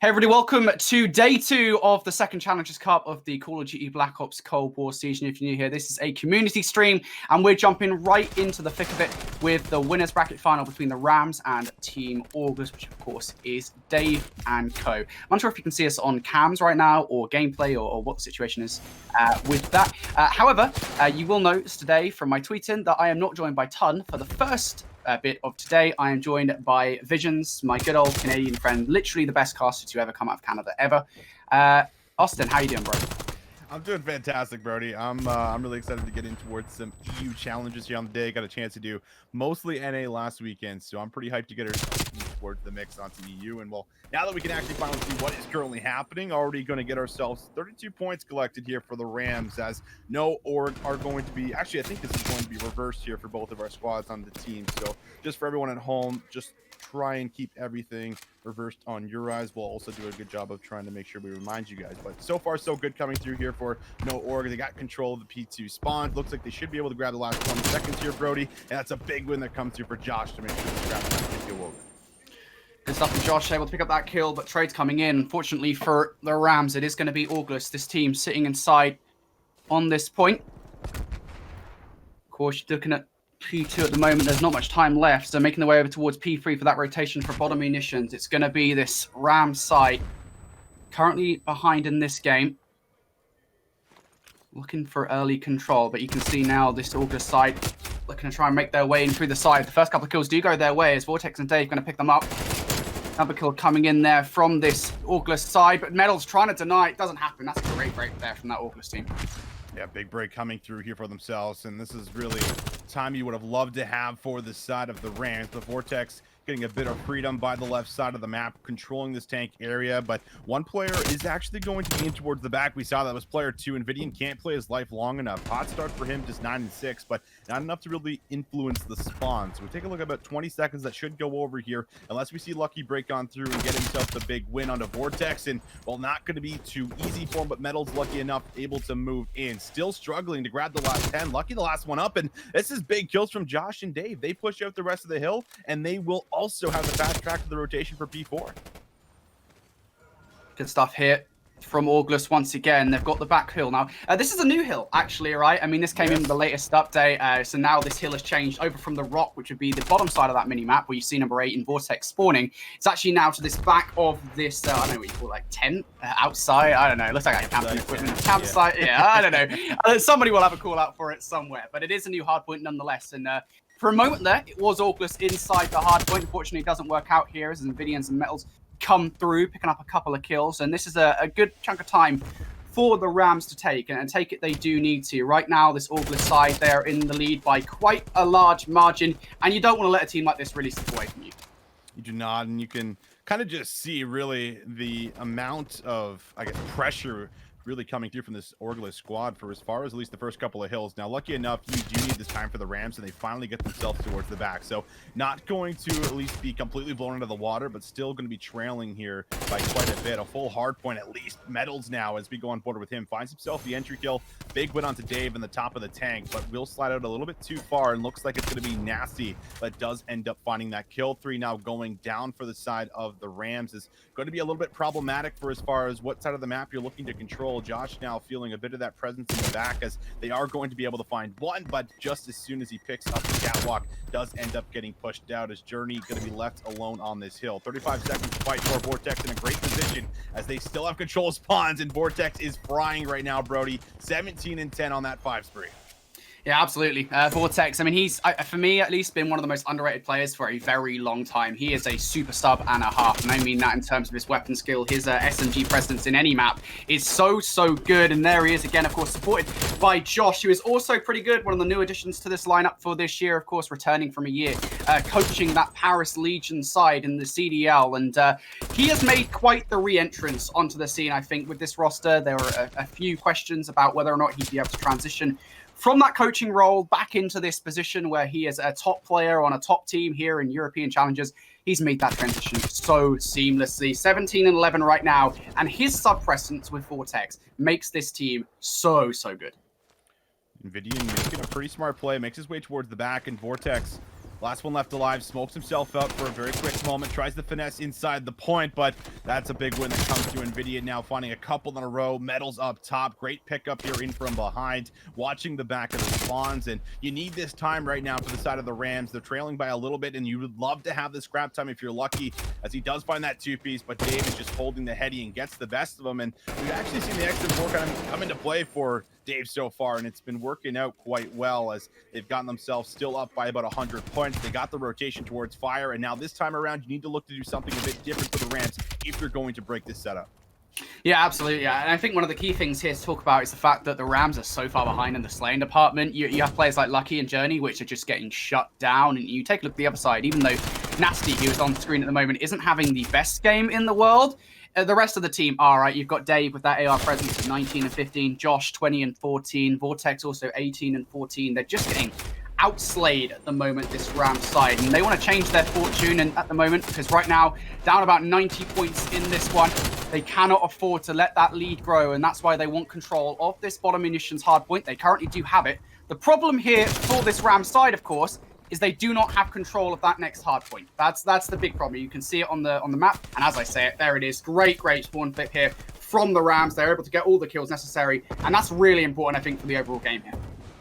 Hey everybody, welcome to day 2 of the second Challengers Cup of the Call of Duty Black Ops Cold War season. If you're new here, this is a community stream and we're jumping right into the thick of it with the winners bracket final between the RAMS and Team Orgless, which of course is Dave and Co. I'm not sure if you can see us on cams right now or gameplay or what the situation is with that. However, you will notice today from my tweeting that I am not joined by Ton for the first bit of today. I am joined by VisionZz, my good old Canadian friend, literally the best caster to ever come out of Canada ever. Austin, how you doing, bro? I'm doing fantastic, Brodie. I'm really excited to get in towards some EU challenges here on the day. Got a chance to do mostly NA last weekend, so I'm pretty hyped to get ourselves towards the mix onto EU. And well, now that we can actually finally see what is currently happening, already going to get ourselves 32 points collected here for the RAMS, as no org are going to be. Actually, I think this is going to be reversed here for both of our squads on the team. So just for everyone at home, just try and keep everything reversed on your eyes. We'll also do a good job of trying to make sure we remind you guys. But so far, so good coming through here for no org. They got control of the P2 spawn. Looks like they should be able to grab the last 20 seconds here, Brodie. And that's a big win that comes through for Joshh to make sure they grab that kill over. Good stuff from Joshh, able to pick up that kill, but trades coming in. Unfortunately for the RAMS, it is going to be Orgless, this team sitting inside on this point. Of course, you're looking at P2 at the moment. There's not much time left, so making the way over towards P3 for that rotation for bottom munitions. It's going to be this RAMS side currently behind in this game, looking for early control, but you can see now this Orgless side looking to try and make their way in through the side. The first couple of kills do go their way as Vortex and Dave going to pick them up. Another kill coming in there from this Orgless side, but Mettalz trying to deny. It doesn't happen. That's a great break there from that Orgless team. Yeah, big break coming through here for themselves, and this is really time you would have loved to have for the side of the RAMS. The Vortex getting a bit of freedom by the left side of the map, controlling this tank area, but one player is actually going to be in towards the back. We saw that was player 2. Envdian can't play his life long enough. Hot start for him, just 9 and 6, but not enough to really influence the spawn. So we take a look at about 20 seconds that should go over here, unless we see Lucky break on through and get himself the big win onto Vortex. And well, not going to be too easy for him, but Mettalz lucky enough able to move in. Still struggling to grab the last 10. Lucky the last one up, and this is big kills from Joshh and Dave. They push out the rest of the hill, and they will also have the fast track to the rotation for P4. Good stuff here from Orgless once again. They've got the back hill now. This is a new hill, actually, right? I mean, this came in the latest update. So now this hill has changed over from the rock, which would be the bottom side of that mini-map, where you see number 8 in Vortex spawning. It's actually now to this back of this, I don't know what you call it, like tent outside. I don't know. It looks like a camping equipment. Campsite. Yeah, I don't know. Somebody will have a call out for it somewhere. But it is a new hardpoint nonetheless. And for a moment there, it was Orgless inside the hardpoint. Unfortunately, it doesn't work out here as Envdian and Mettalz come through, picking up a couple of kills. And this is a good chunk of time for the RAMS to take. And take it they do need to. Right now, this Orgless side, they're in the lead by quite a large margin. And you don't want to let a team like this really slip away from you. You do not, and you can kind of just see really the amount of, I guess, pressure really coming through from this Orgless squad for as far as at least the first couple of hills. Now, lucky enough, you do need this time for the RAMS, and they finally get themselves towards the back. So not going to at least be completely blown into the water, but still going to be trailing here by quite a bit. A full hard point at least. Mettalz now, as we go on board with him, finds himself the entry kill. Big win onto Dave in the top of the tank, but will slide out a little bit too far, and looks like it's going to be Nastie that does end up finding that kill. 3 now going down for the side of the RAMS is going to be a little bit problematic for as far as what side of the map you're looking to control. Joshh now feeling a bit of that presence in the back, as they are going to be able to find one, but just as soon as he picks up the catwalk, does end up getting pushed out as JurNii going to be left alone on this hill. 35 seconds to fight for Vortex in a great position as they still have control of spawns, and Vortex is frying right now, Brodie. 17 and 10 on that 5 spree. Yeah, absolutely. Vortex, I mean, he's, for me at least, been one of the most underrated players for a very long time. He is a super sub and a half, and I mean that in terms of his weapon skill. His SMG presence in any map is so good, and there he is again, of course, supported by Joshh, who is also pretty good. One of the new additions to this lineup for this year, of course, returning from a year, coaching that Paris Legion side in the CDL, and he has made quite the re-entrance onto the scene, I think, with this roster. There were a few questions about whether or not he'd be able to transition from that coaching role back into this position where he is a top player on a top team here in European Challenges. He's made that transition so seamlessly. 17 and 11 right now, and his sub-presence with Vortex makes this team so good. Envdian making a pretty smart play, makes his way towards the back, and Vortex Last one left alive, smokes himself out for a very quick moment, tries to finesse inside the point, but that's a big win that comes to Envdian now, finding a couple in a row. Mettalz up top, great pickup here in from behind, watching the back of the spawns, and you need this time right now for the side of the Rams. They're trailing by a little bit, and you would love to have this scrap time if you're lucky, as he does find that two-piece, but Dave is just holding the heady and gets the best of him, and we've actually seen the extra four kind of come into play for Dave so far, and it's been working out quite well as they've gotten themselves still up by about 100 points. They got the rotation towards fire, and now this time around, you need to look to do something a bit different for the Rams if you're going to break this setup. Yeah, absolutely. Yeah. And I think one of the key things here to talk about is the fact that the Rams are so far behind in the slaying department. You have players like Lucky and JurNii, which are just getting shut down. And you take a look at the other side, even though Nastie, who is on the screen at the moment, isn't having the best game in the world. The rest of the team are, right? You've got Dave with that AR presence of 19 and 15, Joshh 20 and 14, Vortex also 18 and 14. They're just getting outslayed at the moment, this Rams side, and they want to change their fortune and at the moment, because right now down about 90 points in this one. They cannot afford to let that lead grow, and that's why they want control of this bottom munitions hard point. They currently do have it. The problem here for this Rams side, of course, is they do not have control of that next hard point. That's the big problem. You can see it on the map, and as I say it, there it is. Great spawn flip here from the Rams. They're able to get all the kills necessary, and that's really important, I think, for the overall game here.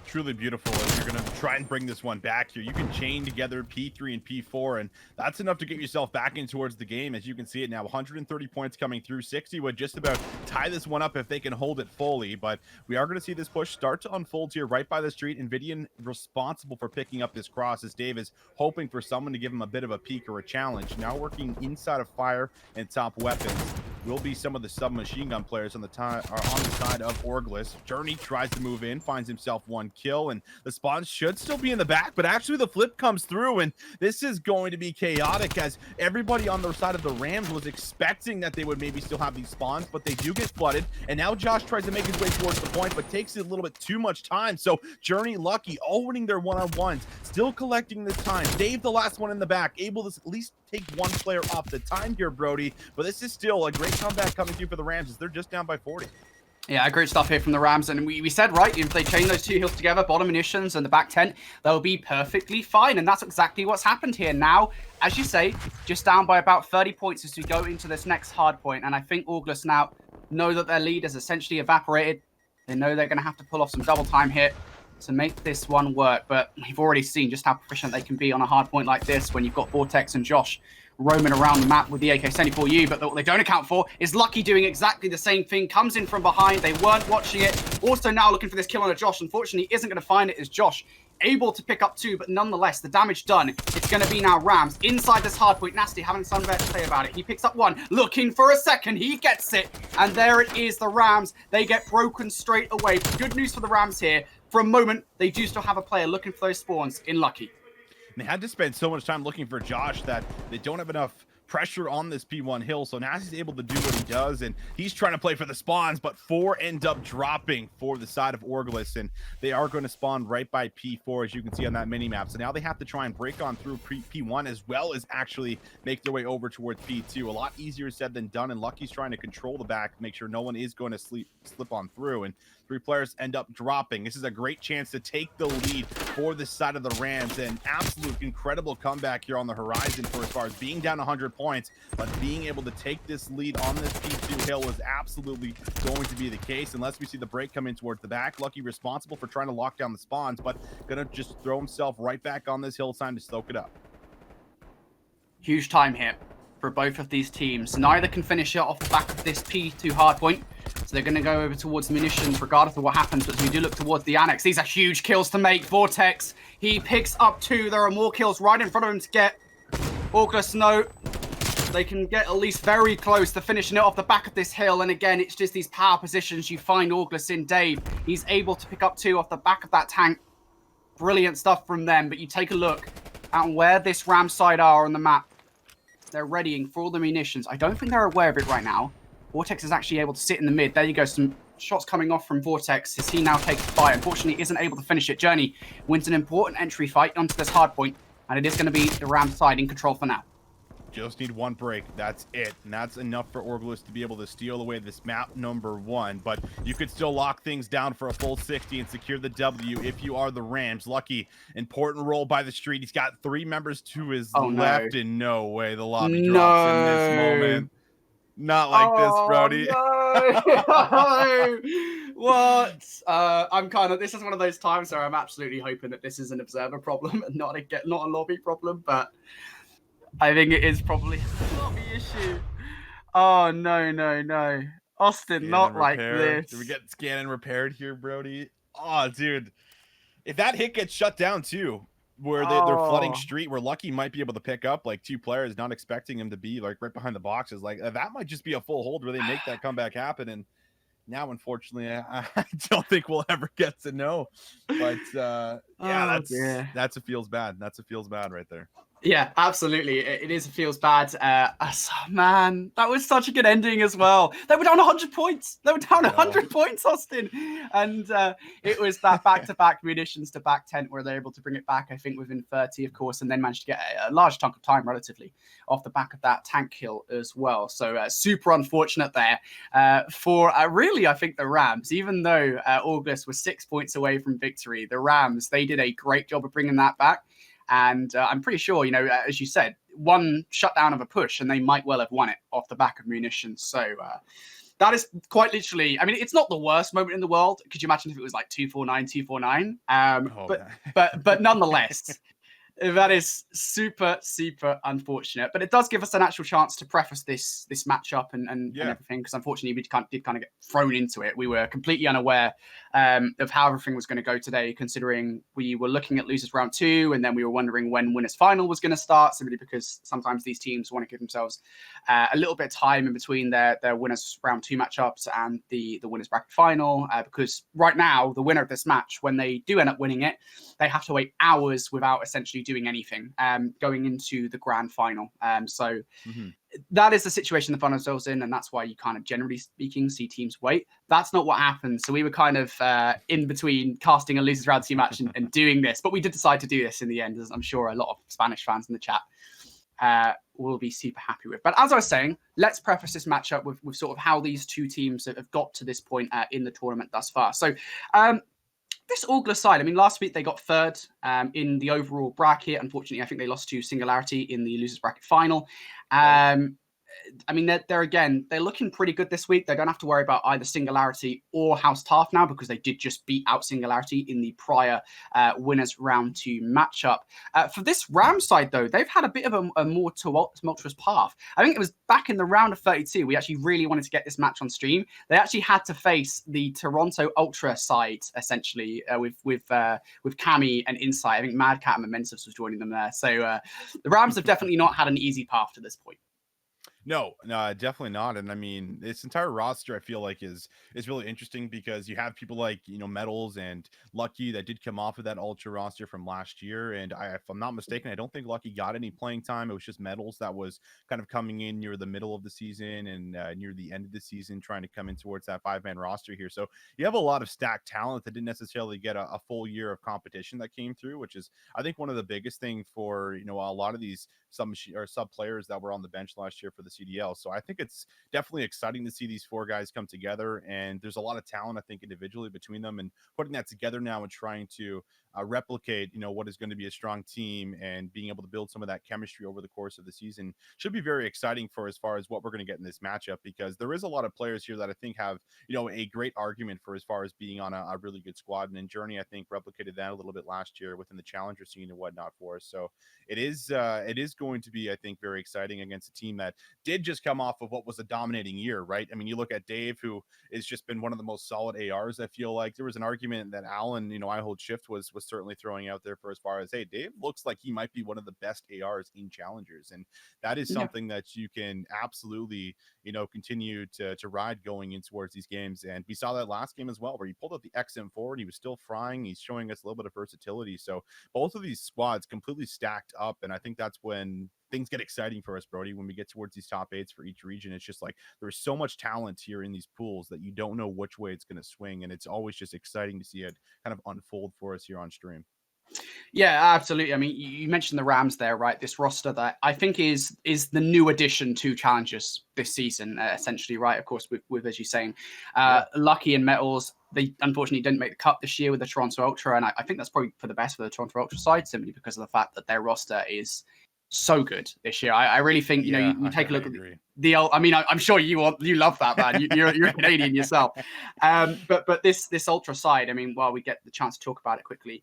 Truly beautiful as you're going to try and bring this one back here. You can chain together P3 and P4, and that's enough to get yourself back in towards the game. As you can see it now, 130 points coming through. 60 would just about tie this one up if they can hold it fully, but we are going to see this push start to unfold here right by the street. Envdian responsible for picking up this cross as Dave is hoping for someone to give him a bit of a peek or a challenge. Now working inside of fire and top weapons will be some of the submachine gun players on the side of Orgless. JurNii tries to move in, finds himself one kill, and the spawns should still be in the back, but actually the flip comes through, and this is going to be chaotic as everybody on the side of the Rams was expecting that they would maybe still have these spawns, but they do get flooded, and now Joshh tries to make his way towards the point, but takes it a little bit too much time. So JurNii, Lucky, all winning their one-on-ones, still collecting this time. Dave, the last one in the back, able to at least take one player off the time here, Brodie, but this is still a great comeback coming through for the Rams as they're just down by 40. Yeah, great stuff here from the Rams. And we said, right, if they chain those two hills together, bottom munitions and the back tent, they'll be perfectly fine. And that's exactly what's happened here. Now, as you say, just down by about 30 points as we go into this next hard point. And I think Orgless now know that their lead has essentially evaporated. They know they're going to have to pull off some double time here to make this one work. But we've already seen just how proficient they can be on a hard point like this when you've got Vortex and Joshh roaming around the map with the AK-74U, but what they don't account for is Lucky doing exactly the same thing, comes in from behind, they weren't watching it, also now looking for this kill on a Joshh, unfortunately isn't going to find it as Joshh able to pick up two, but nonetheless, the damage done, it's going to be now Rams inside this hard point. Nastie having some bit to say about it. He picks up one, looking for a second, he gets it, and there it is, the Rams, they get broken straight away. Good news for the Rams here, for a moment, they do still have a player looking for those spawns in Lucky. They had to spend so much time looking for Joshh that they don't have enough pressure on this P1 hill, so Nastie's able to do what he does, and he's trying to play for the spawns, but 4 end up dropping for the side of Orgless, and they are going to spawn right by P4, as you can see on that mini-map. So now they have to try and break on through P1 as well as actually make their way over towards P2. A lot easier said than done, and Lucky's trying to control the back, make sure no one is going to slip on through, and 3 players end up dropping. This is a great chance to take the lead for this side of the Rams, and absolute incredible comeback here on the horizon for as far as being down 100 points, but being able to take this lead on this P2 hill is absolutely going to be the case unless we see the break come in towards the back. Lucky responsible for trying to lock down the spawns, but gonna just throw himself right back on this hill time to soak it up. Huge time here for both of these teams. Neither can finish it off the back of this P2 hardpoint. So they're going to go over towards munitions regardless of what happens. But as we do look towards the annex, these are huge kills to make. Vortex, he picks up 2. There are more kills right in front of him to get. Orgless, no. They can get at least very close to finishing it off the back of this hill. And again, it's just these power positions you find Orgless in. Dave, he's able to pick up 2 off the back of that tank. Brilliant stuff from them. But you take a look at where this Ram side are on the map. They're readying for all the munitions. I don't think they're aware of it right now. Vortex is actually able to sit in the mid. There you go. Some shots coming off from Vortex as he now takes the fight. Unfortunately, isn't able to finish it. JurNii wins an important entry fight onto this hard point, and it is going to be the Ram side in control for now. just need one break. That's it. And that's enough for Orgless to be able to steal away this map number 1. But you could still lock things down for a full 60 and secure the W if you are the Rams. Lucky, important roll by the street. He's got 3 members to his left, and no way the lobby drops in this moment. Not like this, Brodie. No. What? This is one of those times where I'm absolutely hoping that this is an observer problem and not a lobby problem, but I think it is probably a lobby issue. Oh, no. Austin, not like this. Did we get scanned and repaired here, Brodie? Oh, dude. If that hit gets shut down, too, where they're flooding street, where Lucky might be able to pick up, like, 2 players, not expecting him to be, like, right behind the boxes. Like, that might just be a full hold where they make that comeback happen. And now, unfortunately, I don't think we'll ever get to know. But, that's a feels bad. That's a feels bad right there. Yeah, absolutely. It is feels bad. Man, that was such a good ending as well. They were down 100 points. They were down 100 points, Austin. And it was that back-to-back munitions to back tent where they're able to bring it back, I think, within 30, of course, and then managed to get a large chunk of time relatively off the back of that tank kill as well. So super unfortunate there for really, I think, the Rams. Even though Orgless was 6 points away from victory, the Rams, they did a great job of bringing that back. And I'm pretty sure, as you said, one shutdown of a push and they might well have won it off the back of munitions. So that is quite literally, I mean, it's not the worst moment in the world. Could you imagine if it was like 249? But nonetheless, that is super, super unfortunate. But it does give us an actual chance to preface this matchup and everything, because unfortunately we did kind of get thrown into it. We were completely unaware of how everything was going to go today, considering we were looking at losers round 2, and then we were wondering when winners final was going to start, simply because sometimes these teams want to give themselves a little bit of time in between their winners round 2 matchups and the winners bracket final, because right now the winner of this match, when they do end up winning it, they have to wait hours without essentially doing anything going into the grand final. So that is the situation they find themselves in, and that's why you kind of, generally speaking, see teams wait. That's not what happened. So we were kind of in between casting a losers round 2 match and doing this, but we did decide to do this in the end, as I'm sure a lot of Spanish fans in the chat will be super happy with. But as I was saying, let's preface this matchup with sort of how these 2 teams have got to this point in the tournament thus far. So this Orgless side, I mean, last week they got 3rd in the overall bracket. Unfortunately, I think they lost to Singularity in the losers bracket final. I mean, they're looking pretty good this week. They don't have to worry about either Singularity or House Taft now, because they did just beat out Singularity in the prior winners round 2 matchup. For this Ram side, though, they've had a bit of a more tumultuous path. I think it was back in the round of 32, we actually really wanted to get this match on stream. They actually had to face the Toronto Ultra side, essentially, with Cammy and Insight. I think Madcat and Momentous was joining them there. So the Rams have definitely not had an easy path to this point. No, definitely not. And I mean, this entire roster, I feel like, is really interesting, because you have people like, Mettalz and Lucky that did come off of that Ultra roster from last year. And if I'm not mistaken, I don't think Lucky got any playing time. It was just Mettalz that was kind of coming in near the middle of the season and near the end of the season, trying to come in towards that 5-man roster here. So you have a lot of stacked talent that didn't necessarily get a full year of competition that came through, which is, I think, one of the biggest thing for, a lot of these sub players that were on the bench last year for the CDL. So I think it's definitely exciting to see these 4 guys come together, and there's a lot of talent, I think, individually between them, and putting that together now and trying to replicate, what is going to be a strong team, and being able to build some of that chemistry over the course of the season should be very exciting for as far as what we're going to get in this matchup, because there is a lot of players here that I think have, a great argument for as far as being on a really good squad. And in JurNii, I think, replicated that a little bit last year within the challenger scene and whatnot for us. So it is going to be, I think, very exciting against a team that did just come off of what was a dominating year, right? I mean, you look at Dave, who has just been one of the most solid ARs. I feel like there was an argument that Alan, I Hold Shift was certainly throwing out there for as far as, hey, Dave looks like he might be one of the best ARs in challengers. And that is something that you can absolutely, continue to ride going in towards these games. And we saw that last game as well, where he pulled out the XM4 and he was still frying. He's showing us a little bit of versatility. So both of these squads completely stacked up. And I think that's when things get exciting for us, Brodie, when we get towards these top 8s for each region. It's just like there's so much talent here in these pools that you don't know which way it's going to swing. And it's always just exciting to see it kind of unfold for us here on stream. Yeah, absolutely. I mean, you mentioned the Rams there, right? This roster that I think is the new addition to Challengers this season, essentially, right? Of course, with as you're saying, Lucky and Mettalz, they unfortunately didn't make the cut this year with the Toronto Ultra, and I think that's probably for the best for the Toronto Ultra side, simply because of the fact that their roster is so good this year. I really think, you know, you take a look at the old, I mean, I'm sure you love that, man. You're Canadian yourself. But this Ultra side, I mean, while we get the chance to talk about it quickly,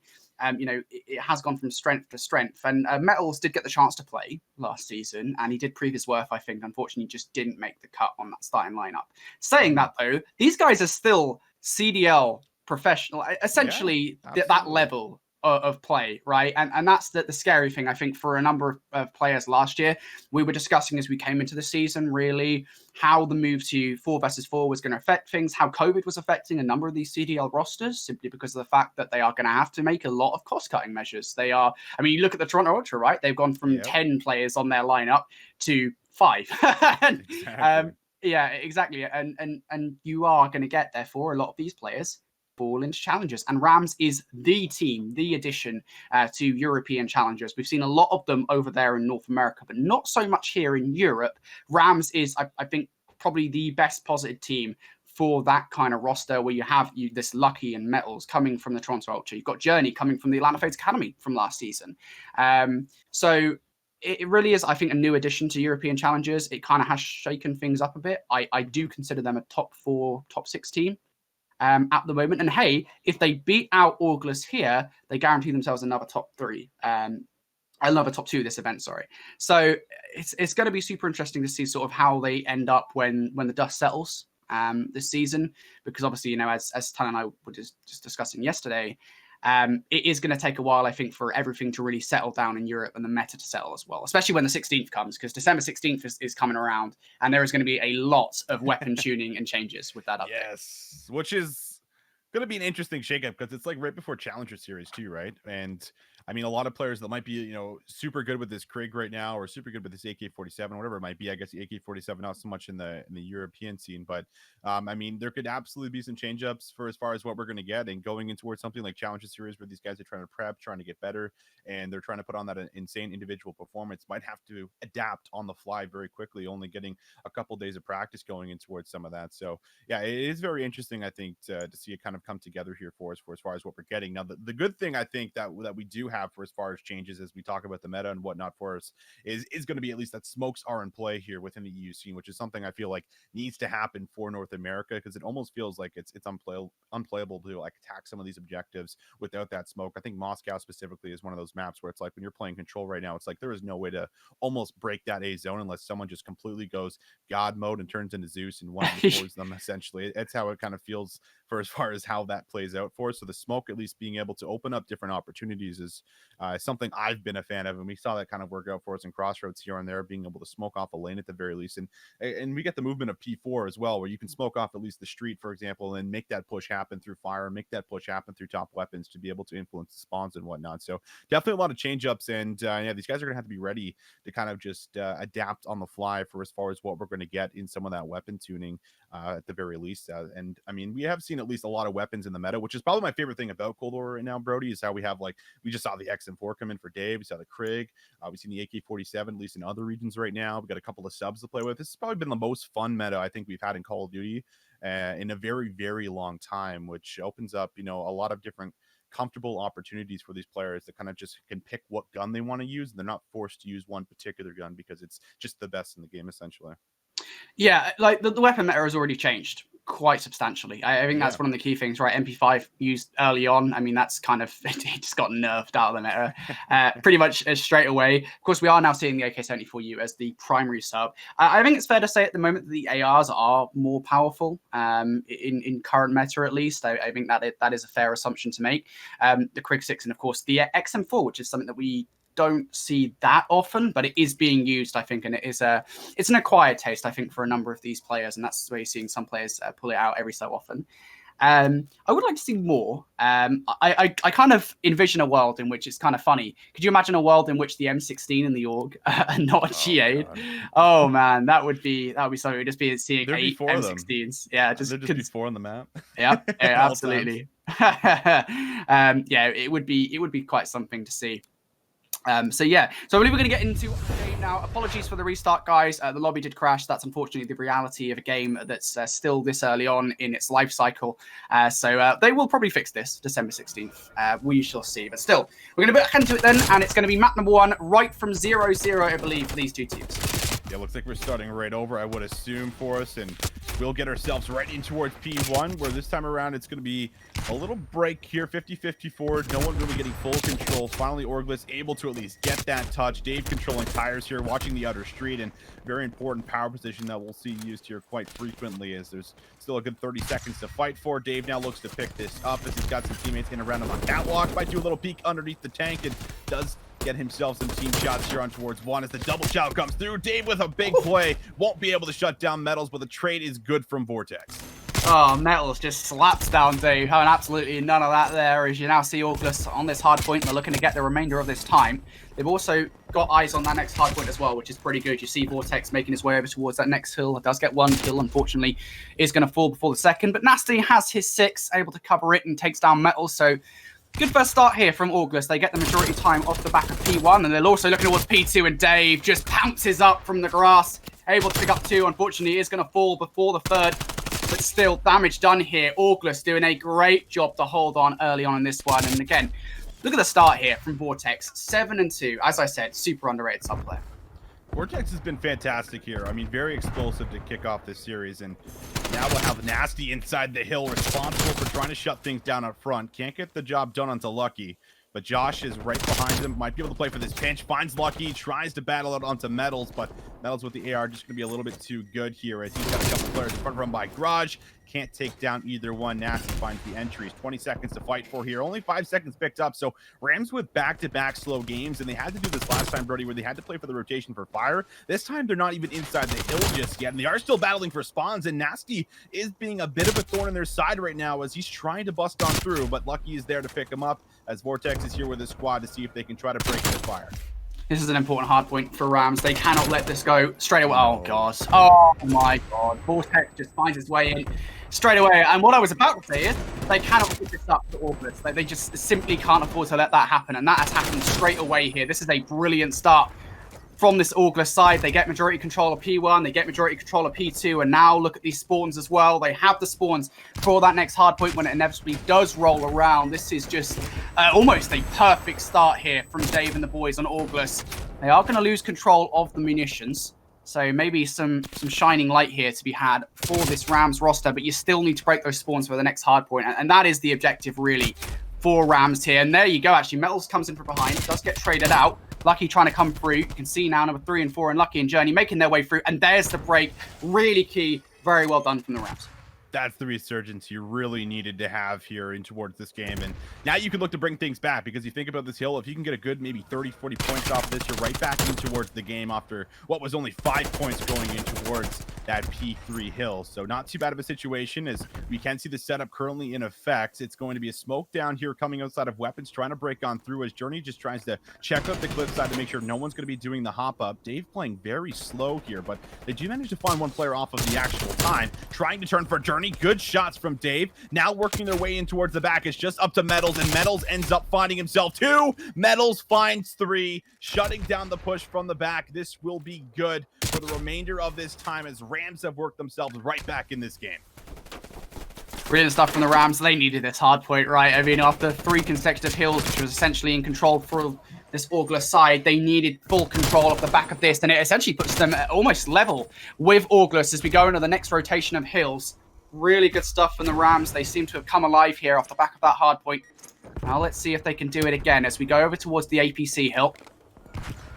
you know, it has gone from strength to strength. And Mettalz did get the chance to play last season, and he did prove his worth, I think. Unfortunately, just didn't make the cut on that starting lineup. Saying that, though, these guys are still CDL professional, essentially that level of play, right? And that's the scary thing, I think, for a number of players last year. We were discussing as we came into the season, really, how the move to 4 versus 4 was going to affect things, how COVID was affecting a number of these CDL rosters, simply because of the fact that they are going to have to make a lot of cost-cutting measures. They are, I mean, you look at the Toronto Ultra, right? They've gone from 10 players on their lineup to 5. Exactly. Yeah, exactly. And you are going to get, therefore, a lot of these players fall into Challengers, and RAMS is the team, the addition to European Challengers. We've seen a lot of them over there in North America, but not so much here in Europe. RAMS is, I think, probably the best posited team for that kind of roster, where you have this Lucky and Mettalz coming from the Toronto Ultra. You've got JurNii coming from the Atlanta FaZe Academy from last season. So it really is, I think, a new addition to European Challengers. It kind of has shaken things up a bit. I do consider them a top 4, top 6 team at the moment. And hey, if they beat out Orgless here, they guarantee themselves another top 3, another top 2 this event, sorry. So it's going to be super interesting to see sort of how they end up when the dust settles this season, because obviously, you know, as Tan and I were just discussing yesterday, it is going to take a while, I think, for everything to really settle down in Europe and the meta to settle as well, especially when the 16th comes, because December 16th is coming around, and there is going to be a lot of weapon tuning and changes with that update. Yes, which is going to be an interesting shakeup, because it's like right before Challenger Series too, right? And I mean, a lot of players that might be, you know, super good with this Krig right now, or super good with this AK-47, whatever it might be. I guess the AK-47 not so much in the European scene, but I mean, there could absolutely be some change-ups for as far as what we're going to get, and going in towards something like Challenger Series, where these guys are trying to prep, trying to get better, and they're trying to put on that insane individual performance. Might have to adapt on the fly very quickly, only getting a couple days of practice going in towards some of that. So yeah, it is very interesting, I think, to see it kind of come together here for us, for as far as what we're getting. Now, the good thing I think that we do have for as far as changes as we talk about the meta and whatnot for us is going to be at least that smokes are in play here within the EU scene, which is something I feel like needs to happen for North America, because it almost feels like it's unplayable to like attack some of these objectives without that smoke. I think Moscow specifically is one of those maps where it's like when you're playing Control right now, it's like there is no way to almost break that A zone unless someone just completely goes God mode and turns into Zeus and one towards them. Essentially, that's how it kind of feels for as far as how that plays out for us. So the smoke at least being able to open up different opportunities is something I've been a fan of, and we saw that kind of work out for us in Crossroads here and there, being able to smoke off a lane at the very least. And we get the movement of P4 as well, where you can smoke off at least the street, for example, and make that push happen through fire, make that push happen through top weapons to be able to influence the spawns and whatnot. So definitely a lot of change ups, and yeah, these guys are gonna have to be ready to kind of just adapt on the fly for as far as what we're going to get in some of that weapon tuning at the very least. And I mean, we have seen at least a lot of weapons in the meta, which is probably my favorite thing about Cold War right now, Brodie, is how we have, like, we just saw the XM4 come in for Dave, we saw the Krig, we've seen the AK-47 at least in other regions right now. We've got a couple of subs to play with. This has probably been the most fun meta I think we've had in Call of Duty in a very, very long time, which opens up, you know, a lot of different comfortable opportunities for these players that kind of just can pick what gun they want to use, and they're not forced to use one particular gun because it's just the best in the game, essentially. Yeah, like the weapon meta has already changed quite substantially. I think that's one of the key things, right? MP5 used early on. I mean, that's kind of, it just got nerfed out of the meta pretty much straight away. Of course, we are now seeing the AK-74U as the primary sub. I think it's fair to say at the moment that the ARs are more powerful in current meta, at least. I think that is a fair assumption to make. The Krig 6 and, of course, the XM4, which is something that we don't see that often, but it is being used, I think, and it's an acquired taste, I think, for a number of these players, and that's where you're seeing some players pull it out every so often. I would like to see more. I kind of envision a world in which it's kind of funny. Could you imagine a world in which the M16 and the Org are not G8? Oh man, that would be so. It would just be seeing 8 M16s. Yeah, there'd just be 4 on the map. Yeah, absolutely. Yeah, it would be quite something to see. So yeah, so I believe we're going to get into a game now. Apologies for the restart, guys. The lobby did crash. That's unfortunately the reality of a game that's still this early on in its life cycle. So they will probably fix this December 16th. We shall see. But still, we're going to get back into it then, and it's going to be map number 1 right from 0-0, I believe, for these two teams. Yeah, looks like we're starting right over, I would assume, for us, and we'll get ourselves right in towards P1, where this time around it's going to be a little break here, 50-50 forward. No one really getting full control. Finally, Orgless able to at least get that touch. Dave controlling tires here, watching the outer street, and very important power position that we'll see used here quite frequently, as there's still a good 30 seconds to fight for. Dave now looks to pick this up as he's got some teammates in around him on catwalk. Might do a little peek underneath the tank and does get himself some team shots here on towards 1 as the double shout comes through. Dave with a big play. Won't be able to shut down Mettalz, but the trade is good from Vortex. Oh, Mettalz just slaps down Dave, having absolutely none of that there, as you now see Orgless on this hard point. They're looking to get the remainder of this time. They've also got eyes on that next hard point as well, which is pretty good. You see Vortex making his way over towards that next hill. It does get 1 kill, unfortunately, is going to fall before the second. But Nastie has his 6, able to cover it and takes down Mettalz. So good first start here from Orgless. They get the majority time off the back of P1, and they're also looking towards P2, and Dave just pounces up from the grass, able to pick up 2. Unfortunately, he is going to fall before the 3rd. But still, damage done here. Orgless doing a great job to hold on early on in this one. And again, look at the start here from Vortex. 7-2. As I said, super underrated sub player. Vortex has been fantastic here. I mean, very explosive to kick off this series. And now we'll have Nastie inside the hill, responsible for trying to shut things down up front. Can't get the job done onto Lucky. But Joshh is right behind him. Might be able to play for this pinch. Finds Lucky. Tries to battle it onto Mettalz. But Mettalz with the AR just going to be a little bit too good here, as he's got a couple players in front of him by Garage. Can't take down either one. Nastie finds the entries. 20 seconds to fight for here. Only 5 seconds picked up. So Rams with back-to-back slow games. And they had to do this last time, Brodie, where they had to play for the rotation for fire. This time, they're not even inside the hill just yet. And they are still battling for spawns. And Nastie is being a bit of a thorn in their side right now, as he's trying to bust on through. But Lucky is there to pick him up, as Vortex is here with his squad to see if they can try to break the fire. This is an important hard point for Rams. They cannot let this go straight away. Oh, gosh. Oh, my God. Vortex just finds his way in straight away. And what I was about to say is they cannot pick this up to Orgless. They just simply can't afford to let that happen. And that has happened straight away here. This is a brilliant start from this Orgless side. They get majority control of P1, they get majority control of P2, and now look at these spawns as well. They have the spawns for that next hard point when it inevitably does roll around. This is just almost a perfect start here from Dave and the boys on Orgless. They are going to lose control of the munitions, so maybe some shining light here to be had for this Rams roster, but you still need to break those spawns for the next hard point, and that is the objective really for Rams here. And there you go, actually. Mettalz comes in from behind, does get traded out. Lucky trying to come through. You can see now number 3 and 4 and Lucky and JurNii making their way through. And there's the break. Really key. Very well done from the Rams. That's the resurgence you really needed to have here in towards this game. And now you can look to bring things back, because you think about this hill, if you can get a good maybe 30, 40 points off this, you're right back in towards the game after what was only 5 points going in towards that P3 hill. So not too bad of a situation, as we can see the setup currently in effect. It's going to be a smoke down here coming outside of weapons, trying to break on through, as JurNii just tries to check out the cliff side to make sure no one's going to be doing the hop up. Dave playing very slow here, but they do manage to find one player off of the actual time, trying to turn for JurNii. Good shots from Dave. Now working their way in towards the back. It's just up to Mettalz, and Mettalz ends up finding himself 2. Mettalz finds 3, shutting down the push from the back. This will be good for the remainder of this time, as Rams have worked themselves right back in this game. Brilliant stuff from the Rams. They needed this hard point, right? I mean, after 3 consecutive hills, which was essentially in control for this Orgless side, they needed full control of the back of this, and it essentially puts them at almost level with Orgless as we go into the next rotation of hills. Really good stuff from the Rams. They seem to have come alive here off the back of that hard point. Now let's see if they can do it again as we go over towards the APC hill.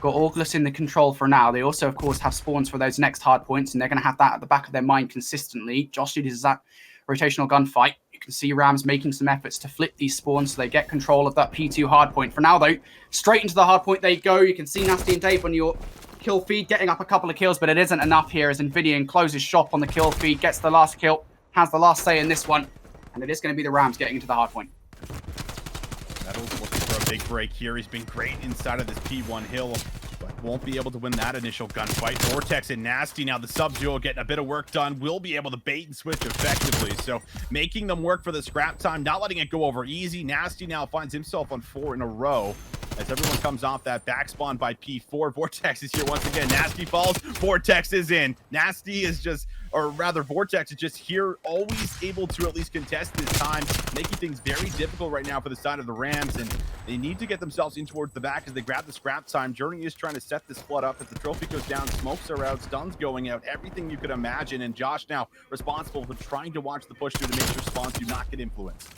Got Orgless in the control for now. They also, of course, have spawns for those next hard points, and they're going to have that at the back of their mind consistently. Joshh uses that rotational gunfight. You can see Rams making some efforts to flip these spawns so they get control of that P2 hard point. For now, though, straight into the hard point they go. You can see Nastie and Dave on your kill feed getting up a couple of kills, but it isn't enough here as Envdian closes shop on the kill feed, gets the last kill, has the last say in this one, and it is going to be the Rams getting into the hard point. Mettalz looking for a big break here. He's been great inside of this P1 hill, but won't be able to win that initial gunfight. Vortex and Nastie now, the sub duo getting a bit of work done, will be able to bait and switch effectively. So making them work for the scrap time, not letting it go over easy. Nastie now finds himself on 4 in a row as everyone comes off that back spawn by P4. Vortex is here once again. Nastie falls. Vortex is in. Nastie is just, or rather Vortex is just here, always able to at least contest this time, making things very difficult right now for the side of the Rams, and they need to get themselves in towards the back as they grab the scrap time. JurNii is trying to set this flood up as the trophy goes down, smokes are out, stuns going out, everything you could imagine, and Joshh now responsible for trying to watch the push through to make sure spawns do not get influenced.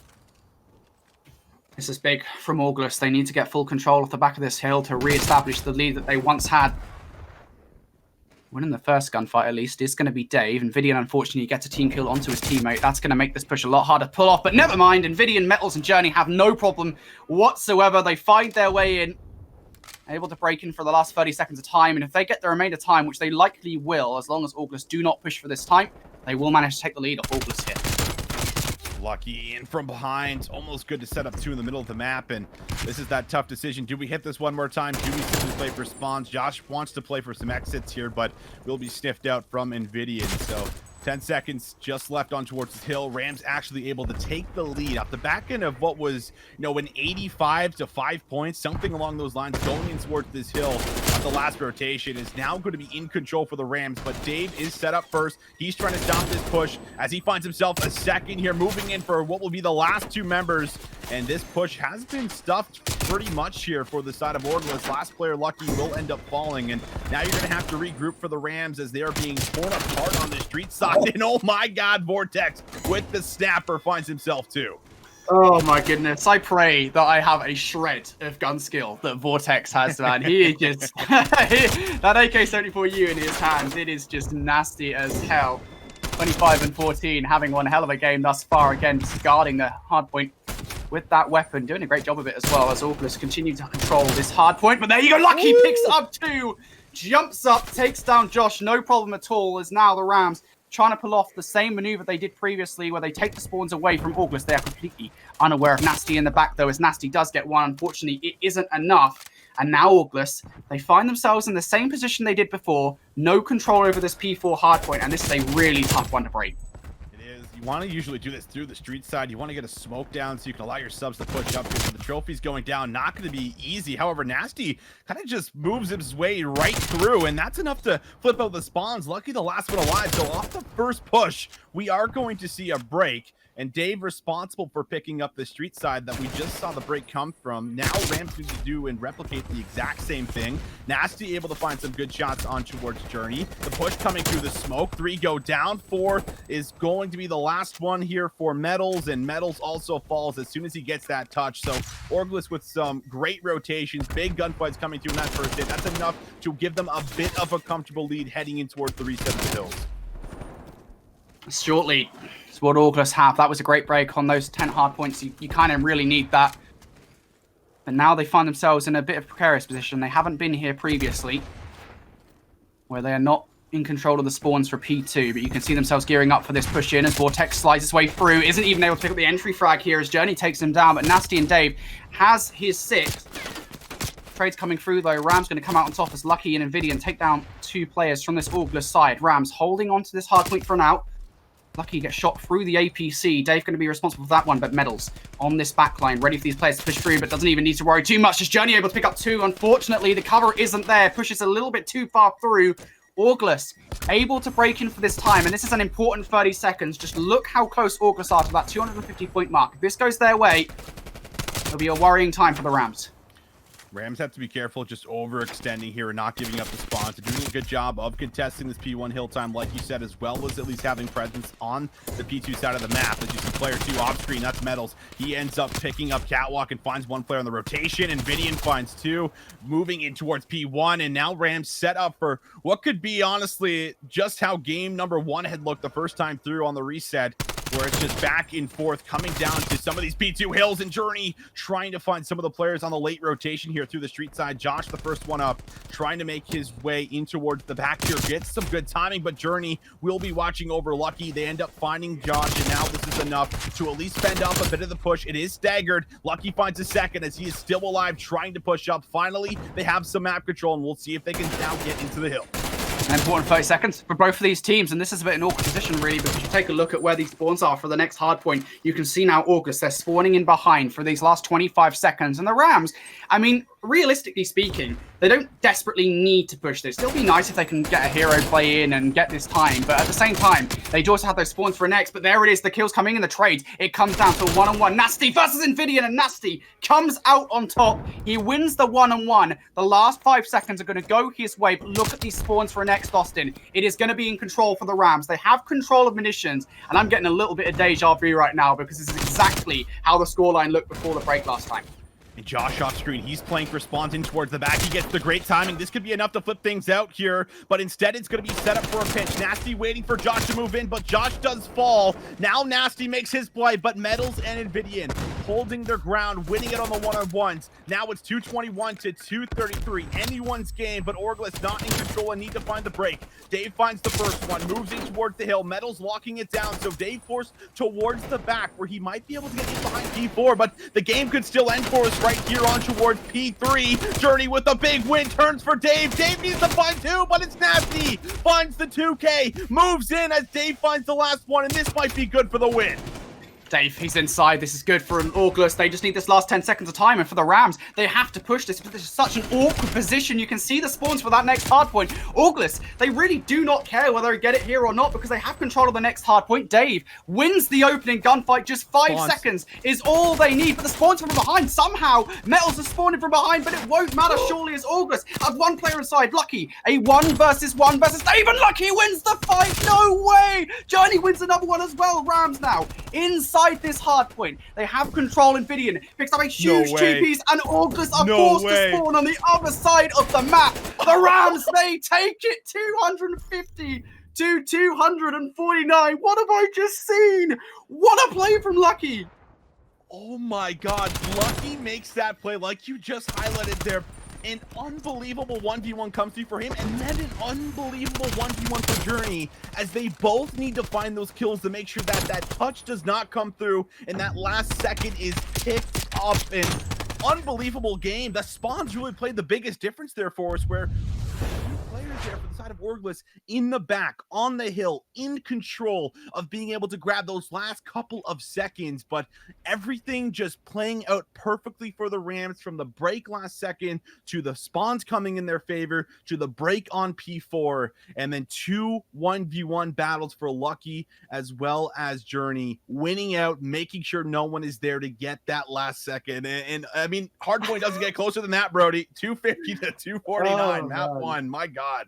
This is big from Orgless. They need to get full control off the back of this hill to re-establish the lead that they once had. Winning the first gunfight, at least, is going to be Dave. Envdian, unfortunately, gets a team kill onto his teammate. That's going to make this push a lot harder to pull off. But never mind. Envdian, Mettalz, and JurNii have no problem whatsoever. They find their way in, able to break in for the last 30 seconds of time. And if they get the remainder time, which they likely will, as long as Orgless do not push for this time, they will manage to take the lead off Orgless here. Lucky in from behind, almost good to set up 2 in the middle of the map, and this is that tough decision. Do we hit this one more time? Do we simply play for spawns? Joshh wants to play for some exits here, but will be sniffed out from Envdian. So 10 seconds just left on towards the hill. Rams actually able to take the lead off the back end of what was, you know, an 85 to 5 points, something along those lines, going in towards this hill. The last rotation is now going to be in control for the Rams, but Dave is set up first. He's trying to stop this push as he finds himself a second here, moving in for what will be the last 2 members. And this push has been stuffed pretty much here for the side of Orgless. Last player lucky will end up falling, and now you're going to have to regroup for the Rams as they are being torn apart on the street side. And oh my God, Vortex with the snapper finds himself too. Oh my goodness, I pray that I have a shred of gun skill that Vortex has, man. He is just, that AK-74U in his hands, it is just nasty as hell. 25 and 14, having one hell of a game thus far, again, discarding the hard point with that weapon, doing a great job of it as well, as Orgless continue to control this hard point. But there you go, Lucky picks up 2, jumps up, takes down Joshh, no problem at all, as now the Rams trying to pull off the same maneuver they did previously where they take the spawns away from Orgless. They are completely unaware of Nastie in the back, though, as Nastie does get one. Unfortunately, it isn't enough. And now Orgless, they find themselves in the same position they did before. No control over this P4 hardpoint, and this is a really tough one to break. You want to usually do this through the street side. You want to get a smoke down so you can allow your subs to push up here. So the trophy's going down, not going to be easy. However, Nastie kind of just moves his way right through, and that's enough to flip out the spawns. Lucky the last one alive. So off the first push, we are going to see a break. And Dave responsible for picking up the street side that we just saw the break come from. Now Rams need to do and replicate the exact same thing. Nastie able to find some good shots on towards JurNii. The push coming through the smoke. 3 go down. 4 is going to be the last one here for Mettalz, and Mettalz also falls as soon as he gets that touch. So Orgless with some great rotations, big gunfights coming through in that first hit. That's enough to give them a bit of a comfortable lead heading in towards the reset of the hills. Short lead. It's what Orgless have. That was a great break on those 10 hard points. You kind of really need that. But now they find themselves in a bit of a precarious position. They haven't been here previously, where they are not in control of the spawns for P2, but you can see themselves gearing up for this push in as Vortex slides his way through. Isn't even able to pick up the entry frag here as JurNii takes him down, but Nastie and Dave has his 6th. Trades coming through though. Rams going to come out on top as Lucky and Envdian take down 2 players from this Orgless side. Rams holding on to this hard point for now. Lucky gets shot through the APC. Dave going to be responsible for that one, but Mettalz on this backline, ready for these players to push through, but doesn't even need to worry too much. Just JurNii able to pick up 2. Unfortunately, the cover isn't there. Pushes a little bit too far through. Orgless able to break in for this time, and this is an important 30 seconds. Just look how close Orgless are to that 250-point mark. If this goes their way, it'll be a worrying time for the Rams. Rams have to be careful just overextending here and not giving up the spawns. They're doing a good job of contesting this P1 hill time, like you said, as well as at least having presence on the P2 side of the map. As you see player 2 off screen, that's Mettalz. He ends up picking up Catwalk and finds 1 player on the rotation. Envdian finds 2, moving in towards P1. And now Rams set up for what could be, honestly, just how game number 1 had looked the first time through on the reset. where it's just back and forth, coming down to some of these P2 hills, and JurNii trying to find some of the players on the late rotation here through the street side. Joshh, the first one up, trying to make his way in towards the back here. Gets some good timing, but JurNii will be watching over Lucky. They end up finding Joshh, and now this is enough to at least fend off a bit of the push. It is staggered. Lucky finds a second as he is still alive, trying to push up. Finally, they have some map control, and we'll see if they can now get into the hill. An important 30 seconds for both of these teams, and this is a bit an awkward position really, because you take a look at where these spawns are for the next hard point. You can see now Orgless, they're spawning in behind for these last 25 seconds, and the Rams, I mean, realistically speaking, they don't desperately need to push this. It'll be nice if they can get a hero play in and get this time, but at the same time, they do also have those spawns for next, but there it is, the kills coming in the trade. It comes down to a one-on-one. Nastie versus Envdian, and Nastie comes out on top. He wins the one-on-one. The last 5 seconds are going to go his way, but look at these spawns for next, Austin. It is going to be in control for the Rams. They have control of munitions, and I'm getting a little bit of deja vu right now because this is exactly how the scoreline looked before the break last time. And Joshh off screen, he's playing for spawns in towards the back. He gets the great timing. This could be enough to flip things out here, but instead it's going to be set up for a pinch. Nastie waiting for Joshh to move in, but Joshh does fall. Now Nastie makes his play, but Mettalz and Envdian holding their ground, winning it on the one-on-ones. Now it's 221 to 233. Anyone's game, but Orgless not in control and need to find the break. Dave finds the first one, moves in towards the hill. Mettalz locking it down, so Dave forced towards the back where he might be able to get in behind P4, but the game could still end for us right here on towards P3. JurNii with a big win, turns for Dave. Dave needs to find two, but it's Nastie. Finds the 2K, moves in as Dave finds the last one, and this might be good for the win. Dave, he's inside. This is good for an Orgless. They just need this last 10 seconds of time. And for the Rams, they have to push this. But this is such an awkward position. You can see the spawns for that next hard point. Orgless, they really do not care whether they get it here or not because they have control of the next hard point. Dave wins the opening gunfight. Just 5 seconds is all they need. But the spawns from behind, somehow, Mettalz is spawning from behind, but it won't matter surely as Orgless have one player inside. Lucky, a 1 versus Dave, and Lucky wins the fight. No way! JurNii wins another one as well. Rams now inside this hard point. They have control. Envdian picks up a huge two-piece, and Orgless are forced to spawn on the other side of the map. The Rams, they take it 250 to 249. What have I just seen? What a play from Lucky. Oh my God, Lucky makes that play like you just highlighted there. An unbelievable 1v1 comes through for him, and then an unbelievable 1v1 for JurNii, as they both need to find those kills to make sure that that touch does not come through and that last second is picked up. An unbelievable game. The spawns really played the biggest difference there for us, where players there for the side of Orgless in the back, on the hill, in control of being able to grab those last couple of seconds, but everything just playing out perfectly for the Rams from the break last second to the spawns coming in their favor to the break on P4, and then 2 1v1 battles for Lucky as well as JurNii, winning out, making sure no one is there to get that last second. And I mean, hardpoint doesn't get closer than that, Brodie. 250 to 249, map 1. My God,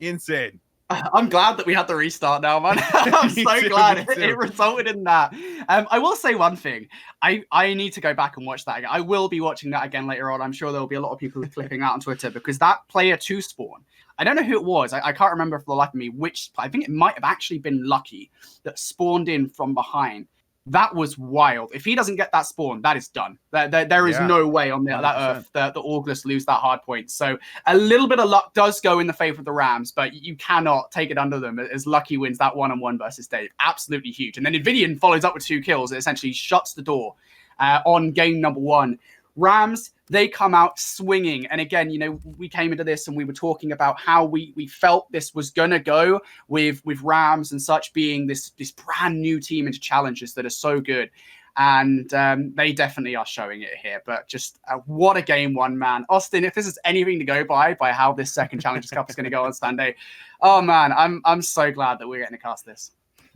insane. I'm glad that we had the restart now, man. I'm so glad it resulted in that. I will say one thing. I need to go back and watch that again. I will be watching that again later on. I'm sure there'll be a lot of people flipping out on Twitter because that player 2 spawn, I don't know who it was. I can't remember for the life of me which. I think it might have actually been Lucky that spawned in from behind. That was wild. If he doesn't get that spawn, that is done. There is no way on that earth that the Orgless lose that hard point. So a little bit of luck does go in the favor of the Rams, but you cannot take it under them as Lucky wins that one-on-one versus Dave. Absolutely huge. And then Envdian follows up with 2 kills. It essentially shuts the door on game number 1. Rams, they come out swinging. And again, you know, we came into this and we were talking about how we felt this was going to go with Rams and such being this brand new team into challenges that are so good. And they definitely are showing it here. But just what a game 1, man. Austin, if this is anything to go by how this second Challengers Cup is going to go on Sunday, oh, man, I'm so glad that we're getting to cast this.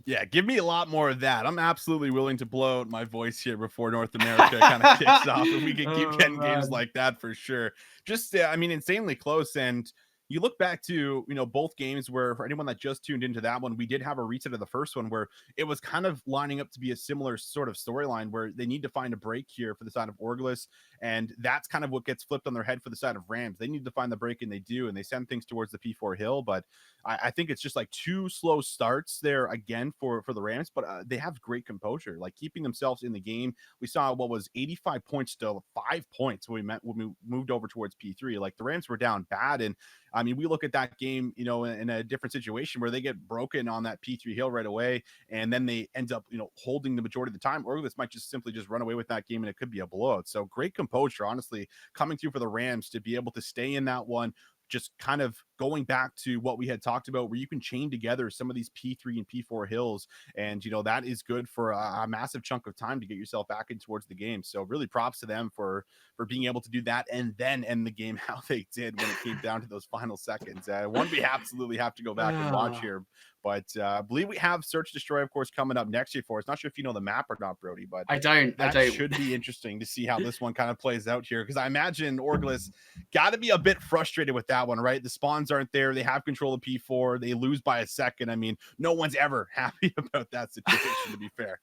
Yeah, give me a lot more of that. I'm absolutely willing to blow out my voice here before North America kind of kicks off, and we can keep getting games like that for sure. Just, I mean, insanely close. And you look back to, you know, both games where, for anyone that just tuned into that one, we did have a reset of the first one where it was kind of lining up to be a similar sort of storyline where they need to find a break here for the side of Orgless. And that's kind of what gets flipped on their head for the side of Rams. They need to find the break, and they do, and they send things towards the P4 hill. But I think it's just like 2 slow starts there again for the Rams, but they have great composure, like keeping themselves in the game. We saw what was 85 points to 5 points when we moved over towards P3. Like the Rams were down bad, and I mean, we look at that game, you know, in a different situation where they get broken on that P3 hill right away, and then they end up, you know, holding the majority of the time. Orgless might just simply just run away with that game, and it could be a blowout. So great composure, honestly, coming through for the Rams to be able to stay in that one. Just kind of going back to what we had talked about, where you can chain together some of these P3 and P4 hills, and you know that is good for a massive chunk of time to get yourself back in towards the game. So really props to them for being able to do that and then end the game how they did when it came down to those final seconds. One we absolutely have to go back and watch here. But I believe we have Search Destroy, of course, coming up next year for us. Not sure if you know the map or not, Brodie, but I don't. Should be interesting to see how this one kind of plays out here, because I imagine Orgless got to be a bit frustrated with that one, right? The spawns aren't there. They have control of P4. They lose by a second. I mean, no one's ever happy about that situation, to be fair.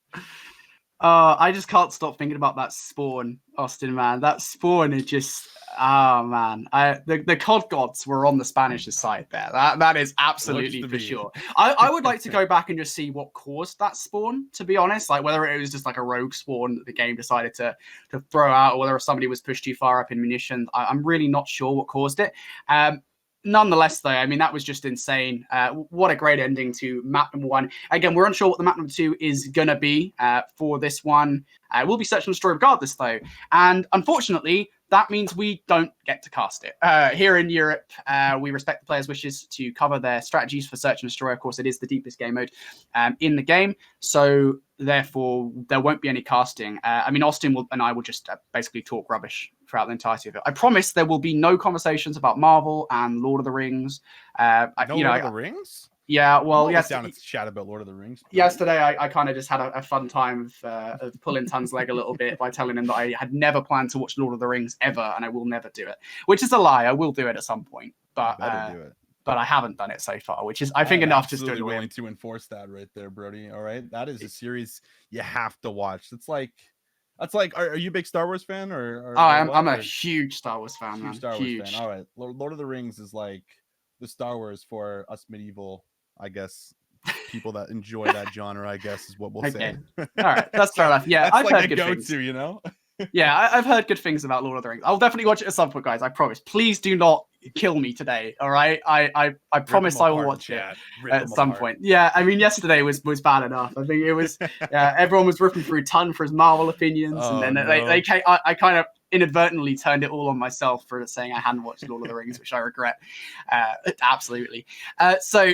I just can't stop thinking about that spawn, Austin, man. That spawn is just, man. The COD gods were on the Spanish side there. That is absolutely for sure. I would like to go back and just see what caused that spawn, to be honest. Like whether it was just like a rogue spawn that the game decided to throw out, or whether somebody was pushed too far up in munitions. I'm really not sure what caused it. Nonetheless, though, I mean, that was just insane. What a great ending to map number 1. Again, we're unsure what the map number 2 is going to be for this one. We'll be Search and Destroy regardless, though. And unfortunately, that means we don't get to cast it. Here in Europe, we respect the players' wishes to cover their strategies for Search and Destroy. Of course, it is the deepest game mode in the game. So, therefore, there won't be any casting. I mean, Austin and I will just basically talk rubbish throughout the entirety of it. I promise there will be no conversations about Marvel and Lord of the Rings. Lord of the Rings? Yeah, well, yes. Down to chat about Lord of the Rings. Yesterday, I kind of just had a fun time of pulling Tan's leg a little bit by telling him that I had never planned to watch Lord of the Rings ever, and I will never do it. Which is a lie. I will do it at some point, but do it. But I haven't done it so far, which is I think enough just to willing to enforce that right there, Brodie. All right, that is a series you have to watch. That's like. Are you a big Star Wars fan or I'm a huge Star Wars fan, man. Star Wars fan. All right, Lord of the Rings is like the Star Wars for us medieval, I guess, people that enjoy that genre, I guess, is what we'll say. All right, that's fair enough. Yeah, I've heard good things. You know. Yeah, I've heard good things about Lord of the Rings. I'll definitely watch it at some point, guys. I promise. Please do not kill me today. All right, I promise I will watch it at some point. Yeah, I mean, yesterday was bad enough. I think it was. Everyone was ripping through Ton for his Marvel opinions, and then they came, I kind of inadvertently turned it all on myself for saying I hadn't watched Lord of the Rings, which I regret. Absolutely. So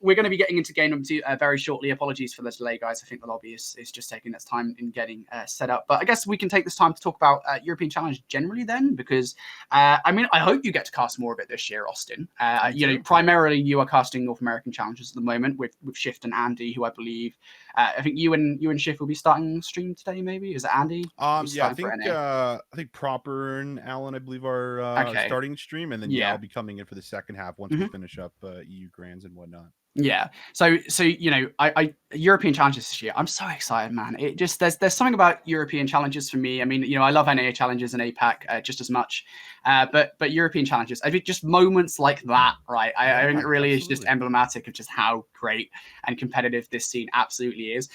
we're going to be getting into game number 2 very shortly. Apologies for the delay, guys. I think the lobby is just taking its time in getting set up. But I guess we can take this time to talk about European Challenge generally then, because I mean, I hope you get to cast more of it this year, Austin. You know, primarily you are casting North American challenges at the moment with Shift and Andy, who I believe I think you and Shift will be starting stream today. Maybe is it Andy? Yeah, I think Proper and Alan, I believe, are starting stream, and then I'll be coming in for the second half once we finish up EU Grands and whatnot. Yeah. So you know, I European challenges this year. I'm so excited, man. It just there's something about European challenges for me. I mean, you know, I love NA challenges and APAC just as much, but European challenges. I think just moments like that, right? I think it really is just emblematic of just how great and competitive this scene absolutely is.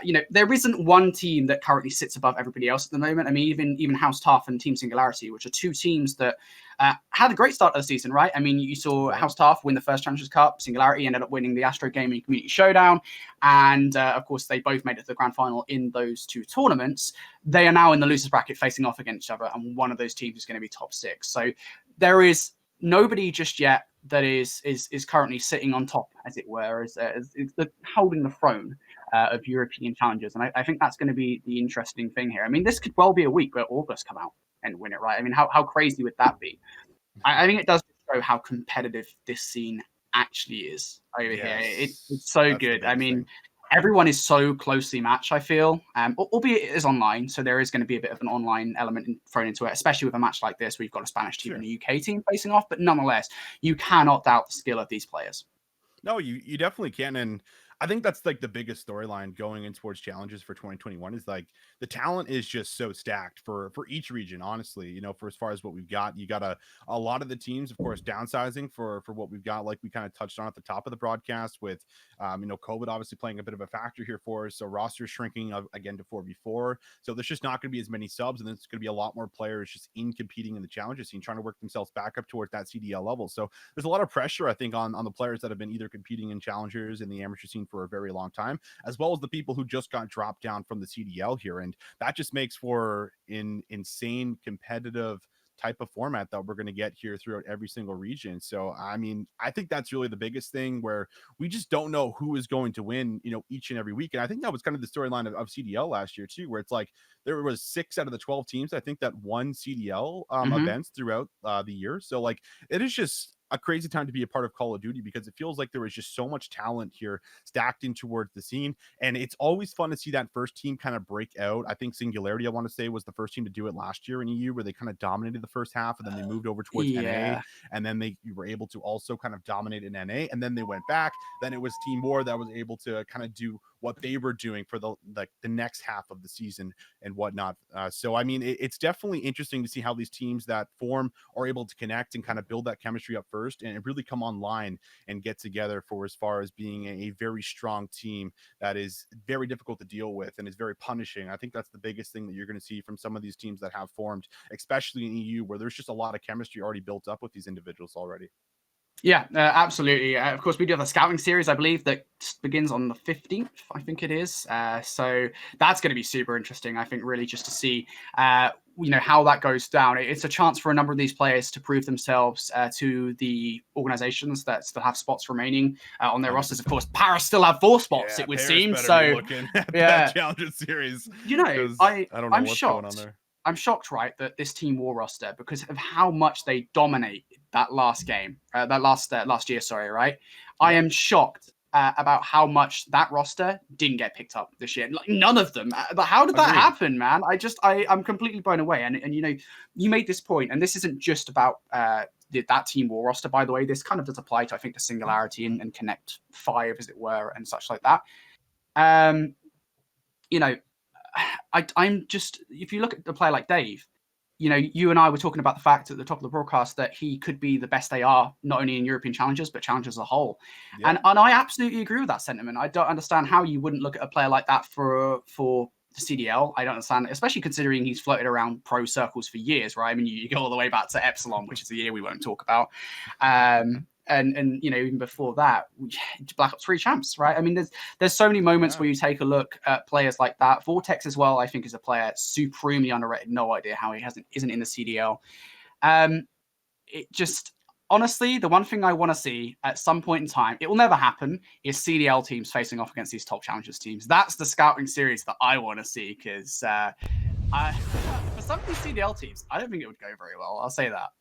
You know, there isn't one team that currently sits above everybody else at the moment. I mean, even House Tough and Team Singularity, which are 2 teams that had a great start of the season, right? I mean, you saw House Tough win the first Challengers Cup. Singularity ended up winning the Astro Gaming Community Showdown. And, of course, they both made it to the grand final in those 2 tournaments. They are now in the losers bracket facing off against each other, and one of those teams is going to be top 6. So there is nobody just yet that is currently sitting on top, as it were, is holding the throne of European challenges. And I think that's going to be the interesting thing here. I mean, this could well be a week where Orgless come out and win it, right? I mean, how crazy would that be? I think it does show how competitive this scene actually is over here. It's so good. I mean, everyone is so closely matched, I feel, albeit it is online. So there is going to be a bit of an online element thrown into it, especially with a match like this where you've got a Spanish team and a UK team facing off. But nonetheless, you cannot doubt the skill of these players. No, you definitely can. And I think that's like the biggest storyline going in towards challenges for 2021 is like the talent is just so stacked for each region, honestly. You know, for as far as what we've got, you got a lot of the teams, of course, downsizing for what we've got, like we kind of touched on at the top of the broadcast with you know, COVID obviously playing a bit of a factor here for us. So roster shrinking again to 4v4. So there's just not going to be as many subs, and there's going to be a lot more players just in competing in the challenges scene, trying to work themselves back up towards that CDL level. So there's a lot of pressure, I think, on the players that have been either competing in challengers in the amateur scene for a very long time, as well as the people who just got dropped down from the CDL here. And that just makes for an insane competitive type of format that we're going to get here throughout every single region. So, I mean, I think that's really the biggest thing, where we just don't know who is going to win, you know, each and every week. And I think that was kind of the storyline of CDL last year too, where it's like there was 6 out of the 12 teams, I think, that won CDL events throughout the year. So like, it is just a crazy time to be a part of Call of Duty, because it feels like there is just so much talent here stacked in towards the scene. And it's always fun to see that first team kind of break out. I think Singularity, I want to say, was the first team to do it last year in EU, where they kind of dominated the first half, and then they moved over towards NA, and then they were able to also kind of dominate in NA, and then they went back. Then it was Team War that was able to kind of do what they were doing for the next half of the season and whatnot. So I mean, it's definitely interesting to see how these teams that form are able to connect and kind of build that chemistry up first, and really come online and get together for as far as being a very strong team that is very difficult to deal with and is very punishing. I think that's the biggest thing that you're going to see from some of these teams that have formed, especially in EU, where there's just a lot of chemistry already built up with these individuals already. Yeah, absolutely. Of course, we do have a scouting series, I believe, that begins on the 15th, I think it is. So that's going to be super interesting, I think, really just to see, you know, how that goes down. It's a chance for a number of these players to prove themselves to the organizations that still have spots remaining on their rosters. Of course, Paris still have 4 spots, it would seem. So, looking at that Challenger series. You know, I don't know what's shocked. going on there. I'm shocked, right, that this Team War roster, because of how much they dominate that last game, last year, sorry, right? I am shocked about how much that roster didn't get picked up this year. Like, none of them. How did that happen, man? I'm completely blown away. And you know, you made this point, and this isn't just about that Team War roster, by the way. This kind of does apply to, I think, the Singularity and Connect 5, as it were, and such like that. You know, I'm just, if you look at a player like Dave, you know, you and I were talking about the fact at the top of the broadcast that he could be the best AR, not only in European challenges, but challenges as a whole. Yeah. And I absolutely agree with that sentiment. I don't understand how you wouldn't look at a player like that for the CDL. I don't understand, especially considering he's floated around pro circles for years, right? I mean, you go all the way back to Epsilon, which is a year we won't talk about. And you know, even before that, Black Ops 3 champs, right? I mean, there's so many moments where you take a look at players like that. Vortex as well, I think, is a player supremely underrated. No idea how he isn't in the CDL. It just, honestly, the one thing I want to see at some point in time, it will never happen, is CDL teams facing off against these top challengers teams. That's the scouting series that I want to see, because for some of these CDL teams, I don't think it would go very well. I'll say that.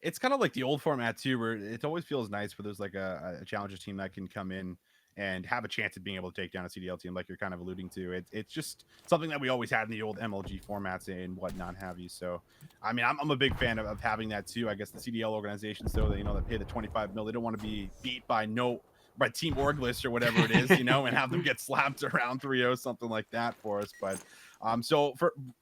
It's kind of like the old format too, where it always feels nice where there's like a challenger team that can come in and have a chance at being able to take down a CDL team, like you're kind of alluding to. It's just something that we always had in the old MLG formats and whatnot have you. So, I mean, I'm a big fan of having that too. I guess the CDL organizations, though, that, you know, that pay the 25 mil, they don't want to be beat by Team Orgless or whatever it is, you know, and have them get slapped around 3-0, something like that for us. But so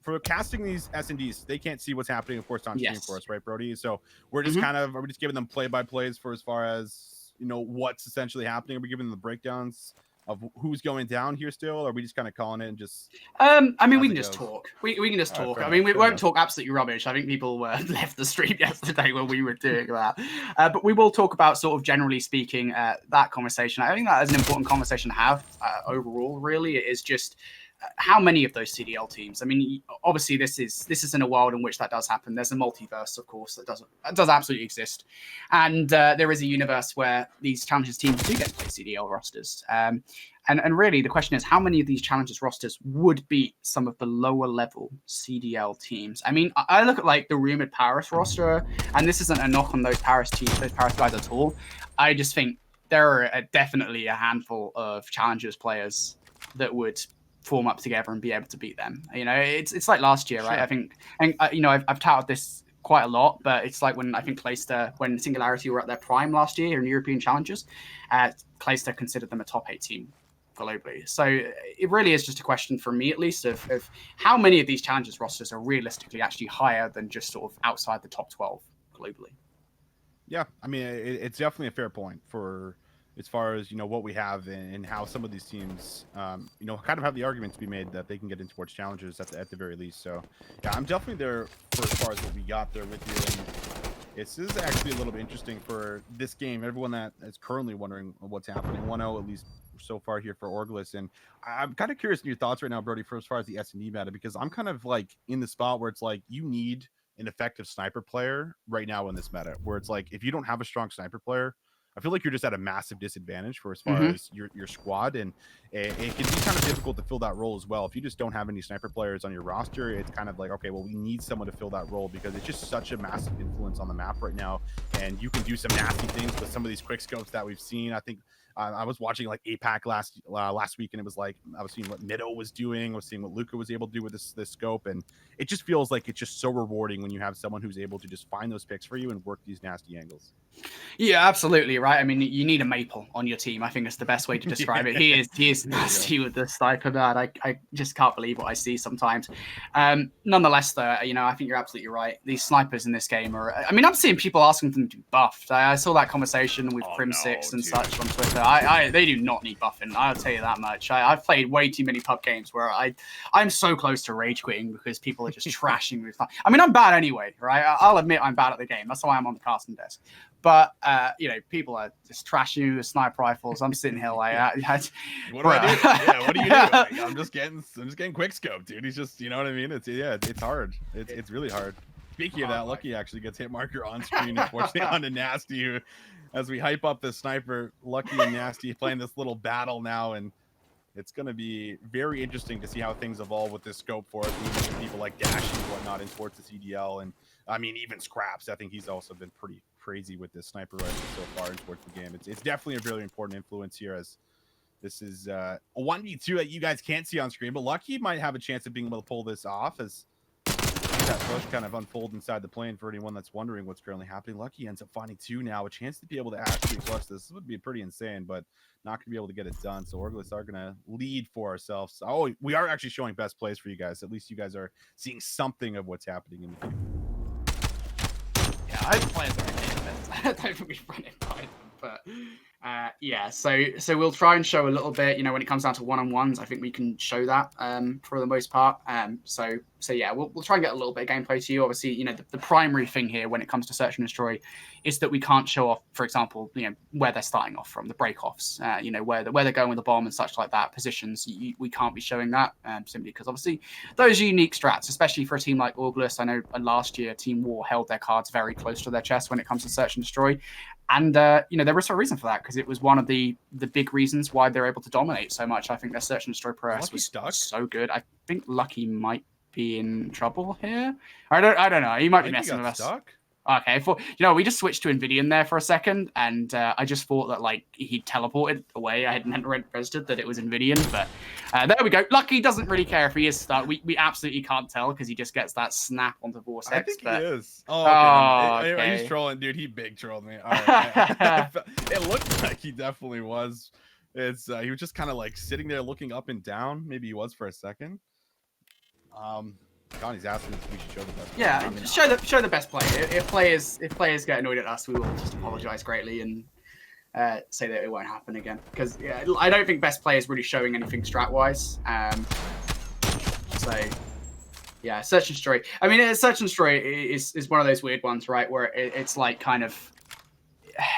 for casting these S&Ds, they can't see what's happening, of course, on stream for us, right, Brodie? So we're just we're just giving them play-by-plays for as far as, you know, what's essentially happening. Are we giving them the breakdowns of who's going down here still? Or are we just kind of calling it and just... I mean, we can just talk. We can just talk. I mean, we won't talk absolutely rubbish. I think people left the stream yesterday when we were doing that. But we will talk about, sort of generally speaking, that conversation. I think that is an important conversation to have overall, really. It is just... how many of those CDL teams? I mean, obviously, this is in a world in which that does happen. There's a multiverse, of course, that does absolutely exist, and there is a universe where these challenges teams do get to play CDL rosters. And really, the question is, how many of these challenges rosters would beat some of the lower level CDL teams? I mean, I look at like the rumored Paris roster, and this isn't a knock on those Paris teams, those Paris guys at all. I just think there are definitely a handful of challengers players that would form up together and be able to beat them. You know, it's like last year, right? I think, and you know, I've touted this quite a lot, but it's like when I think Clayster, when Singularity were at their prime last year in European Challenges, Clayster considered them a top 8 team globally. So it really is just a question for me, at least, of how many of these Challenges rosters are realistically actually higher than just sort of outside the top 12 globally. Yeah, I mean, it's definitely a fair point for as far as, you know, what we have and how some of these teams, you know, kind of have the argument to be made that they can get into sports challenges at the very least. So, yeah, I'm definitely there for as far as what we got there with you. And this is actually a little bit interesting for this game. Everyone that is currently wondering what's happening, 1-0 at least so far here for Orgless. And I'm kind of curious in your thoughts right now, Brodie, for as far as the S&D meta, because I'm kind of like in the spot where it's like you need an effective sniper player right now in this meta, where it's like if you don't have a strong sniper player, I feel like you're just at a massive disadvantage for as far as your squad, and it can be kind of difficult to fill that role as well. If you just don't have any sniper players on your roster, it's kind of like, okay, well, we need someone to fill that role because it's just such a massive influence on the map right now, and you can do some nasty things with some of these quick scopes that we've seen. I think I was watching like APAC last week, and it was like I was seeing what Mido was doing, I was seeing what Luca was able to do with this scope, and it just feels like it's just so rewarding when you have someone who's able to just find those picks for you and work these nasty angles. Yeah, absolutely right. I mean, you need a maple on your team. I think that's the best way to describe it. He is nasty with the sniper. I just can't believe what I see sometimes. Nonetheless, though, you know, I think you're absolutely right. These snipers in this game are. I mean, I'm seeing people asking them to be buffed. I saw that conversation with Prim6 and such on Twitter. They do not need buffing. I'll tell you that much. I've played way too many pub games where I'm so close to rage quitting because people are just trashing me. I mean, I'm bad anyway, right? I'll admit I'm bad at the game. That's why I'm on the casting desk. But you know, people are just trashing you with sniper rifles. I'm sitting here like, what do I do? Yeah, what do you do? Like, I'm just getting quick scope, dude. He's just, you know what I mean? It's hard. It's really hard. Speaking of that, Lucky actually gets hit marker on screen, unfortunately, on to Nastie, who, as we hype up the sniper, Lucky and Nastie playing this little battle now, and it's going to be very interesting to see how things evolve with this scope for us, even people like Dash and whatnot in towards the CDL. And I mean, even Scraps, I think he's also been pretty crazy with this sniper rifle so far in towards the game. It's definitely a really important influence here, as this is a 1v2 that you guys can't see on screen, but Lucky might have a chance of being able to pull this off, as that push kind of unfold inside the plane for anyone that's wondering what's currently happening. Lucky ends up finding 2 now, a chance to be able to actually clutch this. This would be pretty insane, but not gonna be able to get it done. So Orgless are gonna lead for ourselves. Oh, we are actually showing best plays for you guys. At least you guys are seeing something of what's happening in the game. Yeah, I hope players are okay with this. I don't think we've run it by them, but yeah, so we'll try and show a little bit, you know, when it comes down to one-on-ones. I think we can show that for the most part. So yeah, we'll try and get a little bit of gameplay to you. Obviously, you know, the primary thing here when it comes to search and destroy is that we can't show off, for example, you know, where they're starting off from, the break-offs, you know, where they're going with the bomb and such like that, positions. We can't be showing that simply because obviously those are unique strats, especially for a team like Orgless. I know last year Team War held their cards very close to their chest when it comes to search and destroy. And, you know, there was a reason for that, because it was one of the big reasons why they're able to dominate so much. I think their search and destroy prowess was so good. I think Lucky might be in trouble here. I don't know. He might be messing with us. Stuck? Okay, you know, we just switched to Envdian there for a second, and I just thought that, like, he teleported away. I hadn't registered that it was Envdian, but there we go. Lucky doesn't really care if he is stuck. We absolutely can't tell because he just gets that snap onto Vortex. I think he is. Okay. He's trolling, dude. He big trolled me. All right. It looked like he definitely was. He was just kind of like sitting there looking up and down. Maybe he was for a second. Connie's asking if we should show the best play. Yeah, show the best play. If players get annoyed at us, we will just apologize greatly and say that it won't happen again. Because yeah, I don't think best play is really showing anything strat wise. So yeah, search and destroy. I mean, search and destroy is one of those weird ones, right? Where it's like kind of.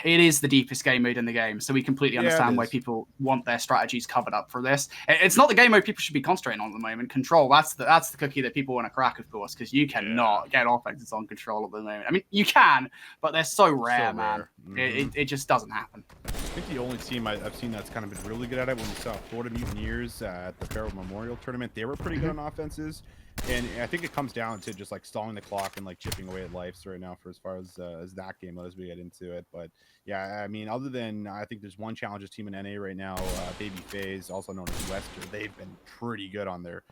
It is the deepest game mode in the game, so we completely understand why people want their strategies covered up for this. It's not the game mode people should be concentrating on at the moment. Control, that's the cookie that people want to crack, of course, because you cannot get offenses on control at the moment. I mean, you can, but they're so rare, man. It just doesn't happen. I think the only team I've seen that's kind of been really good at it, when we saw Florida Mutineers at the Farrell Memorial Tournament, they were pretty good on offenses. And I think it comes down to just like stalling the clock and like chipping away at lives right now for as far as that game as we get into it. But yeah, I mean, other than I think there's one challenges team in NA right now, Baby FaZe, also known as Wester. They've been pretty good on their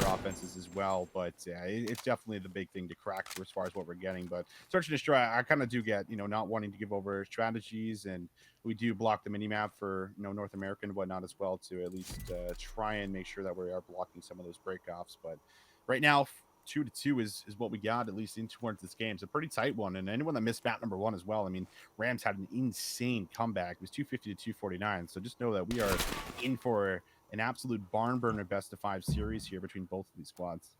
offenses as well. But yeah, it's definitely the big thing to crack for as far as what we're getting. But Search and Destroy, I kind of do get, you know, not wanting to give over strategies, and we do block the mini map for, you know, North America and whatnot as well to at least try and make sure that we are blocking some of those breakoffs. But right now, 2-2 is what we got, at least in towards this game. It's a pretty tight one. And anyone that missed map number 1 as well, I mean, Rams had an insane comeback. It was 250 to 249. So just know that we are in for an absolute barn burner best of 5 series here between both of these squads.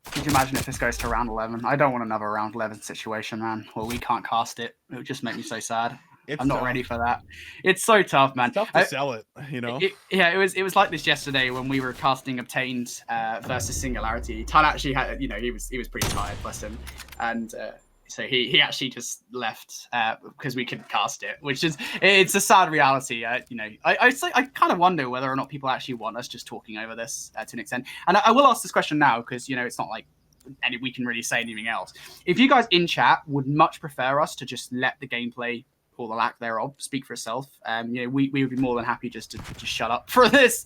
Could you imagine if this goes to round 11? I don't want another round 11 situation, man. Well, we can't cast it. It would just make me so sad. I'm not ready for that. It's so tough, man. It's tough to sell it, you know. It was like this yesterday when we were casting Obtained versus Singularity. Tan actually had, you know, he was pretty tired, bless him, and so he actually just left because we couldn't cast it, which is it's a sad reality. You know, I kind of wonder whether or not people actually want us just talking over this to an extent. And I will ask this question now because, you know, it's not like we can really say anything else. If you guys in chat would much prefer us to just let the gameplay or the lack thereof speak for itself, you know, we would be more than happy just to shut up for this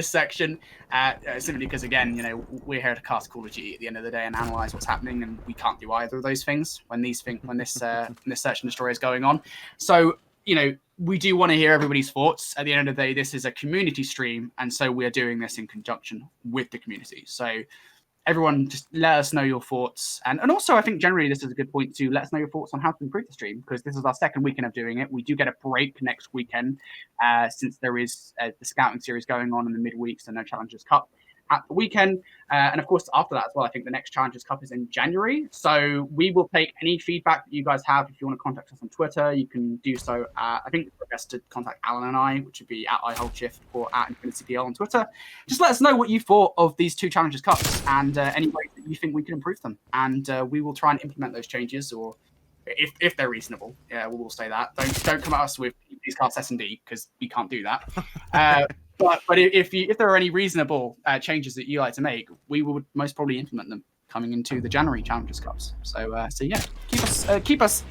section, simply because, again, you know, we're here to cast Call of Duty at the end of the day and analyze what's happening, and we can't do either of those things when this search and destroy is going on. So, you know, we do want to hear everybody's thoughts. At the end of the day, this is a community stream, and so we're doing this in conjunction with the community. So everyone, just let us know your thoughts. And also, I think generally this is a good point to let us know your thoughts on how to improve the stream, because this is our second weekend of doing it. We do get a break next weekend since there is the scouting series going on in the midweek, so no Challengers Cup at the weekend. And of course, after that as well, I think the next Challengers Cup is in January. So we will take any feedback that you guys have. If you want to contact us on Twitter, you can do so. I think it's best to contact Alan and I, which would be at iHoldShift or at InfinityPL on Twitter. Just let us know what you thought of these 2 Challengers Cups and any ways that you think we can improve them. And we will try and implement those changes, or if they're reasonable. Yeah, we will say that. Don't come at us with these cards S&D, because we can't do that. But if there are any reasonable changes that you like to make, we would most probably implement them coming into the January Challengers Cups. So yeah, keep us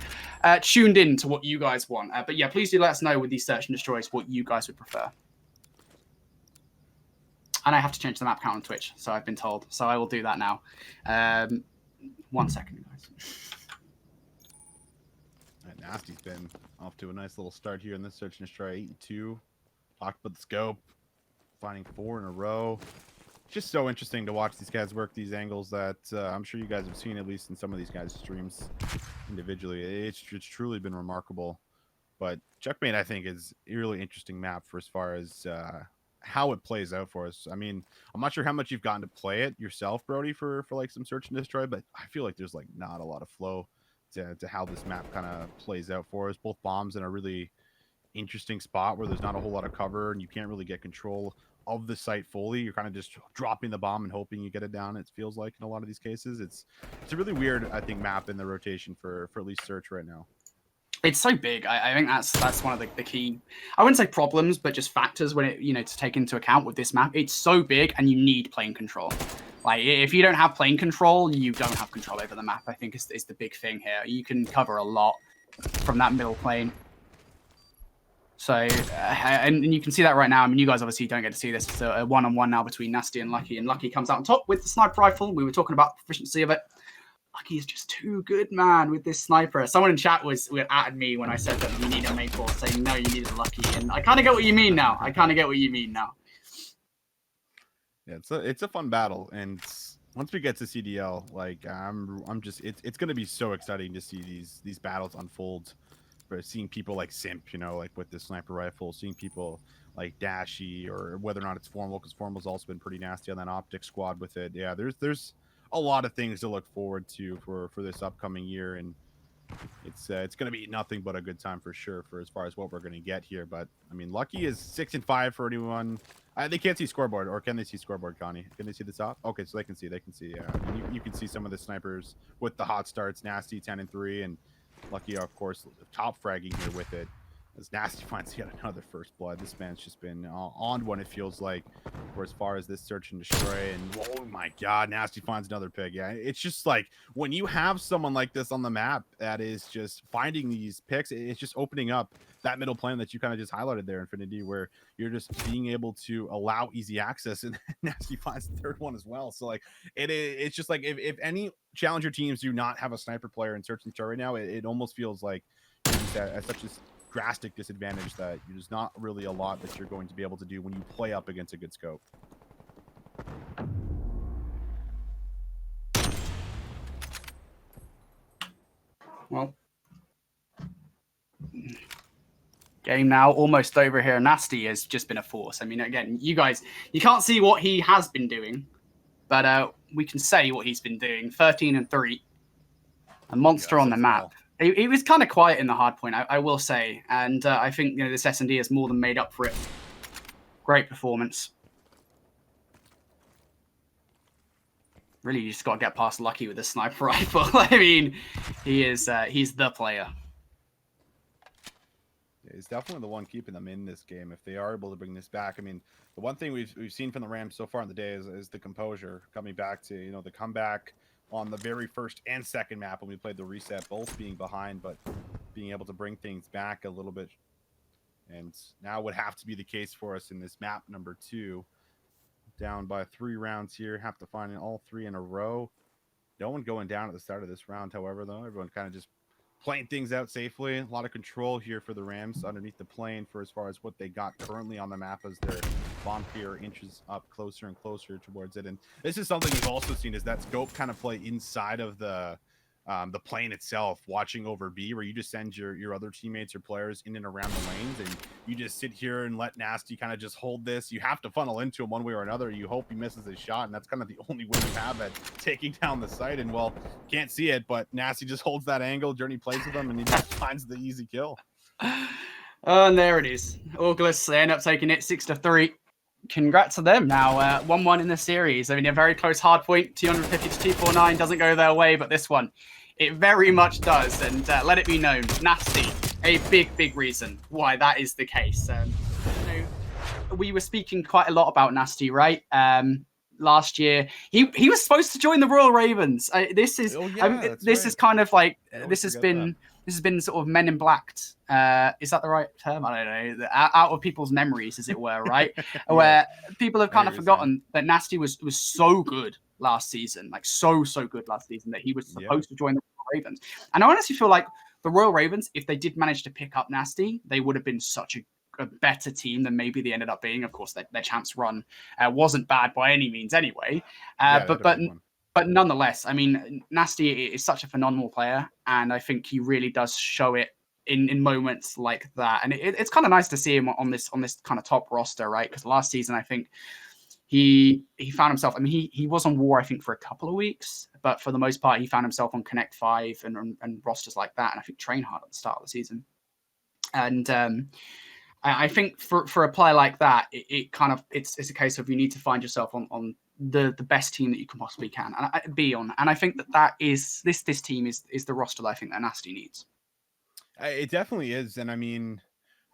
tuned in to what you guys want. But yeah, please do let us know with these search and destroys what you guys would prefer. And I have to change the map count on Twitch, so I've been told. So I will do that now. 1 second, guys. Nastie's been off to a nice little start here in this search and destroy. 8-2. Talked about the scope. Finding 4 in a row. Just so interesting to watch these guys work these angles that I'm sure you guys have seen, at least in some of these guys' streams individually. It's truly been remarkable. But Checkmate, I think, is a really interesting map for as far as how it plays out for us. I mean, I'm not sure how much you've gotten to play it yourself, Brodie, for like some search and destroy, but I feel like there's like not a lot of flow to how this map kind of plays out for us. Both bombs in a really interesting spot where there's not a whole lot of cover and you can't really get control of the site fully. You're kind of just dropping the bomb and hoping you get it down. It feels like in a lot of these cases, it's a really weird, I think, map in the rotation for at least search right now. It's so big. I think that's one of the key, I wouldn't say problems, but just factors when it, you know, to take into account with this map. It's so big and you need plane control. Like, if you don't have plane control, you don't have control over the map, I think is the big thing here. You can cover a lot from that middle plane. So, and you can see that right now. I mean, you guys obviously don't get to see this. It's a one-on-one now between Nastie and Lucky, and Lucky comes out on top with the sniper rifle. We were talking about the efficiency of it. Lucky is just too good, man, with this sniper. Someone in chat was at me when I said that we need a main force, saying, no, you need a Lucky. And I kind of get what you mean now. Yeah, it's a fun battle, and once we get to CDL, like I'm just it's gonna be so exciting to see these battles unfold. For seeing people like Simp, you know, like with the sniper rifle, seeing people like Dashy, or whether or not it's Formal, because Formal's also been pretty nasty on that optic squad with it. Yeah, there's a lot of things to look forward to for this upcoming year, and it's gonna be nothing but a good time for sure for as far as what we're gonna get here. But I mean, Lucky is 6-5 for anyone. They can't see scoreboard, or can they see scoreboard, Connie? Can they see the top? Okay, so they can see. Yeah, I mean, you can see some of the snipers with the hot starts. Nastie 10-3, and Lucky, of course, top fragging here with it As Nastie finds yet another first blood. This man's just been on one, it feels like, for as far as this search and destroy. And oh my god, Nastie finds another pick. Yeah, it's just like when you have someone like this on the map that is just finding these picks, it's just opening up that middle plane that you kind of just highlighted there, Nfinity, where you're just being able to allow easy access, and Nastie finds the third one as well. So like it's just like if any challenger teams do not have a sniper player in search and destroy right now, it almost feels like you're just at such a drastic disadvantage that there's not really a lot that you're going to be able to do when you play up against a good scope. Well, game now almost over here. Nastie has just been a force. I mean, again, you guys, you can't see what he has been doing, but we can say what he's been doing. 13 and 3, a monster on the map. Well. It was kind of quiet in the hard point, I will say, and I think this S&D has more than made up for it. Great performance. Really, you just got to get past Lucky with the sniper rifle. I mean, he's the player. He's definitely the one keeping them in this game if they are able to bring this back. I mean, the one thing we've seen from the Rams so far in the day is the composure, coming back to the comeback on the very first and second map when we played the reset, both being behind, but being able to bring things back a little bit. And now would have to be the case for us in this map number 2. Down by 3 rounds here, have to find all 3 in a row. No one going down at the start of this round, however, though. Everyone kind of just playing things out safely. A lot of control here for the Rams underneath the plane for as far as what they got currently on the map as their Bonfire inches up closer and closer towards it. And this is something we've also seen, is that scope kind of play inside of the plane itself, watching over B, where you just send your other teammates or players in and around the lanes, and you just sit here and let Nastie kind of just hold this. You have to funnel into him one way or another. You hope he misses his shot, and that's kind of the only way you have at taking down the site. And well, can't see it, but Nastie just holds that angle. JurNii plays with him, and he just finds the easy kill. And there it is. Orgless, they end up taking it 6-3. Congrats to them now. 1-1 in the series. I mean, a very close hard point. 250 to 249 doesn't go their way, but this one, it very much does. And let it be known, Nastie, a big reason why that is the case. We were speaking quite a lot about Nastie, right? Last year, he was supposed to join the Royal Ravens. This is kind of like this has been sort of Men in Blacked. Is that the right term? I don't know. Out of people's memories, as it were, right? Yeah. Where people have kind of forgotten that Nastie was so good last season, like so good last season, that he was supposed to join the Royal Ravens. And I honestly feel like the Royal Ravens, if they did manage to pick up Nastie, they would have been such a better team than maybe they ended up being. Of course, their champs run wasn't bad by any means anyway. But nonetheless, I mean, Nastie is such a phenomenal player, and I think he really does show it in moments like that. And it's kind of nice to see him on this kind of top roster, right? Because last season, I think he found himself. I mean, he was on War, I think, for a couple of weeks, but for the most part, he found himself on Connect 5 and rosters like that, and I think Train Hard at the start of the season. And I think for a player like that, it's a case of you need to find yourself on the best team that you can possibly can and be on. And I think that is this team is the roster that I think that Nastie needs. It definitely is. And I mean,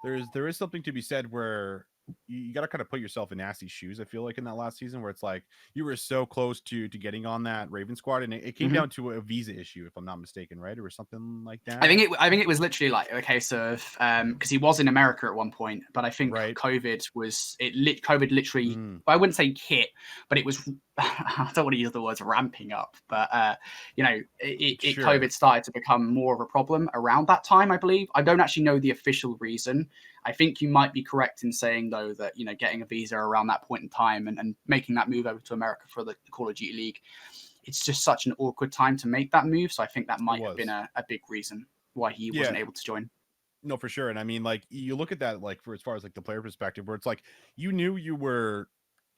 there is something to be said where you got to kind of put yourself in Nastie's shoes. I feel like in that last season where it's like you were so close to getting on that Raven squad, and it came down to a visa issue, if I'm not mistaken, right? Or something like that. I think it was literally like a case of because he was in America at one point, but I think COVID literally I wouldn't say hit, but it was I don't want to use the words ramping up, but COVID started to become more of a problem around that time, I believe. I don't actually know the official reason. I think you might be correct in saying, though, that getting a visa around that point in time and making that move over to America for the Call of Duty League, it's just such an awkward time to make that move. So I think that might have been a big reason why he wasn't able to join. No, for sure. And I mean, like, you look at that, like, for as far as like the player perspective, where it's like you knew you were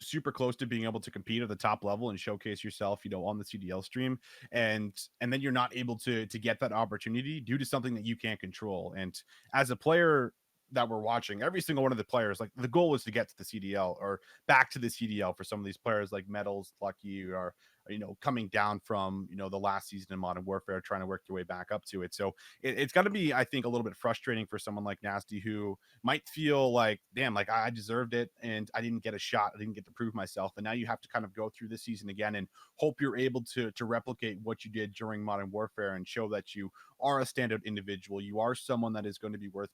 super close to being able to compete at the top level and showcase yourself, on the CDL stream, and then you're not able to get that opportunity due to something that you can't control. And as a player that we're watching, every single one of the players, like, the goal was to get to the CDL or back to the CDL for some of these players like Mettalz, Lucky, or you know, coming down from, you know, the last season in Modern Warfare, trying to work your way back up to it. So it's got to be, I think, a little bit frustrating for someone like Nastie, who might feel like, damn, like I deserved it and I didn't get a shot, I didn't get to prove myself, and now you have to kind of go through this season again and hope you're able to replicate what you did during Modern Warfare and show that you are a standout individual. You are someone that is going to be worth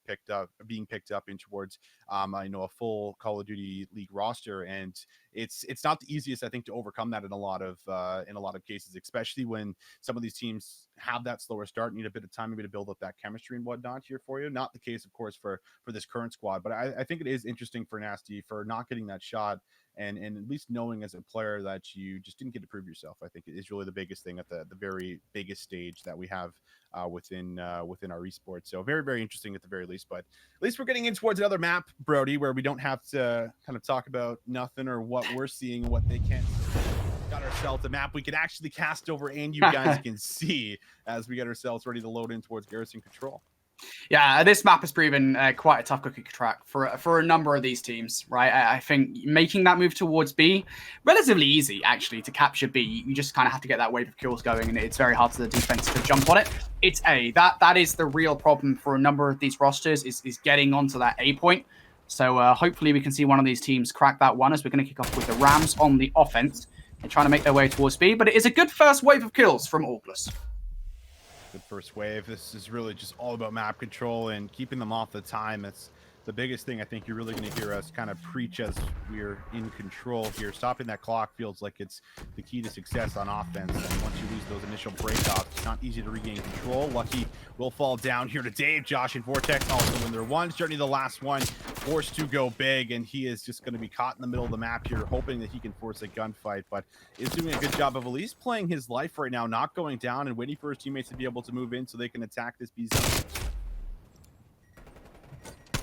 being picked up in towards I know, a full Call of Duty League roster. And it's not the easiest, I think, to overcome that in a lot of cases, especially when some of these teams have that slower start, need a bit of time maybe to build up that chemistry and whatnot here for you. Not the case, of course, for this current squad, but I think it is interesting for Nastie for not getting that shot, and at least knowing as a player that you just didn't get to prove yourself. I think it is really the biggest thing at the very biggest stage that we have within our esports. So very, very interesting at the very least. But at least we're getting in towards another map, Brodie, where we don't have to kind of talk about nothing or what we're seeing and what they can't see. Got ourselves a map we can actually cast over, and you guys can see as we get ourselves ready to load in towards Garrison Control. Yeah, this map has proven quite a tough cookie to crack for a number of these teams, right? I think making that move towards B, relatively easy, actually, to capture B. You just kind of have to get that wave of kills going, and it's very hard for the defense to jump on it. It's A. That is the real problem for a number of these rosters, is getting onto that A point. So hopefully we can see one of these teams crack that one, as we're going to kick off with the Rams on the offense and trying to make their way towards B. But it is a good first wave of kills from Orgless. Good first wave. This is really just all about map control and keeping them off the time. That's the biggest thing I think you're really going to hear us kind of preach as we're in control here. Stopping that clock feels like it's the key to success on offense. And once you lose those initial breakoffs, it's not easy to regain control. Lucky will fall down here today. Joshh and Vortex also win their ones. JurNii, the last one, forced to go big, and he is just going to be caught in the middle of the map here, hoping that he can force a gunfight, but is doing a good job of at least playing his life right now, not going down and waiting for his teammates to be able to move in so they can attack this B zone.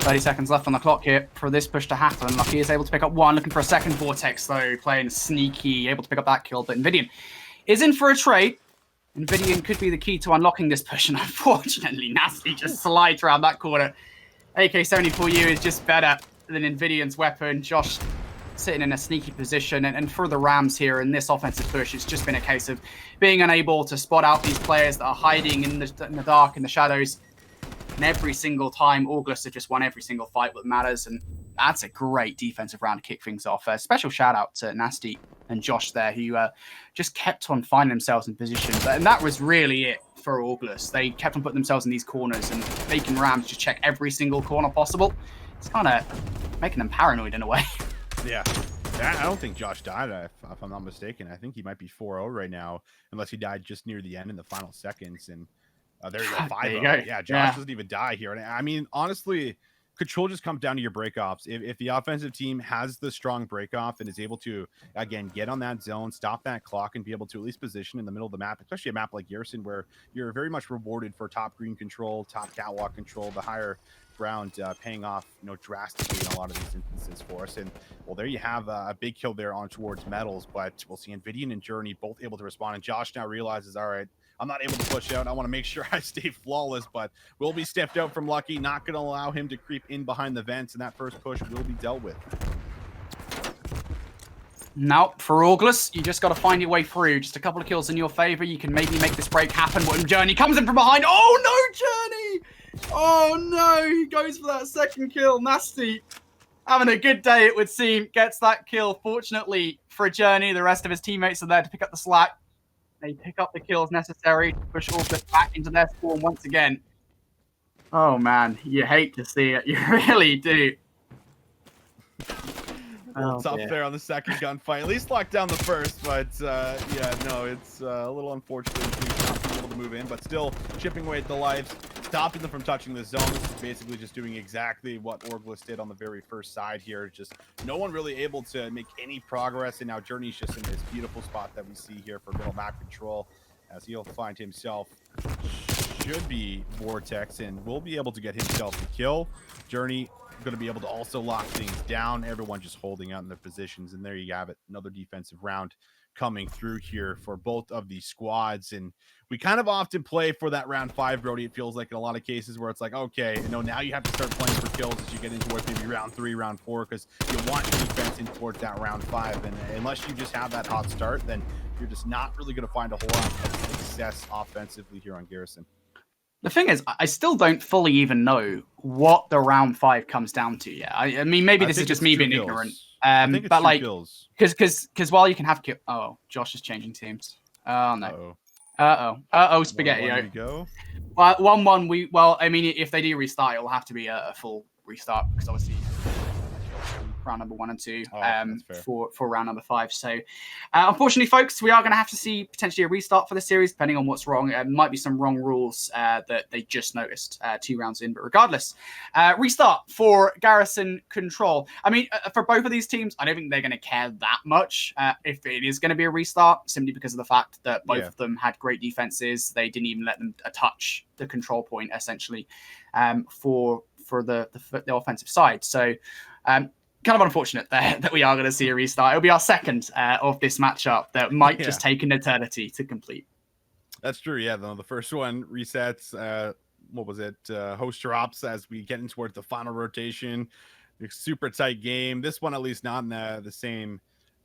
30 seconds left on the clock here for this push to happen. Lucky is able to pick up one, looking for a second. Vortex, though, playing sneaky, able to pick up that kill, but Envdian is in for a trade. Envdian could be the key to unlocking this push, and unfortunately, Nastie just slides around that corner. AK-74U is just better than Envdian's weapon. Joshh sitting in a sneaky position, and for the Rams here in this offensive push, it's just been a case of being unable to spot out these players that are hiding in the dark, in the shadows. And every single time, Orgless have just won every single fight that matters, and that's a great defensive round to kick things off. Special shout out to Nastie and Joshh there, who just kept on finding themselves in positions, and that was really it for Orgless. They kept on putting themselves in these corners and making Rams just check every single corner possible. It's kind of making them paranoid in a way. Yeah. I don't think Joshh died, if I'm not mistaken. I think he might be 4-0 right now, unless he died just near the end in the final seconds. And there you go, 5-0. Yeah, Joshh doesn't even die here. And I mean, honestly, control just comes down to your breakoffs. If the offensive team has the strong breakoff and is able to, again, get on that zone, stop that clock, and be able to at least position in the middle of the map, especially a map like Garrison, where you're very much rewarded for top green control, top catwalk control, the higher ground paying off, drastically in a lot of these instances for us. And well, there you have a big kill there on towards Mettalz, but we'll see Envdian and JurNii both able to respond. And Joshh now realizes, all right, I'm not able to push out. I want to make sure I stay flawless, but will be stepped out from Lucky. Not going to allow him to creep in behind the vents, and that first push will be dealt with. Now, for Orgless, you just got to find your way through. Just a couple of kills in your favor. You can maybe make this break happen. When JurNii comes in from behind. Oh, no, JurNii! Oh, no. He goes for that second kill. Nastie having a good day, it would seem. Gets that kill. Fortunately for JurNii, the rest of his teammates are there to pick up the slack. They pick up the kills necessary to push Orgless back into their spawn once again. Oh, man. You hate to see it. You really do. It's up there on the second gunfight. At least locked down the first, but yeah, no, it's a little unfortunate not being able to move in, but still chipping away at the lives, stopping them from touching the zone. This is basically just doing exactly what Orgless did on the very first side here. Just no one really able to make any progress, and now JurNii's just in this beautiful spot that we see here for middle map control, as he'll find himself, should be Vortex, and will be able to get himself the kill. JurNii going to be able to also lock things down. Everyone just holding out in their positions, and there you have it, another defensive round coming through here for both of these squads. And we kind of often play for that round 5, Brodie. It feels like in a lot of cases where it's like, okay, now you have to start playing for kills as you get into towards maybe round 3, round 4, because you want defense in towards that round 5. And unless you just have that hot start, then you're just not really going to find a whole lot of success offensively here on Garrison. The thing is, I still don't fully even know what the round 5 comes down to yet. I mean, maybe this is just me being ignorant. I think it's but two like, kills. Because while you can have oh, Joshh is changing teams. Oh no. Spaghetti. Go. 1-1. Well, I mean, if they do restart, it will have to be a full restart because obviously round number 1 and 2 for round number 5. So unfortunately, folks, we are going to have to see potentially a restart for the series, depending on what's wrong. It might be some wrong rules that they just noticed 2 rounds in, but regardless, restart for Garrison Control. I mean, for both of these teams, I don't think they're going to care that much if it is going to be a restart, simply because of the fact that both of them had great defenses. They didn't even let them touch the control point, essentially, for the offensive side. So kind of unfortunate that we are going to see a restart. It'll be our second of this matchup that might just take an eternity to complete. That's true. Yeah, the first one resets. What was it? Host drops as we get in towards the final rotation. Super tight game. This one, at least, not in the same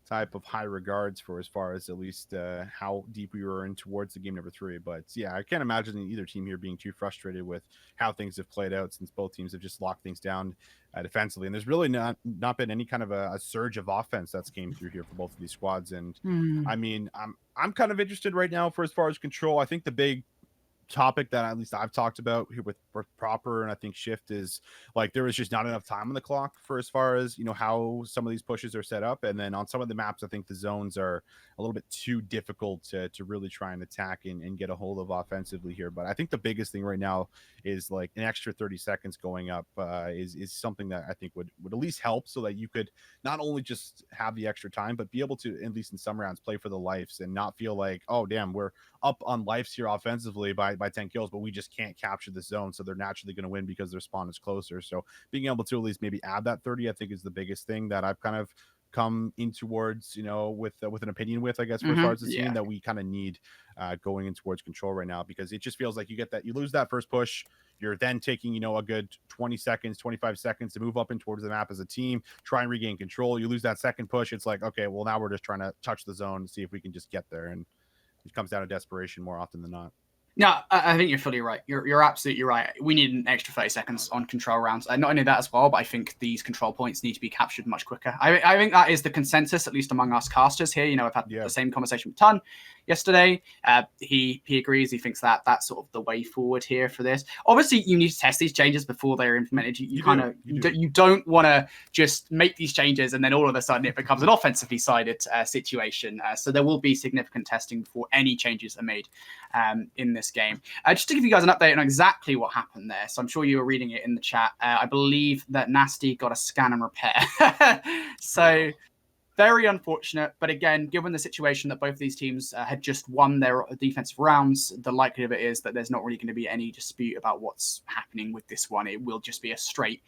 type of high regards for as far as at least how deep we were in towards the game number 3. But yeah, I can't imagine either team here being too frustrated with how things have played out, since both teams have just locked things down defensively. And there's really not been any kind of a surge of offense that's came through here for both of these squads. And I mean, I'm kind of interested right now for as far as control. I think the big topic that at least I've talked about here with Proper and I think Shift is like there was just not enough time on the clock for as far as, you know, how some of these pushes are set up. And then on some of the maps, I think the zones are a little bit too difficult to really try and attack and get a hold of offensively here. But I think the biggest thing right now is like an extra 30 seconds going up is something that I think would at least help, so that you could not only just have the extra time, but be able to, at least in some rounds, play for the lives and not feel like, oh damn, we're up on lives here offensively by 10 kills, but we just can't capture the zone, so they're naturally going to win because their spawn is closer. So being able to at least maybe add that 30, I think, is the biggest thing that I've kind of come in towards, you know, with an opinion with, I guess, for as far as the scene that we kind of need going in towards control right now, because it just feels like you lose that first push, you're then taking, you know, a good 20 seconds, 25 seconds to move up in towards the map as a team, try and regain control. You lose that second push, it's like, okay, well, now we're just trying to touch the zone and see if we can just get there, and it comes down to desperation more often than not. No, I think you're fully right. You're absolutely right. We need an extra 30 seconds on control rounds. And not only that as well, but I think these control points need to be captured much quicker. I think that is the consensus, at least among us casters here. You know, I've had the same conversation with Ton yesterday. He agrees. He thinks that that's sort of the way forward here for this. Obviously, you need to test these changes before they're implemented. You don't want to just make these changes and then all of a sudden it becomes an offensively sided situation. So there will be significant testing before any changes are made in this game. Just to give you guys an update on exactly what happened there. So I'm sure you were reading it in the chat. I believe that Nastie got a scan and repair. So very unfortunate. But again, given the situation that both of these teams had just won their defensive rounds, the likelihood of it is that there's not really going to be any dispute about what's happening with this one. It will just be a straight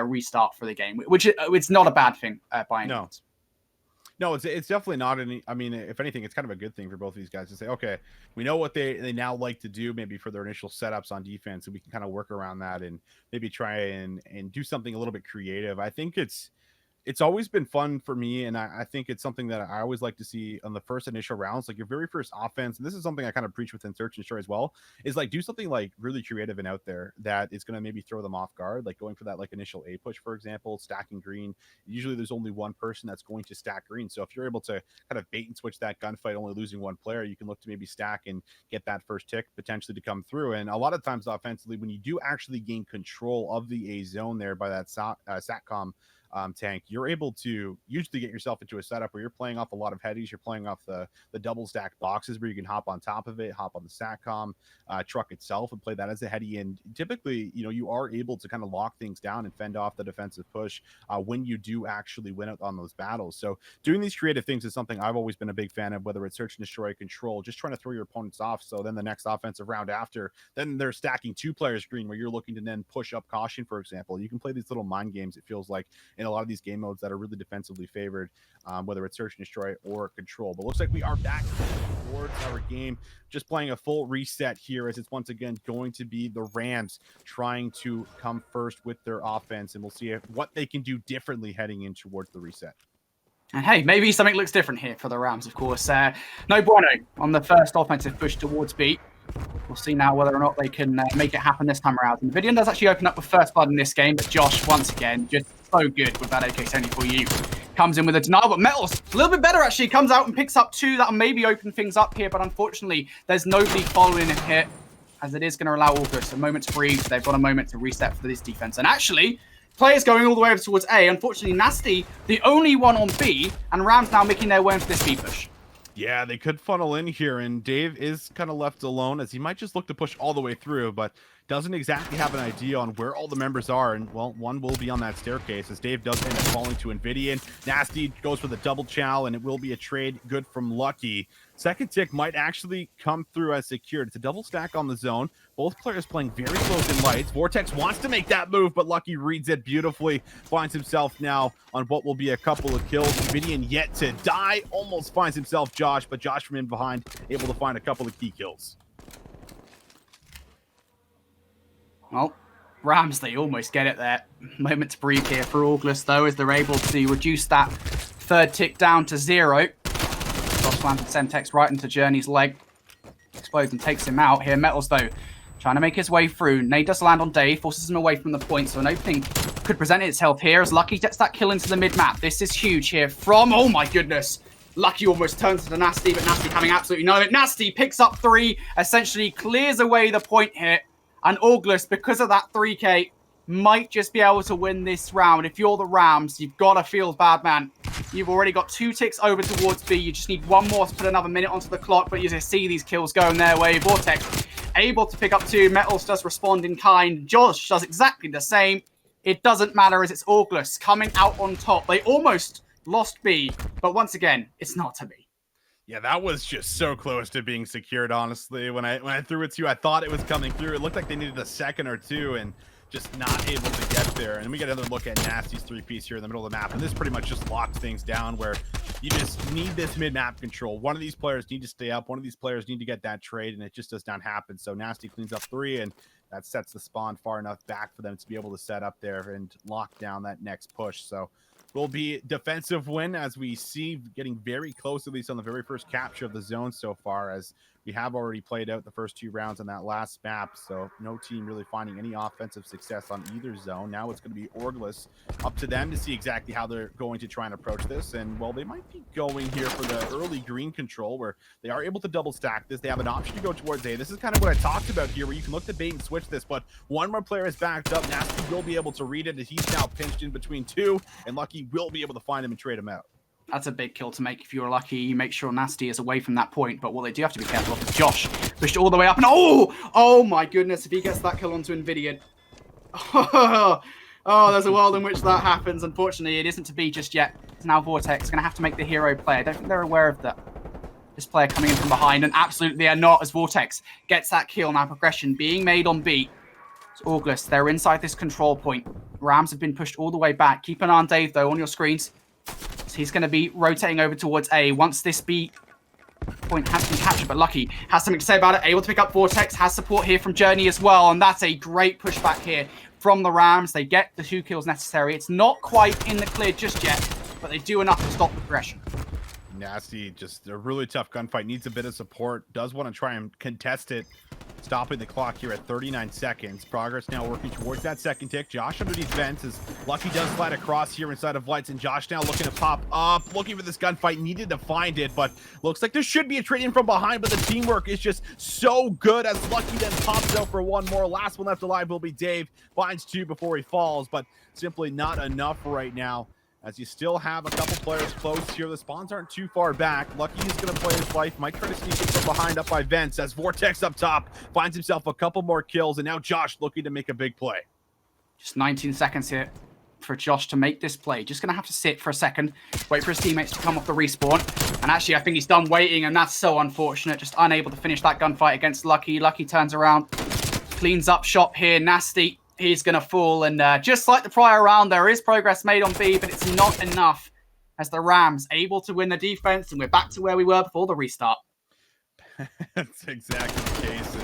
restart for the game, which it's not a bad thing by any means. No, it's definitely not any. I mean, if anything, it's kind of a good thing for both of these guys to say, okay, we know what they now like to do, maybe for their initial setups on defense, and we can kind of work around that and maybe try and do something a little bit creative. I think it's always been fun for me, and I think it's something that I always like to see on the first initial rounds, like your very first offense. And this is something I kind of preach within Search and Destroy as well, is like do something like really creative and out there that is going to maybe throw them off guard, like going for that like initial A push, for example, stacking green. Usually there's only one person that's going to stack green, so if you're able to kind of bait and switch that gunfight, only losing one player, you can look to maybe stack and get that first tick potentially to come through. And a lot of times offensively, when you do actually gain control of the A zone there by that SATCOM tank, you're able to usually get yourself into a setup where you're playing off a lot of headies, you're playing off the double stack boxes where you can hop on top of it, hop on the SATCOM truck itself and play that as a heady. And typically, you know, you are able to kind of lock things down and fend off the defensive push when you do actually win out on those battles. So doing these creative things is something I've always been a big fan of, whether it's Search and Destroy, Control, just trying to throw your opponents off. So then the next offensive round after, then they're stacking 2 players green where you're looking to then push up caution, for example. You can play these little mind games, it feels like, in a lot of these game modes that are really defensively favored, whether it's Search and Destroy or Control. But looks like we are back towards our game, just playing a full reset here, as it's once again going to be the Rams trying to come first with their offense, and we'll see what they can do differently heading in towards the reset. And hey, maybe something looks different here for the Rams, of course. No bueno on the first offensive push towards B. We'll see now whether or not they can make it happen this time around. Envdian does actually open up with first blood in this game, but Joshh, once again, just so good with that AK-74U. Comes in with a denial, but Mettalz, a little bit better actually, comes out and picks up 2 that'll maybe open things up here, but unfortunately, there's nobody following him here, as it is going to allow Orgless a moment to breathe. They've got a moment to reset for this defense. And actually, players going all the way over towards A. Unfortunately, Nastie, the only one on B, and RAMS now making their way into this B push. Yeah, they could funnel in here, and Dave is kind of left alone as he might just look to push all the way through, but doesn't exactly have an idea on where all the members are. And, well, one will be on that staircase as Dave does end up falling to Envdian. Nastie goes for the double chow, and it will be a trade good from Lucky. Second tick might actually come through as secured. It's a double stack on the zone. Both players playing very close in lights. Vortex wants to make that move, but Lucky reads it beautifully. Finds himself now on what will be a couple of kills. Envdian yet to die. Almost finds himself Joshh, but Joshh from in behind able to find a couple of key kills. Well, RAMS, they almost get it there. Moment to breathe here for Orgless, though, as they're able to reduce that third tick down to 0. Joshh lands Semtex right into JurNii's leg. Explodes and takes him out here. Mettalz, though, trying to make his way through. Nade does land on Dave, forces him away from the point, so an opening could present itself here as Lucky gets that kill into the mid-map. This is huge here from, oh my goodness, Lucky almost turns to the Nastie, but Nastie having absolutely none of it. Nastie picks up 3, essentially clears away the point here, and Orgless, because of that 3K, might just be able to win this round. If you're the Rams, you've got to feel bad, man. You've already got 2 ticks over towards B. You just need 1 more to put another minute onto the clock, but you just see these kills going their way. Vortex able to pick up 2. Mettalz does respond in kind. Joshh does exactly the same. It doesn't matter as it's Orgless coming out on top. They almost lost B, but once again, it's not to be. Yeah, that was just so close to being secured, honestly. When I threw it to you, I thought it was coming through. It looked like they needed a second or 2 and just not able to get there. And we get another look at Nastie's 3-piece here in the middle of the map. And this pretty much just locks things down where you just need this mid-map control. One of these players need to stay up. One of these players need to get that trade, and it just does not happen. So Nastie cleans up 3, and that sets the spawn far enough back for them to be able to set up there and lock down that next push. So will be defensive win, as we see getting very close, at least on the very first capture of the zone so far, as we have already played out the first 2 rounds on that last map. So no team really finding any offensive success on either zone. Now it's going to be Orgless, up to them to see exactly how they're going to try and approach this. And well, they might be going here for the early green control, where they are able to double stack this. They have an option to go towards A. This is kind of what I talked about here, where you can look to bait and switch this, but one more player is backed up. Nastie will be able to read it, as he's now pinched in between 2, and Lucky will be able to find him and trade him out. That's a big kill to make if you're Lucky. You make sure Nastie is away from that point, but what they do have to be careful of is Joshh pushed all the way up, and oh my goodness, if he gets that kill onto Envdian. Oh, there's a world in which that happens. Unfortunately, it isn't to be just yet. It's now Vortex going to have to make the hero play. I don't think they're aware of that. This player coming in from behind, and absolutely they are not, as Vortex gets that kill. Now progression being made on B. It's Orgless. They're inside this control point. Rams have been pushed all the way back. Keep an eye on Dave, though, on your screens. So he's going to be rotating over towards A once this B point has been captured, but Lucky has something to say about it. Able to pick up Vortex, has support here from JurNii as well, and that's a great pushback here from the Rams. They get the 2 kills necessary. It's not quite in the clear just yet, but they do enough to stop the progression. Nastie, just a really tough gunfight, needs a bit of support, does want to try and contest it. Stopping the clock here at 39 seconds. Progress now working towards that second tick. Joshh underneath vents as Lucky does slide across here inside of lights, and Joshh now looking to pop up, looking for this gunfight, needed to find it, but looks like there should be a trade in from behind, but the teamwork is just so good as Lucky then pops out for 1 more. Last one left alive will be Dave. Finds 2 before he falls, but simply not enough right now, as you still have a couple players close here. The spawns aren't too far back. Lucky is going to play his life. Might try to sneak in from behind up by vents, as Vortex up top finds himself a couple more kills, and now Joshh looking to make a big play. Just 19 seconds here for Joshh to make this play. Just going to have to sit for a second, wait for his teammates to come off the respawn. And actually, I think he's done waiting, and that's so unfortunate. Just unable to finish that gunfight against Lucky. Lucky turns around, cleans up shop here. Nastie, he's going to fall, and just like the prior round, there is progress made on B, but it's not enough, as the Rams able to win the defense, and we're back to where we were before the restart. That's exactly the case.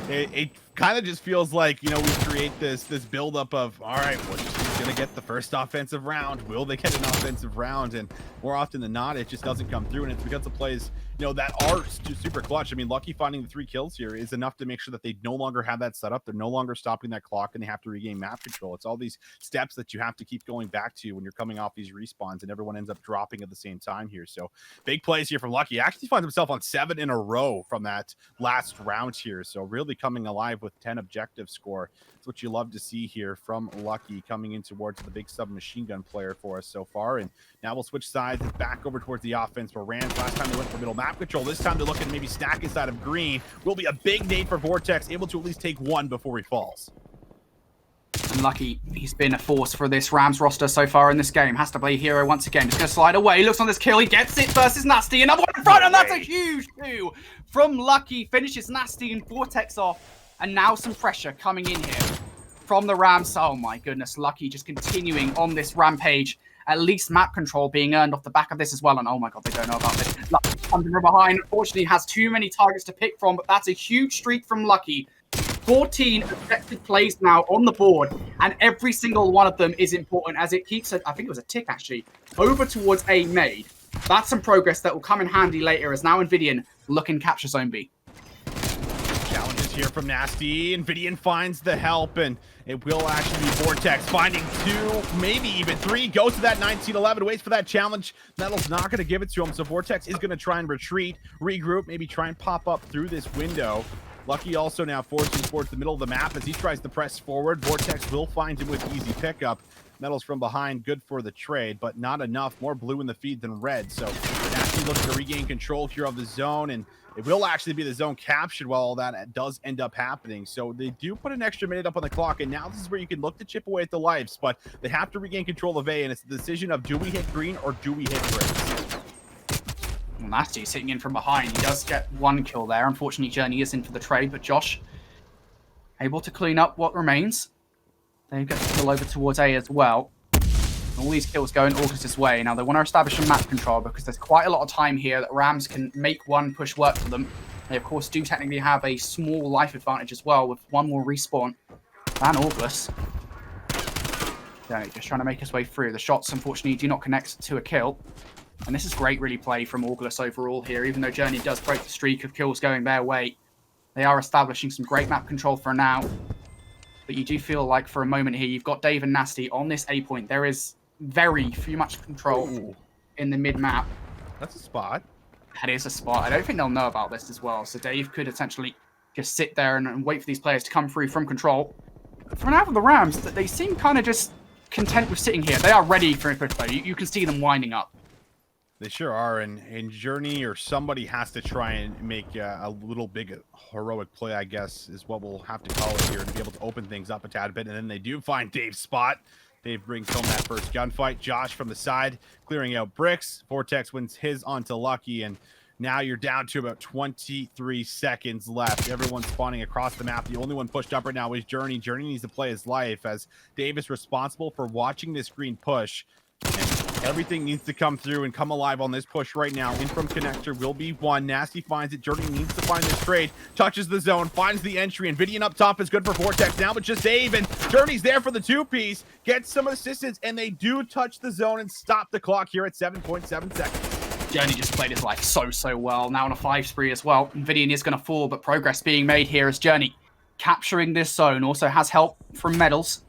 And it kind of just feels like, you know, we create this buildup of, all right, what is going to get the first offensive round. Will they get an offensive round? And more often than not, it just doesn't come through. And it's because of plays, you know, that are super clutch. I mean, Lucky finding the 3 kills here is enough to make sure that they no longer have that set up. They're no longer stopping that clock, and they have to regain map control. It's all these steps that you have to keep going back to when you're coming off these respawns, and everyone ends up dropping at the same time here. So big plays here from Lucky. Actually finds himself on 7 in a row from that last round here. So really coming alive with 10 objective score. That's what you love to see here from Lucky, coming in towards the big submachine gun player for us so far. And now we'll switch sides back over towards the offense where RAMS last time they went for middle map control. This time they're looking to maybe stack inside of green. Will be a big nade for Vortex, able to at least take 1 before he falls. And Lucky, he's been a force for this Rams roster so far in this game. Has to play hero once again. Just going to slide away. Looks on this kill. He gets it versus Nastie. Another one in front, and that's a huge two from Lucky. Finishes Nastie and Vortex off. And now some pressure coming in here from the Rams. Oh my goodness, Lucky just continuing on this rampage. At least map control being earned off the back of this as well. And oh my god, they don't know about this. Lucky comes from behind. Unfortunately, has too many targets to pick from, but that's a huge streak from Lucky. 14 effective plays now on the board, and every single one of them is important as it keeps, I think it was a tick actually, over towards A made. That's some progress that will come in handy later as now Envdian looking capture zone B. Challenges here from Nastie. Envdian finds the help, and it will actually be Vortex finding 2, maybe even 3. Goes to that 19-11, waits for that challenge. Mettalz not going to give it to him, so Vortex is going to try and retreat, regroup, maybe try and pop up through this window. Lucky also now forcing towards the middle of the map as he tries to press forward. Vortex will find him with easy pickup. Mettalz from behind, good for the trade, but not enough. More blue in the feed than red. So Nastie looks to regain control here of the zone, and it will actually be the zone captured while all that does end up happening. So they do put an extra minute up on the clock, and now this is where you can look to chip away at the lives, but they have to regain control of A, and it's the decision of do we hit green or do we hit bricks? Nastie sitting in from behind. He does get 1 kill there. Unfortunately, JurNii is in for the trade, but Joshh able to clean up what remains. They get the kill over towards A as well. All these kills going Orgless' way. Now, they want to establish a map control because there's quite a lot of time here that Rams can make one push work for them. They, of course, do technically have a small life advantage as well with 1 more respawn than Orgless. JurNii just trying to make his way through. The shots, unfortunately, do not connect to a kill. And this is great, really, play from Orgless overall here. Even though JurNii does break the streak of kills going their way, they are establishing some great map control for now. But you do feel like for a moment here, you've got Dave and Nastie on this A point. There is very much control in the mid-map. That's a spot. That is a spot. I don't think they'll know about this as well. So Dave could essentially just sit there and wait for these players to come through from control. For now, for the Rams, they seem kind of just content with sitting here. They are ready for a push, though. You can see them winding up. They sure are, and JurNii or somebody has to try and make a little big heroic play, I guess, is what we'll have to call it here, to be able to open things up a tad bit. And then they do find Dave's spot. Dave brings home that first gunfight. Joshh from the side, clearing out bricks. Vortex wins his onto Lucky, and now you're down to about 23 seconds left. Everyone's spawning across the map. The only one pushed up right now is JurNii. JurNii needs to play his life as Dave is responsible for watching this green push. And everything needs to come through and come alive on this push right now. In from connector will be 1. Nastie finds it. JurNii needs to find this trade. Touches the zone. Finds the entry. Envdian up top is good for Vortex. Now it's just Dave. And JurNii's there for the 2-piece. Gets some assistance. And they do touch the zone and stop the clock here at 7.7 seconds. JurNii just played his life so well. Now on a 5 spree as well. Envdian is going to fall, but progress being made here as JurNii capturing this zone. Also has help from Mettalz.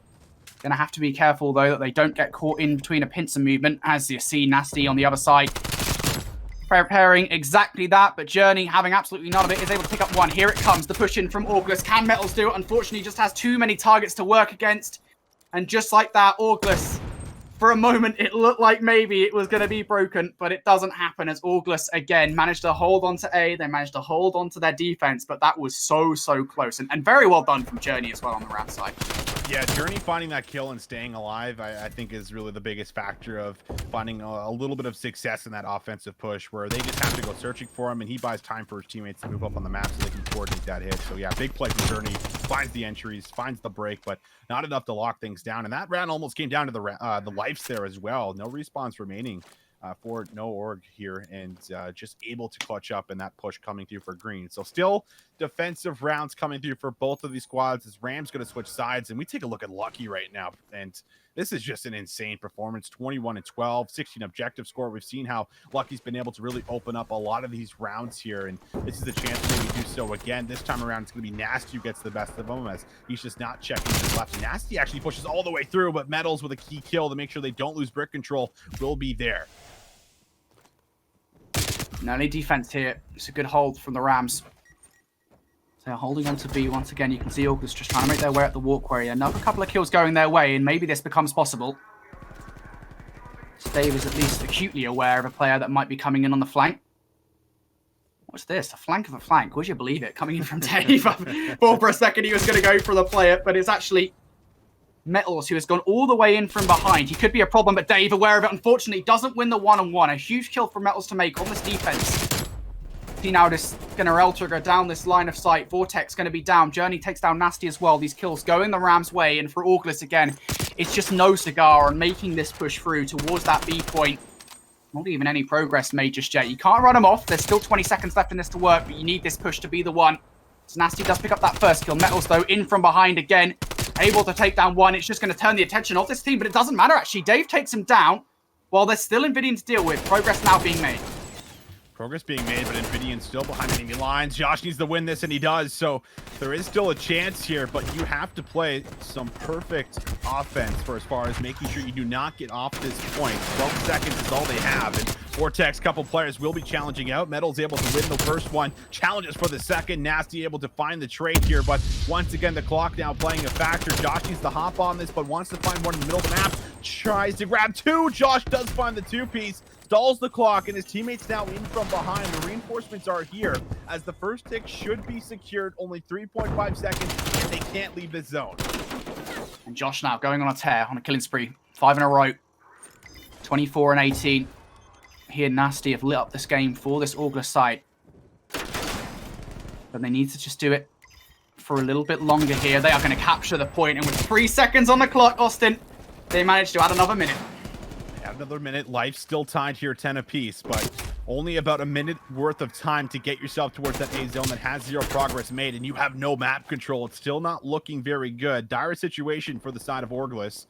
Going to have to be careful, though, that they don't get caught in between a pincer movement, as you see Nastie on the other side. Preparing exactly that, but JurNii, having absolutely none of it, is able to pick up 1. Here it comes, the push in from Orgless. Can Mettalz do it? Unfortunately, just has too many targets to work against. And just like that, Orgless, for a moment, it looked like maybe it was going to be broken, but it doesn't happen as Orgless, again, managed to hold on to A. They managed to hold on to their defense, but that was so close. And very well done from JurNii as well on the Rams side. Yeah, JurNii finding that kill and staying alive, I think is really the biggest factor of finding a little bit of success in that offensive push where they just have to go searching for him, and he buys time for his teammates to move up on the map so they can coordinate that hit. So yeah, big play from JurNii, finds the entries, finds the break, but not enough to lock things down. And that round almost came down to the lives there as well. No respawns remaining for no org here, and just able to clutch up in that push coming through for green. So still defensive rounds coming through for both of these squads as Rams going to switch sides, and we take a look at Lucky right now, and This is just an insane performance. 21-12, 16 objective score. We've seen how Lucky's been able to really open up a lot of these rounds here, and this is the chance to maybe do so again. This time around, it's going to be Nastie who gets the best of them, as he's just not checking to his left. Nastie actually pushes all the way through, but Mettalz with a key kill to make sure they don't lose brick control will be there. No any defense here. It's a good hold from the Rams. They're holding on to B once again. You can see Orgless just trying to make their way up the walkway. Another couple of kills going their way, and maybe this becomes possible. So Dave is at least acutely aware of a player that might be coming in on the flank. What's this? A flank of a flank. Would you believe it? Coming in from Dave. Thought for a second he was going to go for the player, but it's actually Mettalz who has gone all the way in from behind. He could be a problem, but Dave, aware of it, unfortunately doesn't win the one-on-one. A huge kill for Mettalz to make on this defense. See now just going to L-trigger down this line of sight. Vortex going to be down. JurNii takes down Nastie as well. These kills going the Rams' way, and for Orgless again, it's just no cigar on making this push through towards that B point. Not even any progress made just yet. You can't run them off. There's still 20 seconds left in this to work, but you need this push to be the one. So Nastie does pick up that first kill. Mettalz, though, in from behind again. Able to take down one. It's just going to turn the attention of this team, but it doesn't matter, actually. Dave takes him down while there's still Envdian to deal with. Progress now being made. Progress being made, but Envdian still behind enemy lines. Joshh needs to win this, and he does. So there is still a chance here, but you have to play some perfect offense for as far as making sure you do not get off this point. 12 seconds is all they have, and Vortex, couple players will be challenging out. Mettalz able to win the first one. Challenges for the second. Nastie able to find the trade here, but once again, the clock now playing a factor. Joshh needs to hop on this, but wants to find one in the middle of the map. Tries to grab two. Joshh does find the two-piece. Stalls the clock, and his teammates now in from behind. The reinforcements are here, as the first tick should be secured. Only 3.5 seconds, and they can't leave this zone. And Joshh now going on a tear, on a killing spree. 5 in a row. 24 and 18. Here, Nastie have lit up this game for this Orgless side. But they need to just do it for a little bit longer here. They are going to capture the point, and with 3 seconds on the clock, Austin, they managed to add another minute. Another minute. Life's still tied here, 10 apiece, but only about a minute worth of time to get yourself towards that A zone that has 0 progress made, and you have no map control. It's still not looking very good. Dire situation for the side of Orgless.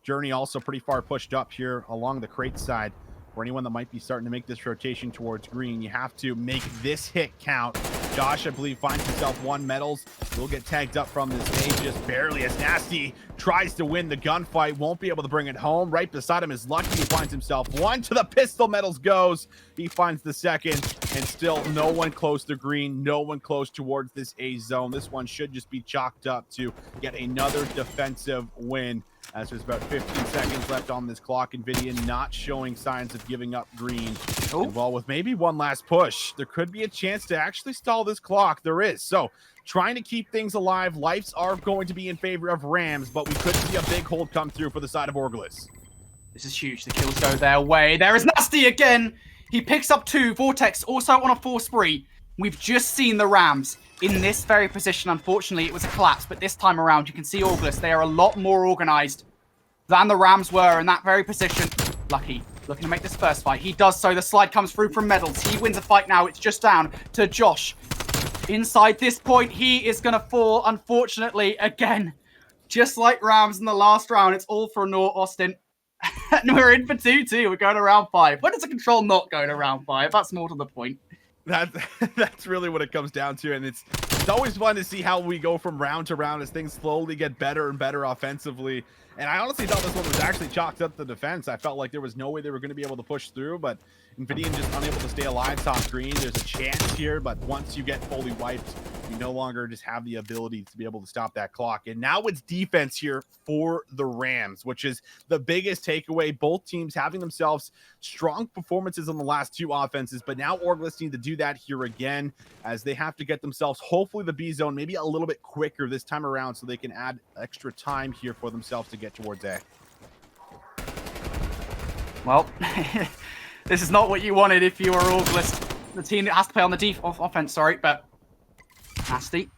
JurNii also pretty far pushed up here along the crate side. For anyone that might be starting to make this rotation towards green, you have to make this hit count. Joshh, I believe, finds himself one. Mettalz will get tagged up from this stage just barely, as Nastie tries to win the gunfight. Won't be able to bring it home. Right beside him is Lucky, who finds himself one. To the pistol, Mettalz goes. He finds the second, and still no one close to green. No one close towards this A zone. This one should just be chalked up to get another defensive win, as there's about 15 seconds left on this clock. Envdian not showing signs of giving up green. And well, with maybe one last push, there could be a chance to actually stall this clock. There is. So trying to keep things alive. Lives are going to be in favor of Rams, but we could see a big hold come through for the side of Orgless. This is huge. The kills go their way. There is Nastie again. He picks up 2. Vortex also on a 4 spree. We've just seen the Rams in this very position. Unfortunately, it was a collapse, but this time around, you can see Orgless. They are a lot more organized than the Rams were in that very position. Lucky looking to make this first fight. He does so. The slide comes through from Mettalz. He wins a fight now. It's just down to Joshh. Inside this point, he is going to fall, unfortunately, again. Just like Rams in the last round, it's all for naught, Austin. And we're in for 2-2. We're going to round 5. When does a control not go to round 5? That's more to the point. That's really what it comes down to, and it's always fun to see how we go from round to round as things slowly get better and better offensively. And I honestly thought this one was actually chalked up the defense. I felt like there was no way they were going to be able to push through, but Envdian just unable to stay alive top green. There's a chance here, but once you get fully wiped, you no longer just have the ability to be able to stop that clock. And now it's defense here for the Rams, which is the biggest takeaway. Both teams having themselves strong performances on the last 2 offenses, but now Orgless need to do that here again, as they have to get themselves, hopefully, the B zone maybe a little bit quicker this time around, so they can add extra time here for themselves to get towards A. Well, this is not what you wanted if you were Orgless. The team that has to play on the offense, sorry, but Nastie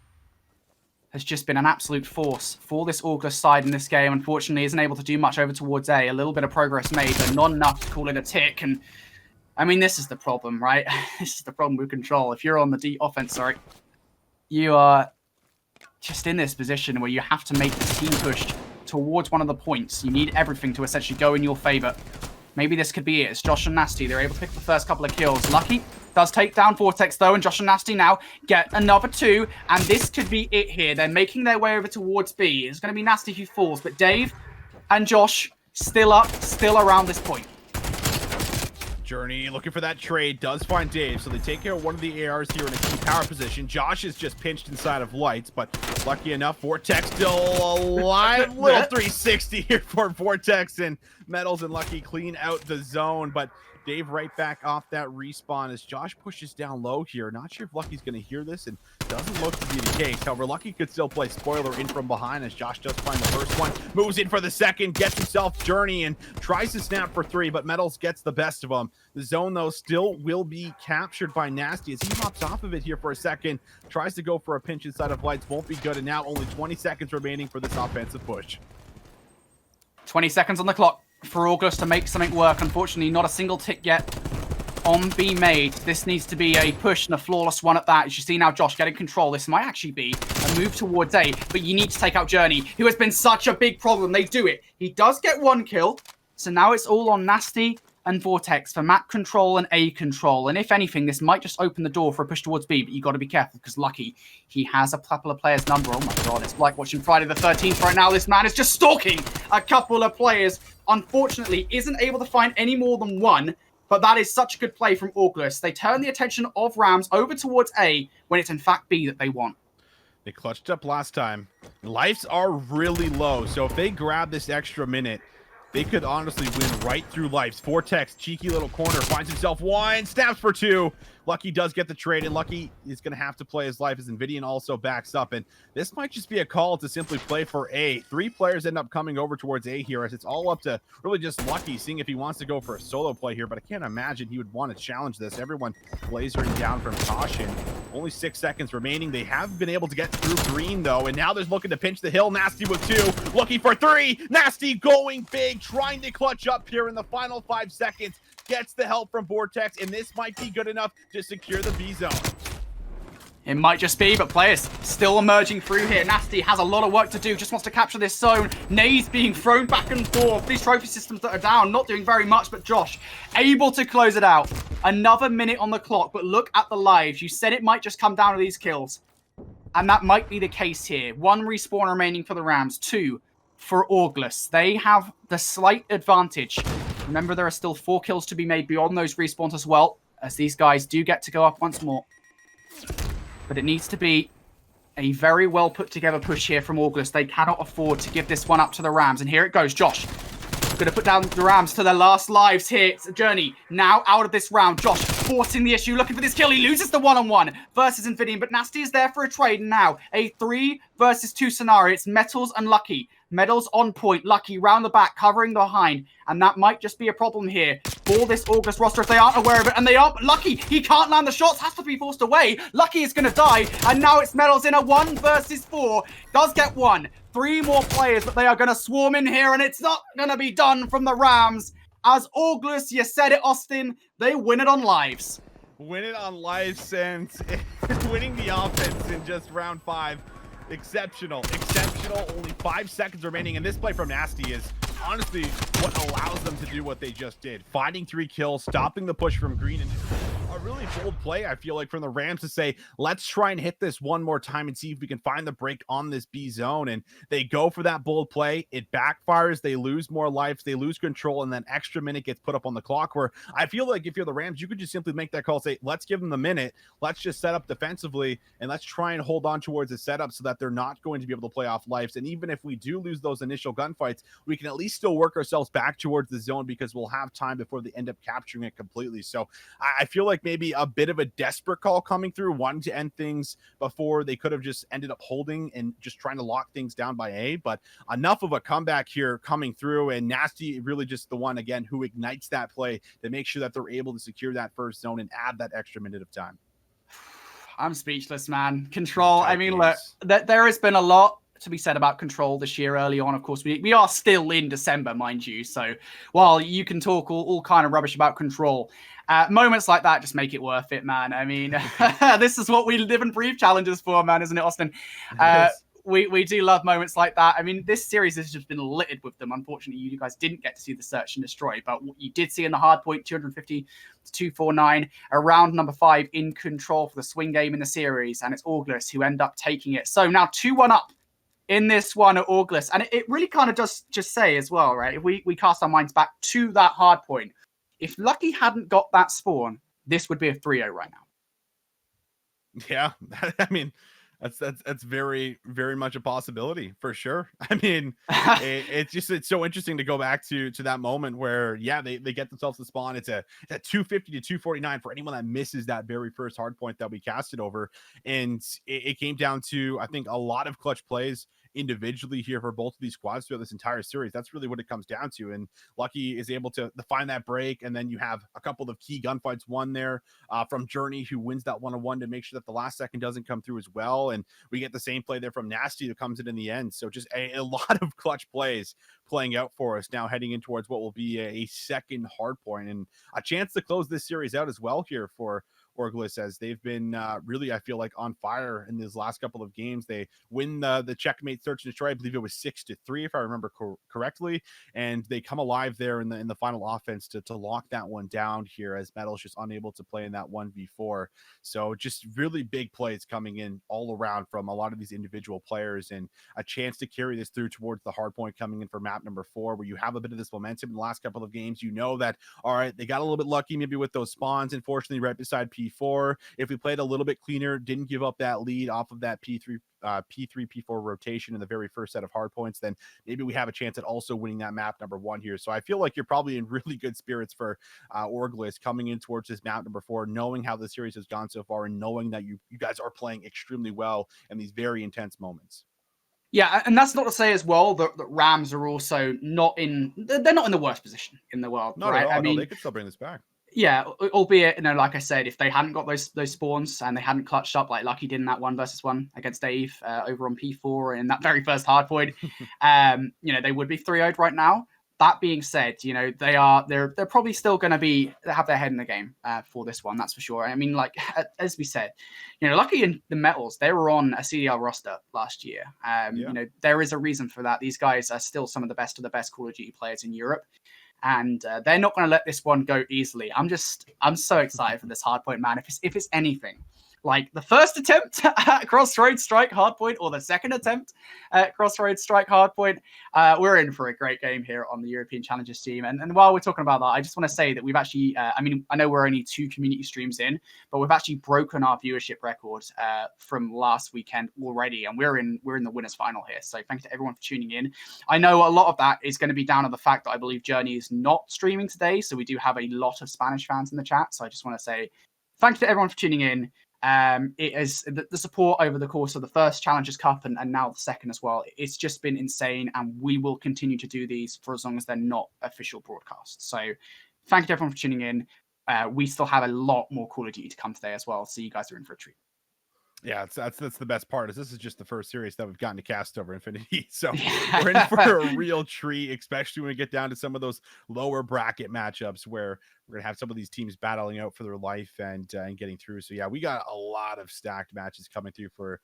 has just been an absolute force for this Orgless side in this game. Unfortunately, isn't able to do much over towards A. A little bit of progress made, but not enough to call it a tick. And I mean, this is the problem, right? This is the problem with control. If you're on the offense, sorry, you are just in this position where you have to make this team push towards one of the points. You need everything to essentially go in your favor. Maybe this could be it. It's Joshh and Nastie. They're able to pick the first couple of kills. Lucky does take down Vortex, though, and Joshh and Nastie now get another 2, and this could be it here. They're making their way over towards B. It's going to be Nastie who falls, but Dave and Joshh still up, still around this point. JurNii looking for that trade, does find Dave, so they take care of one of the ARs here in a key power position. Joshh is just pinched inside of lights, but lucky enough, Vortex still alive. Little 360 here for Vortex, and Mettalz and Lucky clean out the zone, but Dave right back off that respawn as Joshh pushes down low here. Not sure if Lucky's going to hear this, and doesn't look to be the case. However, Lucky could still play spoiler in from behind as Joshh does find the first one, moves in for the second, gets himself JurNii, and tries to snap for 3, but Mettalz gets the best of him. The zone, though, still will be captured by Nastie as he hops off of it here for a second, tries to go for a pinch inside of lights, won't be good, and now only 20 seconds remaining for this offensive push. 20 seconds on the clock for Orgless to make something work. Unfortunately, not a single tick yet on B made. This needs to be a push and a flawless one at that. As you see now, Joshh getting control. This might actually be a move towards A, but you need to take out JurNii, who has been such a big problem. They do it. He does get 1 kill, so now it's all on Nastie and Vortex for map control and A control. And if anything, this might just open the door for a push towards B, but you got to be careful because Lucky, he has a couple of players' number. Oh my God, it's like watching Friday the 13th right now. This man is just stalking a couple of players. Unfortunately, isn't able to find any more than 1, but that is such a good play from Orgless. They turn the attention of RAMS over towards A when it's in fact B that they want. They clutched up last time. Lives are really low, so if they grab this extra minute, they could honestly win right through lives. Vortex, cheeky little corner, finds himself 1, snaps for 2. Lucky does get the trade, and Lucky is going to have to play his life as Envdian also backs up. And this might just be a call to simply play for A. 3 players end up coming over towards A here, as it's all up to really just Lucky, seeing if he wants to go for a solo play here. But I can't imagine he would want to challenge this. Everyone lasering down from caution. Only 6 seconds remaining. They have been able to get through green, though, and now they're looking to pinch the hill. Nastie with 2, looking for 3. Nastie going big, trying to clutch up here in the final 5 seconds. Gets the help from Vortex, and this might be good enough to secure the B zone. It might just be, but players still emerging through here. Nastie has a lot of work to do, just wants to capture this zone. Nay's being thrown back and forth. These trophy systems that are down, not doing very much, but Joshh able to close it out. Another minute on the clock, but look at the lives. You said it might just come down to these kills. And that might be the case here. 1 respawn remaining for the RAMS, 2 for Orgless. They have the slight advantage. Remember, there are still 4 kills to be made beyond those respawns as well, as these guys do get to go up once more. But it needs to be a very well put together push here from Orgless. They cannot afford to give this one up to the RAMS. And here it goes, Joshh. Going to put down the RAMS to their last lives here. It's JurNii now out of this round. Joshh forcing the issue, looking for this kill. He loses the one-on-one versus Envdian, but Nastie is there for a trade now. A 3 versus 2 scenario. It's Mettalz and Lucky. Mettalz on point, Lucky round the back, covering behind, and that might just be a problem here for this Orgless roster if they aren't aware of it, and they aren't. Lucky, he can't land the shots, has to be forced away. Lucky is going to die, and now it's Mettalz in a 1 versus 4. Does get 1. 3 more players, but they are going to swarm in here, and it's not going to be done from the RAMS. As Orgless, you said it, Austin, they win it on lives. Win it on lives, and winning the offense in just round 5. Exceptional. Only 5 seconds remaining, and this play from Nastie is honestly what allows them to do what they just did. Finding 3 kills, stopping the push from green, and a really bold play, I feel like, from the RAMS to say, let's try and hit this one more time and see if we can find the break on this B zone. And they go for that bold play. It backfires. They lose more lives. They lose control, and then extra minute gets put up on the clock, where I feel like if you're the RAMS, you could just simply make that call, say, let's give them the minute. Let's just set up defensively, and let's try and hold on towards the setup so that they're not going to be able to play off lives. And even if we do lose those initial gunfights, we can at least still work ourselves back towards the zone because we'll have time before they end up capturing it completely. So I feel like maybe a bit of a desperate call coming through, wanting to end things before they could have just ended up holding and just trying to lock things down by A. But enough of a comeback here coming through, and Nastie really just the one, again, who ignites that play to make sure that they're able to secure that first zone and add that extra minute of time. I'm speechless, man. Control. I mean, look, there has been a lot to be said about Control this year early on. Of course, we are still in December, mind you. So while you can talk all kind of rubbish about Control, moments like that just make it worth it, man. I mean, this is what we live and breathe challenges for, man, isn't it, Austin? we do love moments like that. I mean, this series has just been littered with them. Unfortunately, you guys didn't get to see the search and destroy, but what you did see in the hard point, 250 to 249, around number 5 in control for the swing game in the series, and it's Orgless who end up taking it. So now 2-1 up in this one at Orgless, and it really kind of does just say as well, right? If we cast our minds back to that hard point, if Lucky hadn't got that spawn, this would be a 3-0 right now. Yeah, I mean, that's very, very much a possibility for sure. I mean, it's so interesting to go back to that moment where, yeah, they get themselves the spawn. It's a 250 to 249 for anyone that misses that very first hard point that we casted over. And it came down to, I think, a lot of clutch plays individually here for both of these squads throughout this entire series. That's really what it comes down to. And Lucky is able to find that break. And then you have a couple of key gunfights won there from JurNii, who wins that 1-on-1 to make sure that the last second doesn't come through as well. And we get the same play there from Nastie that comes in the end. So just a lot of clutch plays playing out for us now, heading in towards what will be a second hard point and a chance to close this series out as well here for Orgless, as they've been really, I feel like, on fire in these last couple of games. They win the checkmate search and destroy. I believe it was 6-3 if I remember correctly, and they come alive there in the final offense to lock that one down here, as Mettalz just unable to play in that 1v4. So just really big plays coming in all around from a lot of these individual players, and a chance to carry this through towards the hard point coming in for map number 4, where you have a bit of this momentum in the last couple of games. You know that, all right, they got a little bit lucky maybe with those spawns, unfortunately, right beside P4. If we played a little bit cleaner, didn't give up that lead off of that P3, P4 rotation in the very first set of hard points, then maybe we have a chance at also winning that map number 1 here. So I feel like you're probably in really good spirits for Orgless coming in towards this map number 4, knowing how the series has gone so far and knowing that you guys are playing extremely well in these very intense moments. Yeah, and that's not to say as well that RAMS are also not in, they're not in the worst position in the world, Not right? at all. I mean, no, they could still bring this back. Yeah, albeit, like I said, if they hadn't got those spawns and they hadn't clutched up like Lucky did in that 1v1 against Dave over on P4 in that very first hard point, they would be 3-0'd right now. That being said, they're probably still going to have their head in the game for this one, that's for sure. I mean, like as we said, Lucky and the Mettalz, they were on a CDL roster last year. There is a reason for that. These guys are still some of the best Call of Duty players in Europe. And they're not going to let this one go easily. I'm so excited for this hardpoint, man. If it's anything like the first attempt at Crossroads Strike hardpoint or the second attempt at Crossroads Strike hardpoint, we're in for a great game here on the European Challengers team. And while we're talking about that, I just want to say that we've actually, I know we're only 2 community streams in, but we've actually broken our viewership record from last weekend already, and we're in the winners final here. So thanks to everyone for tuning in. I know a lot of that is going to be down to the fact that I believe JurNii is not streaming today, so we do have a lot of Spanish fans in the chat. So I just want to say thanks to everyone for tuning in. It is the support over the course of the first Challengers Cup and now the second as well. It's just been insane, and we will continue to do these for as long as they're not official broadcasts. So thank you to everyone for tuning in. We still have a lot more Call of Duty to come today as well, so you guys are in for a treat. Yeah, that's the best part, is this is just the first series that we've gotten to cast over Nfinity. So we're in for a real treat, especially when we get down to some of those lower bracket matchups where we're going to have some of these teams battling out for their life and getting through. So yeah, we got a lot of stacked matches coming through for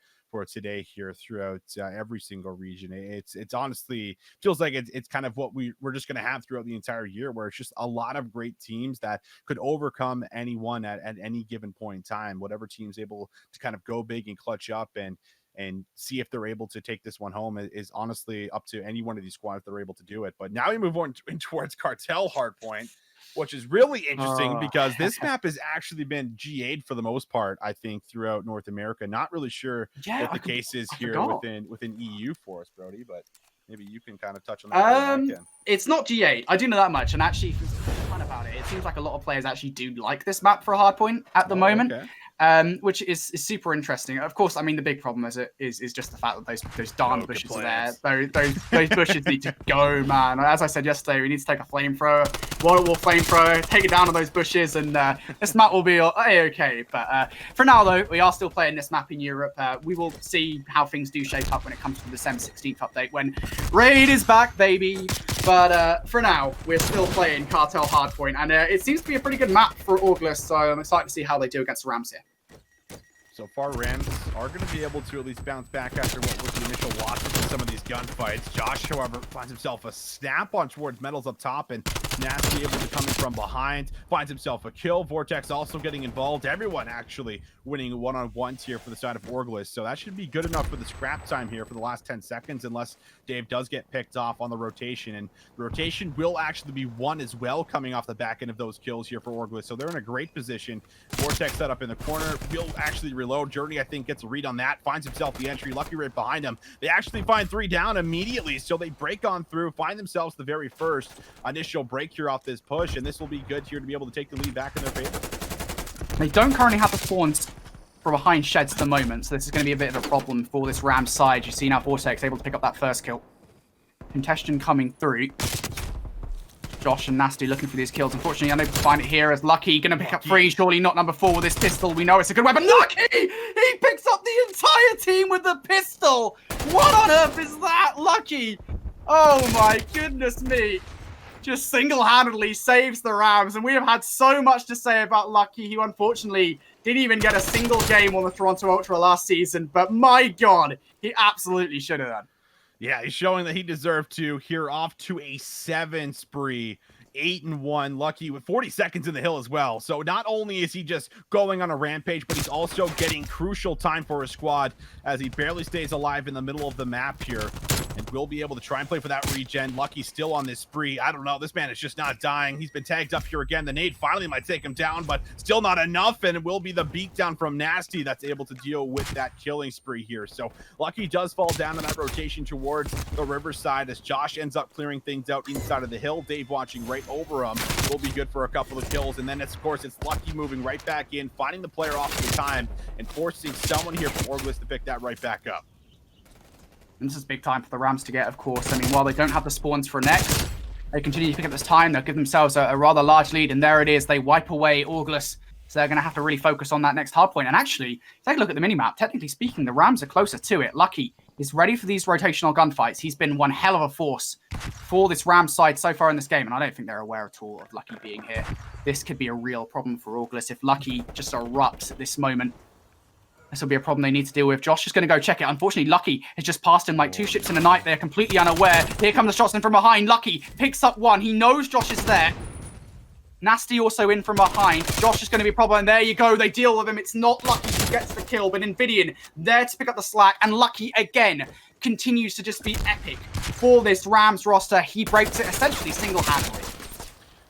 today here throughout every single region. It's honestly feels like it's kind of what we're just going to have throughout the entire year, where it's just a lot of great teams that could overcome anyone at any given point in time. Whatever team's able to kind of go big and clutch up and see if they're able to take this one home is honestly up to any one of these squads that are able to do it. But now we move on towards Cartel Hardpoint, which is really interesting because this map has actually been GA'd for the most part, I think, throughout North America. Not really sure what the case is here within EU for us, Brodie, but maybe you can kind of touch on that. It's not G8. I do know that much, and actually, if you're fun about it, it seems like a lot of players actually do like this map for a hardpoint at the moment. Okay. Which is super interesting. Of course, I mean, the big problem is just the fact that those darn bushes are there. Those bushes need to go, man. As I said yesterday, we need to take a flamethrower, waterwall flamethrower, take it down to those bushes, and this map will be okay. But for now, though, we are still playing this map in Europe. We will see how things do shape up when it comes to the December 16th update, when Raid is back, baby. But for now, we're still playing Cartel Hardpoint, and it seems to be a pretty good map for Orgless, so I'm excited to see how they do against the RAMS here. So far, Rams are going to be able to at least bounce back after what was the initial losses in some of these gunfights. Joshh, however, finds himself a snap on towards Mettalz up top, and Nastie able to come in from behind, finds himself a kill. Vortex also getting involved. Everyone actually winning one-on-ones here for the side of Orgless. So that should be good enough for the scrap time here for the last 10 seconds, unless Dave does get picked off on the rotation. And the rotation will actually be won as well coming off the back end of those kills here for Orgless. So they're in a great position. Vortex set up in the corner. Will actually reload. JurNii, I think, gets a read on that. Finds himself the entry. Lucky right behind him. They actually find 3 down immediately. So they break on through, find themselves the very first initial break here off this push. And this will be good here to be able to take the lead back in their favor. They don't currently have the spawns from behind sheds at the moment. So this is going to be a bit of a problem for this Rams side. You see now Vortex able to pick up that first kill. Congestion coming through. Joshh and Nastie looking for these kills. Unfortunately, unable to find it here as Lucky going to pick up 3. Surely not number 4 with this pistol. We know it's a good weapon. Lucky! He picks up the entire team with the pistol. What on earth is that? Lucky! Oh my goodness me. Just single-handedly saves the Rams. And we have had so much to say about Lucky, who unfortunately didn't even get a single game on the Toronto Ultra last season. But my God, he absolutely should have done. Yeah, he's showing that he deserved to. Here off to a 7 spree. 8-1. Lucky with 40 seconds in the hill as well. So not only is he just going on a rampage, but he's also getting crucial time for his squad as he barely stays alive in the middle of the map here. And will be able to try and play for that regen. Lucky still on this spree. I don't know. This man is just not dying. He's been tagged up here again. The nade finally might take him down, but still not enough. And it will be the beatdown from Nastie that's able to deal with that killing spree here. So Lucky does fall down in that rotation towards the riverside as Joshh ends up clearing things out inside of the hill. Dave watching right over him will be good for a couple of kills. And then it's, of course, it's Lucky moving right back in, finding the player off the time and forcing someone here from Orgless to pick that right back up. And this is big time for the Rams to get, of course. I mean, while they don't have the spawns for next, they continue to pick up this time. They'll give themselves a rather large lead. And there it is. They wipe away Orgless. So they're going to have to really focus on that next hard point. And actually, take a look at the minimap. Technically speaking, the Rams are closer to it. Lucky is ready for these rotational gunfights. He's been one hell of a force for this Rams side so far in this game. And I don't think they're aware at all of Lucky being here. This could be a real problem for Orgless if Lucky just erupts at this moment. This will be a problem they need to deal with. Joshh is going to go check it. Unfortunately, Lucky has just passed him like 2 ships in the night. They're completely unaware. Here come the shots in from behind. Lucky picks up 1. He knows Joshh is there. Nastie also in from behind. Joshh is going to be a problem. And there you go. They deal with him. It's not Lucky who gets the kill, but Envdian there to pick up the slack. And Lucky, again, continues to just be epic for this Rams roster. He breaks it essentially single-handedly.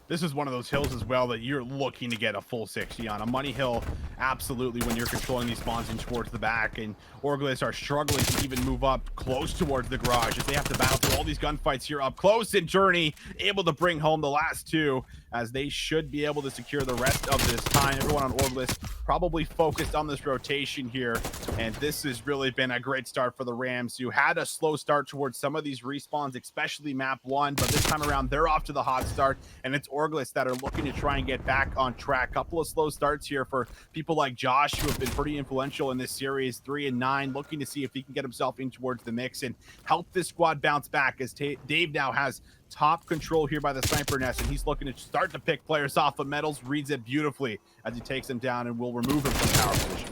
This is one of those hills as well that you're looking to get a full 60 on. A money hill, absolutely, when you're controlling these spawns in towards the back. And Orgless are struggling to even move up close towards the garage as they have to battle through all these gunfights here up close. And JurNii able to bring home the last 2 as they should be able to secure the rest of this time. Everyone on Orgless probably focused on this rotation here. And this has really been a great start for the Rams, who had a slow start towards some of these respawns, especially map 1. But this time around, they're off to the hot start. And it's Orgless that are looking to try and get back on track. Couple of slow starts here for people like Joshh, who have been pretty influential in this series. 3-9, looking to see if he can get himself in towards the mix and help this squad bounce back, as Dave now has top control here by the sniper nest, and he's looking to start to pick players off. But Mettalz reads it beautifully as he takes them down and will remove him from the power position.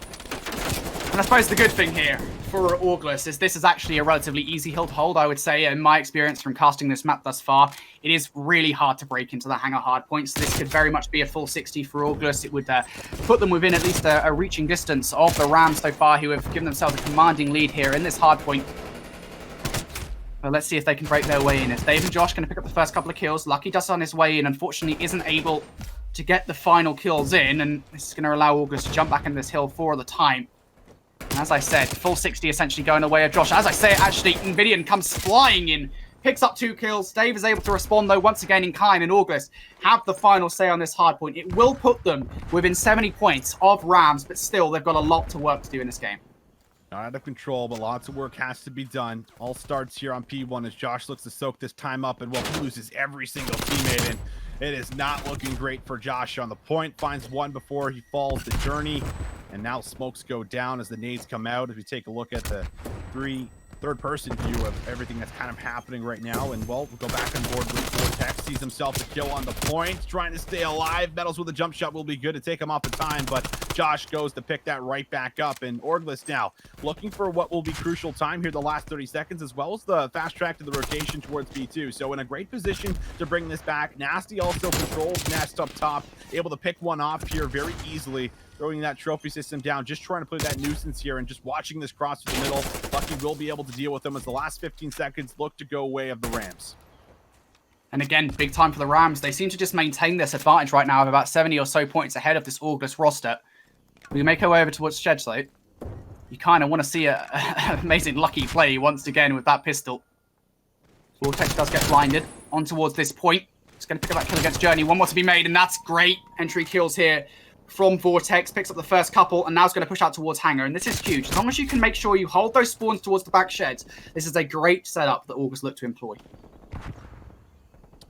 And I suppose the good thing here for Orgless is this is actually a relatively easy hill to hold, I would say. In my experience from casting this map thus far, it is really hard to break into the hangar hard points. This could very much be a full 60 for Orgless. It would put them within at least a reaching distance of the Rams so far, who have given themselves a commanding lead here in this hard point. Well, let's see if they can break their way in. It's Dave and Joshh going to pick up the first couple of kills. Lucky does on his way in. Unfortunately, isn't able to get the final kills in. And this is going to allow Orgless to jump back into this hill for the time. And as I said, full 60 essentially going the way of Joshh. As I say, actually, Envdian comes flying in. Picks up 2 kills. Dave is able to respond, though, once again in kind. And Orgless have the final say on this hard point. It will put them within 70 points of Rams. But still, they've got a lot to work to do in this game. Not out of control, but lots of work has to be done. All starts here on P1 as Joshh looks to soak this time up, and well, he loses every single teammate, and it is not looking great for Joshh on the point. Finds 1 before he falls to JurNii, and now smokes go down as the nades come out. If you take a look at the third-person view of everything that's kind of happening right now, and well, we'll go back on board with Vortex. Sees himself a kill on the point, trying to stay alive. Mettalz with a jump shot will be good to take him off the time, but Joshh goes to pick that right back up, and Orgless now looking for what will be crucial time here the last 30 seconds, as well as the fast track to the rotation towards B2. So in a great position to bring this back. Nastie also controls Nest up top, able to pick one off here very easily, throwing that trophy system down, just trying to put that nuisance here, and just watching this cross to the middle. Lucky will be able to deal with them as the last 15 seconds look to go way of the Rams. And again, big time for the Rams. They seem to just maintain this advantage right now of about 70 or so points ahead of this Orgless roster. We make our way over towards Shed's though. You kind of want to see an amazing Lucky play once again with that pistol. Vortex does get blinded on towards this point. It's going to pick up that kill against JurNii. One more to be made, and that's great. Entry kills here from Vortex. Picks up the first couple, and now it's going to push out towards Hangar. And this is huge. As long as you can make sure you hold those spawns towards the back sheds, this is a great setup that Orgless look to employ.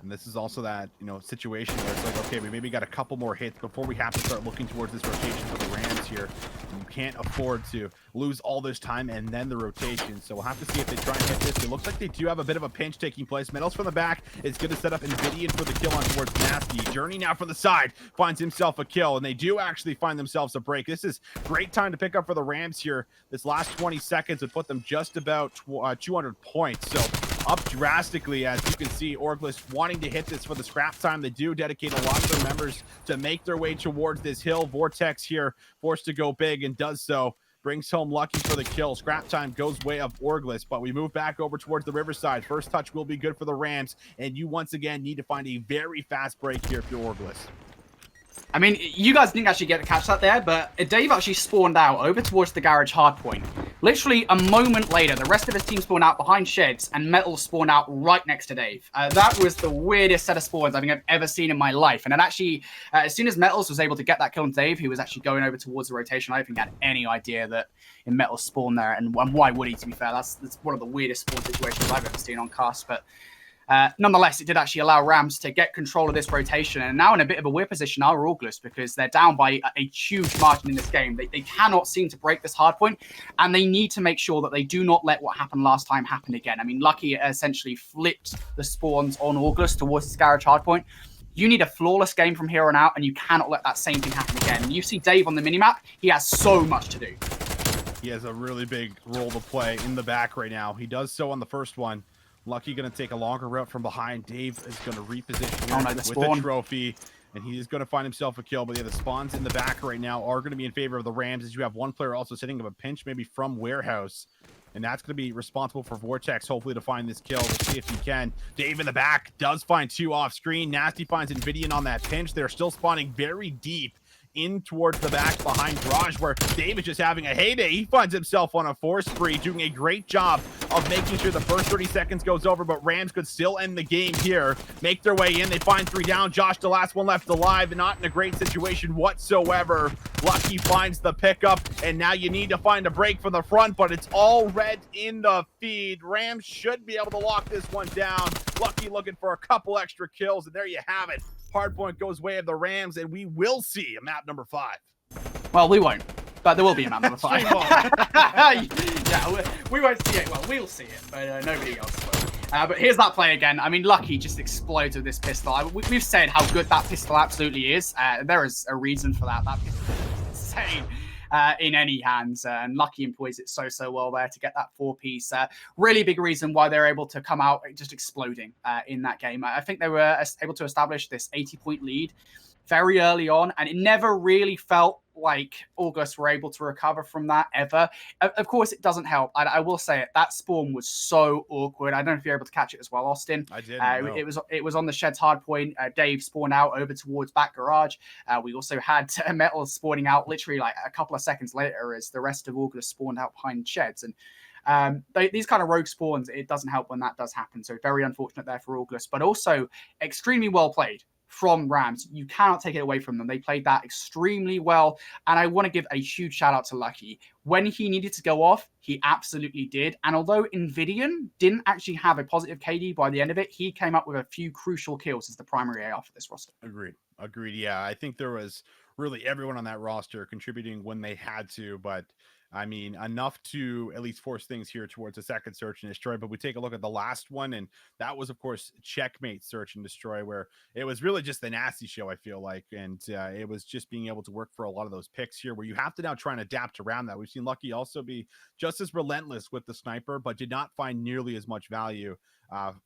And this is also that, situation where it's like, okay, we maybe got a couple more hits before we have to start looking towards this rotation for the Rams here. And you can't afford to lose all this time and then the rotation. So we'll have to see if they try and hit this. It looks like they do have a bit of a pinch taking place. Mettalz from the back is going to set up Envdian for the kill on towards Nastie. JurNii now from the side finds himself a kill, and they do actually find themselves a break. This is great time to pick up for the Rams here. This last 20 seconds would put them just about 200 points. So up drastically, as you can see. Orgless wanting to hit this for the scrap time. They do dedicate a lot of their members to make their way towards this hill. Vortex here forced to go big and does so. Brings home Lucky for the kill. Scrap time goes way of Orgless, but we move back over towards the riverside. First touch will be good for the Rams, and you once again need to find a very fast break here if you're Orgless. I mean, you guys didn't actually get to catch that there, but Dave actually spawned out over towards the garage hardpoint. Literally a moment later, the rest of his team spawned out behind sheds, and Mettalz spawned out right next to Dave. That was the weirdest set of spawns I think I've ever seen in my life. And then actually, as soon as Mettalz was able to get that kill on Dave, he was actually going over towards the rotation. I don't think he had any idea that in Mettalz spawned there, and why would he, to be fair? That's one of the weirdest spawn situations I've ever seen on cast, but nonetheless, it did actually allow Rams to get control of this rotation, and now in a bit of a weird position are Orgless, because they're down by a huge margin in this game. They cannot seem to break this hard point, and they need to make sure that they do not let what happened last time happen again. I mean, Lucky essentially flipped the spawns on Orgless towards this garage hard point. You need a flawless game from here on out, and you cannot let that same thing happen again. You see Dave on the minimap, he has so much to do. He has a really big role to play in the back right now. He does so on the first one. Lucky going to take a longer route from behind. Dave is going to reposition here with the trophy, and he is going to find himself a kill. But yeah, the spawns in the back right now are going to be in favor of the Rams, as you have one player also sitting of a pinch, maybe from warehouse. And that's going to be responsible for Vortex, hopefully, to find this kill. We'll see if he can. Dave in the back does find two off screen. Nastie finds Envdian on that pinch. They're still spawning very deep in towards the back behind Garage, where Dave is just having a heyday. He finds himself on a force spree, doing a great job of making sure the first 30 seconds goes over, but Rams could still end the game here. Make their way in. They find three down. Joshh, the last one left alive, not in a great situation whatsoever. Lucky finds the pickup, and now you need to find a break from the front, but it's all red in the feed. Rams should be able to lock this one down. Lucky looking for a couple extra kills, and there you have it. Hardpoint goes way of the Rams, and we will see a map number 5. Well, we won't, but there will be a map number 5. Yeah, we won't see it. Well, we'll see it, but nobody else will. But here's that play again. I mean, Lucky just explodes with this pistol. We've said how good that pistol absolutely is. There is a reason for that. That pistol is insane. In any hands, and Lucky employs it so well there to get that 4-piece. Really big reason why they're able to come out just exploding in that game. I think they were able to establish this 80-point lead very early on, and it never really felt like Orgless were able to recover from that ever. Of course, it doesn't help. I will say it. That spawn was so awkward. I don't know if you're able to catch it as well, Austin. I did. It was on the shed's hard point. Dave spawned out over towards back garage. We also had Mettalz spawning out literally like a couple of seconds later as the rest of Orgless spawned out behind sheds. And these kind of rogue spawns, it doesn't help when that does happen. So very unfortunate there for Orgless, but also extremely well played from Rams. You cannot take it away from them. They played that extremely well, and I want to give a huge shout out to Lucky. When he needed to go off, he absolutely did, and although Envdian didn't actually have a positive KD by the end of it, he came up with a few crucial kills as the primary AR for this roster. Agreed. Yeah, I think there was really everyone on that roster contributing when they had to, but I mean, enough to at least force things here towards a second search and destroy. But we take a look at the last one, and that was, of course, checkmate search and destroy, where it was really just the Nastie show, I feel like. And it was just being able to work for a lot of those picks here, where you have to now try and adapt around that. We've seen Lucky also be just as relentless with the sniper, but did not find nearly as much value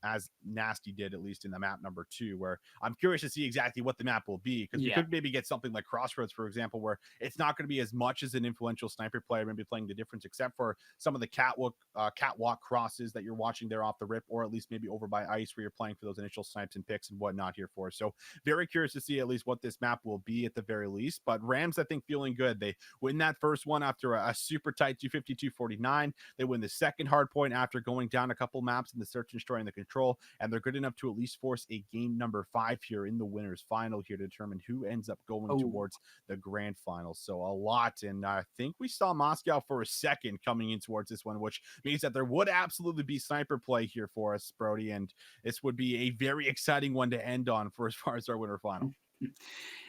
as Nastie did, at least in the map number 2, where I'm curious to see exactly what the map will be, because we could maybe get something like Crossroads, for example, where it's not going to be as much as an influential sniper player maybe playing the difference, except for some of the catwalk crosses that you're watching there off the rip, or at least maybe over by ice where you're playing for those initial snipes and picks and whatnot here for. So very curious to see at least what this map will be at the very least. But Rams, I think, feeling good. They win that first one after a super tight 250-249. They win the second hard point after going down a couple maps in the search and destroy and the control, and they're good enough to at least force a game number 5 here in the winners final here to determine who ends up going towards the grand final. So a lot, and I think we saw Moscow for a second coming in towards this one, which means that there would absolutely be sniper play here for us, Brodie, and this would be a very exciting one to end on for as far as our winner final.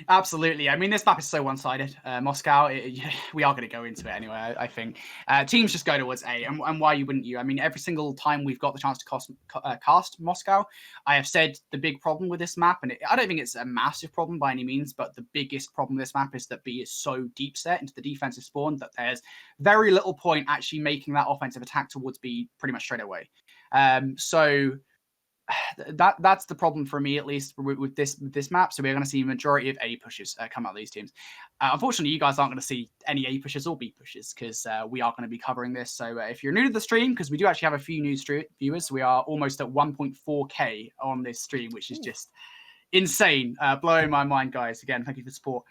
Absolutely. I mean, this map is so one-sided. Moscow, we are going to go into it anyway, I think. Teams just go towards A, and why wouldn't you? I mean, every single time we've got the chance to cast Moscow, I have said the big problem with this map, and I don't think it's a massive problem by any means, but the biggest problem with this map is that B is so deep set into the defensive spawn that there's very little point actually making that offensive attack towards B pretty much straight away. So that's the problem for me, at least with this map. So we're going to see a majority of A pushes come out of these teams. Unfortunately, you guys aren't going to see any A pushes or B pushes, because we are going to be covering this. So if you're new to the stream, because we do actually have a few new viewers, we are almost at 1.4K on this stream, which is just insane, blowing my mind, guys. Again, thank you for the support.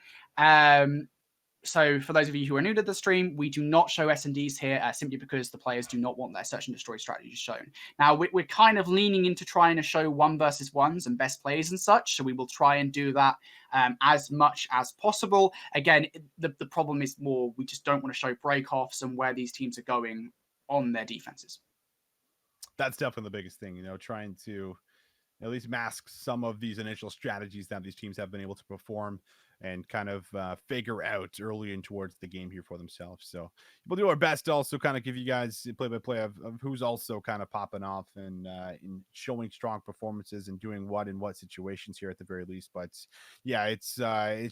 So for those of you who are new to the stream, we do not show S&Ds here simply because the players do not want their search and destroy strategies shown. Now, we're kind of leaning into trying to show 1 versus 1s and best plays and such, so we will try and do that as much as possible. Again, the problem is more we just don't want to show break-offs and where these teams are going on their defenses. That's definitely the biggest thing, trying to at least mask some of these initial strategies that these teams have been able to perform and kind of figure out early and towards the game here for themselves. So we'll do our best to also kind of give you guys play-by-play of who's also kind of popping off and in showing strong performances and doing what in what situations here at the very least. But yeah, it's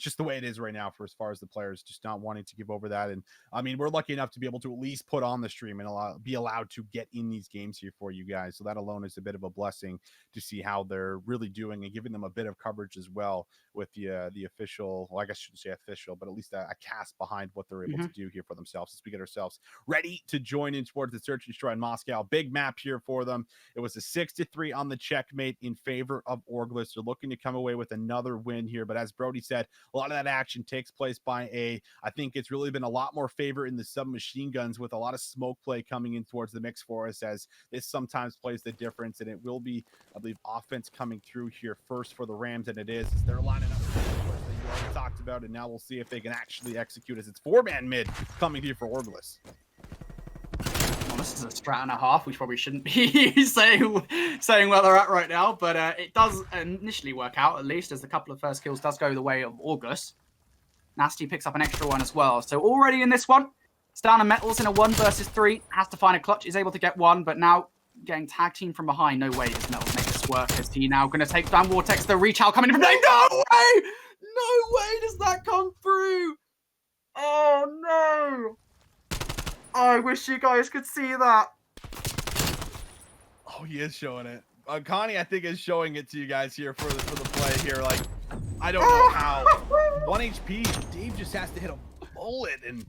just the way it is right now for as far as the players just not wanting to give over that. And I mean, we're lucky enough to be able to at least put on the stream and be allowed to get in these games here for you guys. So that alone is a bit of a blessing to see how they're really doing and giving them a bit of coverage as well with the official, well, I guess I shouldn't say official, but at least a cast behind what they're able to do here for themselves as we get ourselves ready to join in towards the search and destroy in Moscow. Big map here for them. It was a 6-3 on the checkmate in favor of Orgless. They're looking to come away with another win here, but as Brodie said, a lot of that action takes place by A. I think it's really been a lot more favor in the submachine guns with a lot of smoke play coming in towards the mix for us, as this sometimes plays the difference, and it will be, I believe, offense coming through here first for the Rams, and it is. They're lining up that you already talked about, and now we'll see if they can actually execute as it's 4-man mid coming here for Orgless. Well, this is a strat and a half, which probably shouldn't be saying where they're at right now, but it does initially work out, at least, as a couple of first kills does go the way of Orgless. Nastie picks up an extra one as well. So already in this one, it's down to Mettalz in a 1 versus 3. Has to find a clutch, is able to get one, but now getting tag team from behind. No way does Mettalz make this work. Is he now going to take down Vortex? The reach out coming in from there. No way! No way does that come through! Oh no! I wish you guys could see that. Oh, he is showing it. Connie, I think, is showing it to you guys here for the play here. Like, I don't know how. 1 HP, Dave just has to hit a bullet, and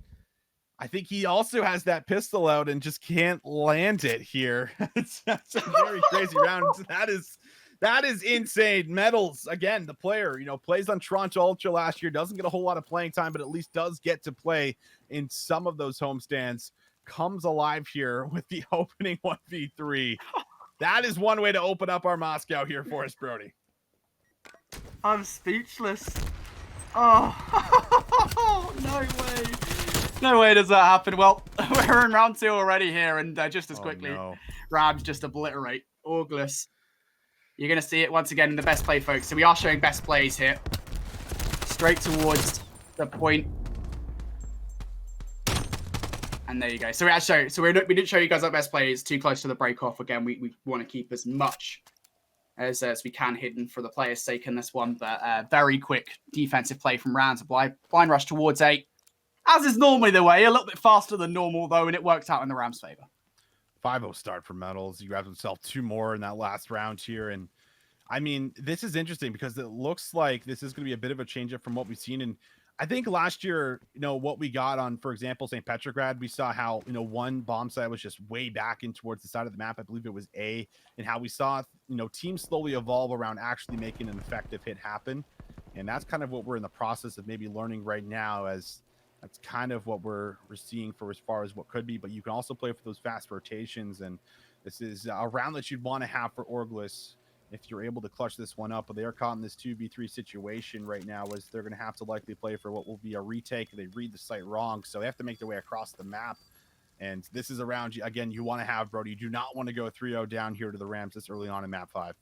I think he also has that pistol out and just can't land it here. That's a very crazy round. That is insane. Mettalz, again, the player, plays on Toronto Ultra last year, doesn't get a whole lot of playing time, but at least does get to play in some of those homestands. Comes alive here with the opening 1v3. That is one way to open up our Moscow here for us, Brodie. I'm speechless. Oh, no way. No way does that happen. Well, we're in round 2 already here, and just as quickly, RAMS just obliterate Orgless. You're going to see it once again in the best play, folks. So we are showing best plays here. Straight towards the point. And there you go. So we actually, we didn't show you guys our best play. It's too close to the break off. Again, we want to keep as much as we can hidden for the player's sake in this one. But very quick defensive play from RAMS. Blind rush towards A, as is normally the way. A little bit faster than normal though, and it worked out in the RAMS' favor. 5-0 start for Mettalz. He grabbed himself 2 more in that last round here, and I mean, this is interesting because it looks like this is going to be a bit of a change up from what we've seen. And I think last year, you know, what we got on, for example, St. Petrograd, we saw how, you know, one bomb site was just way back in towards the side of the map. I believe it was A, and how we saw, you know, teams slowly evolve around actually making an effective hit happen. And that's kind of what we're in the process of maybe learning right now, as that's kind of what we're seeing for as far as what could be. But you can also play for those fast rotations, and this is a round that you'd want to have for Orgless if you're able to clutch this one up. But they are caught in this 2v3 situation right now, as they're going to have to likely play for what will be a retake. They read the site wrong, so they have to make their way across the map. And this is a round, again, you want to have, Brodie. You do not want to go 3-0 down here to the RAMS this early on in map 5.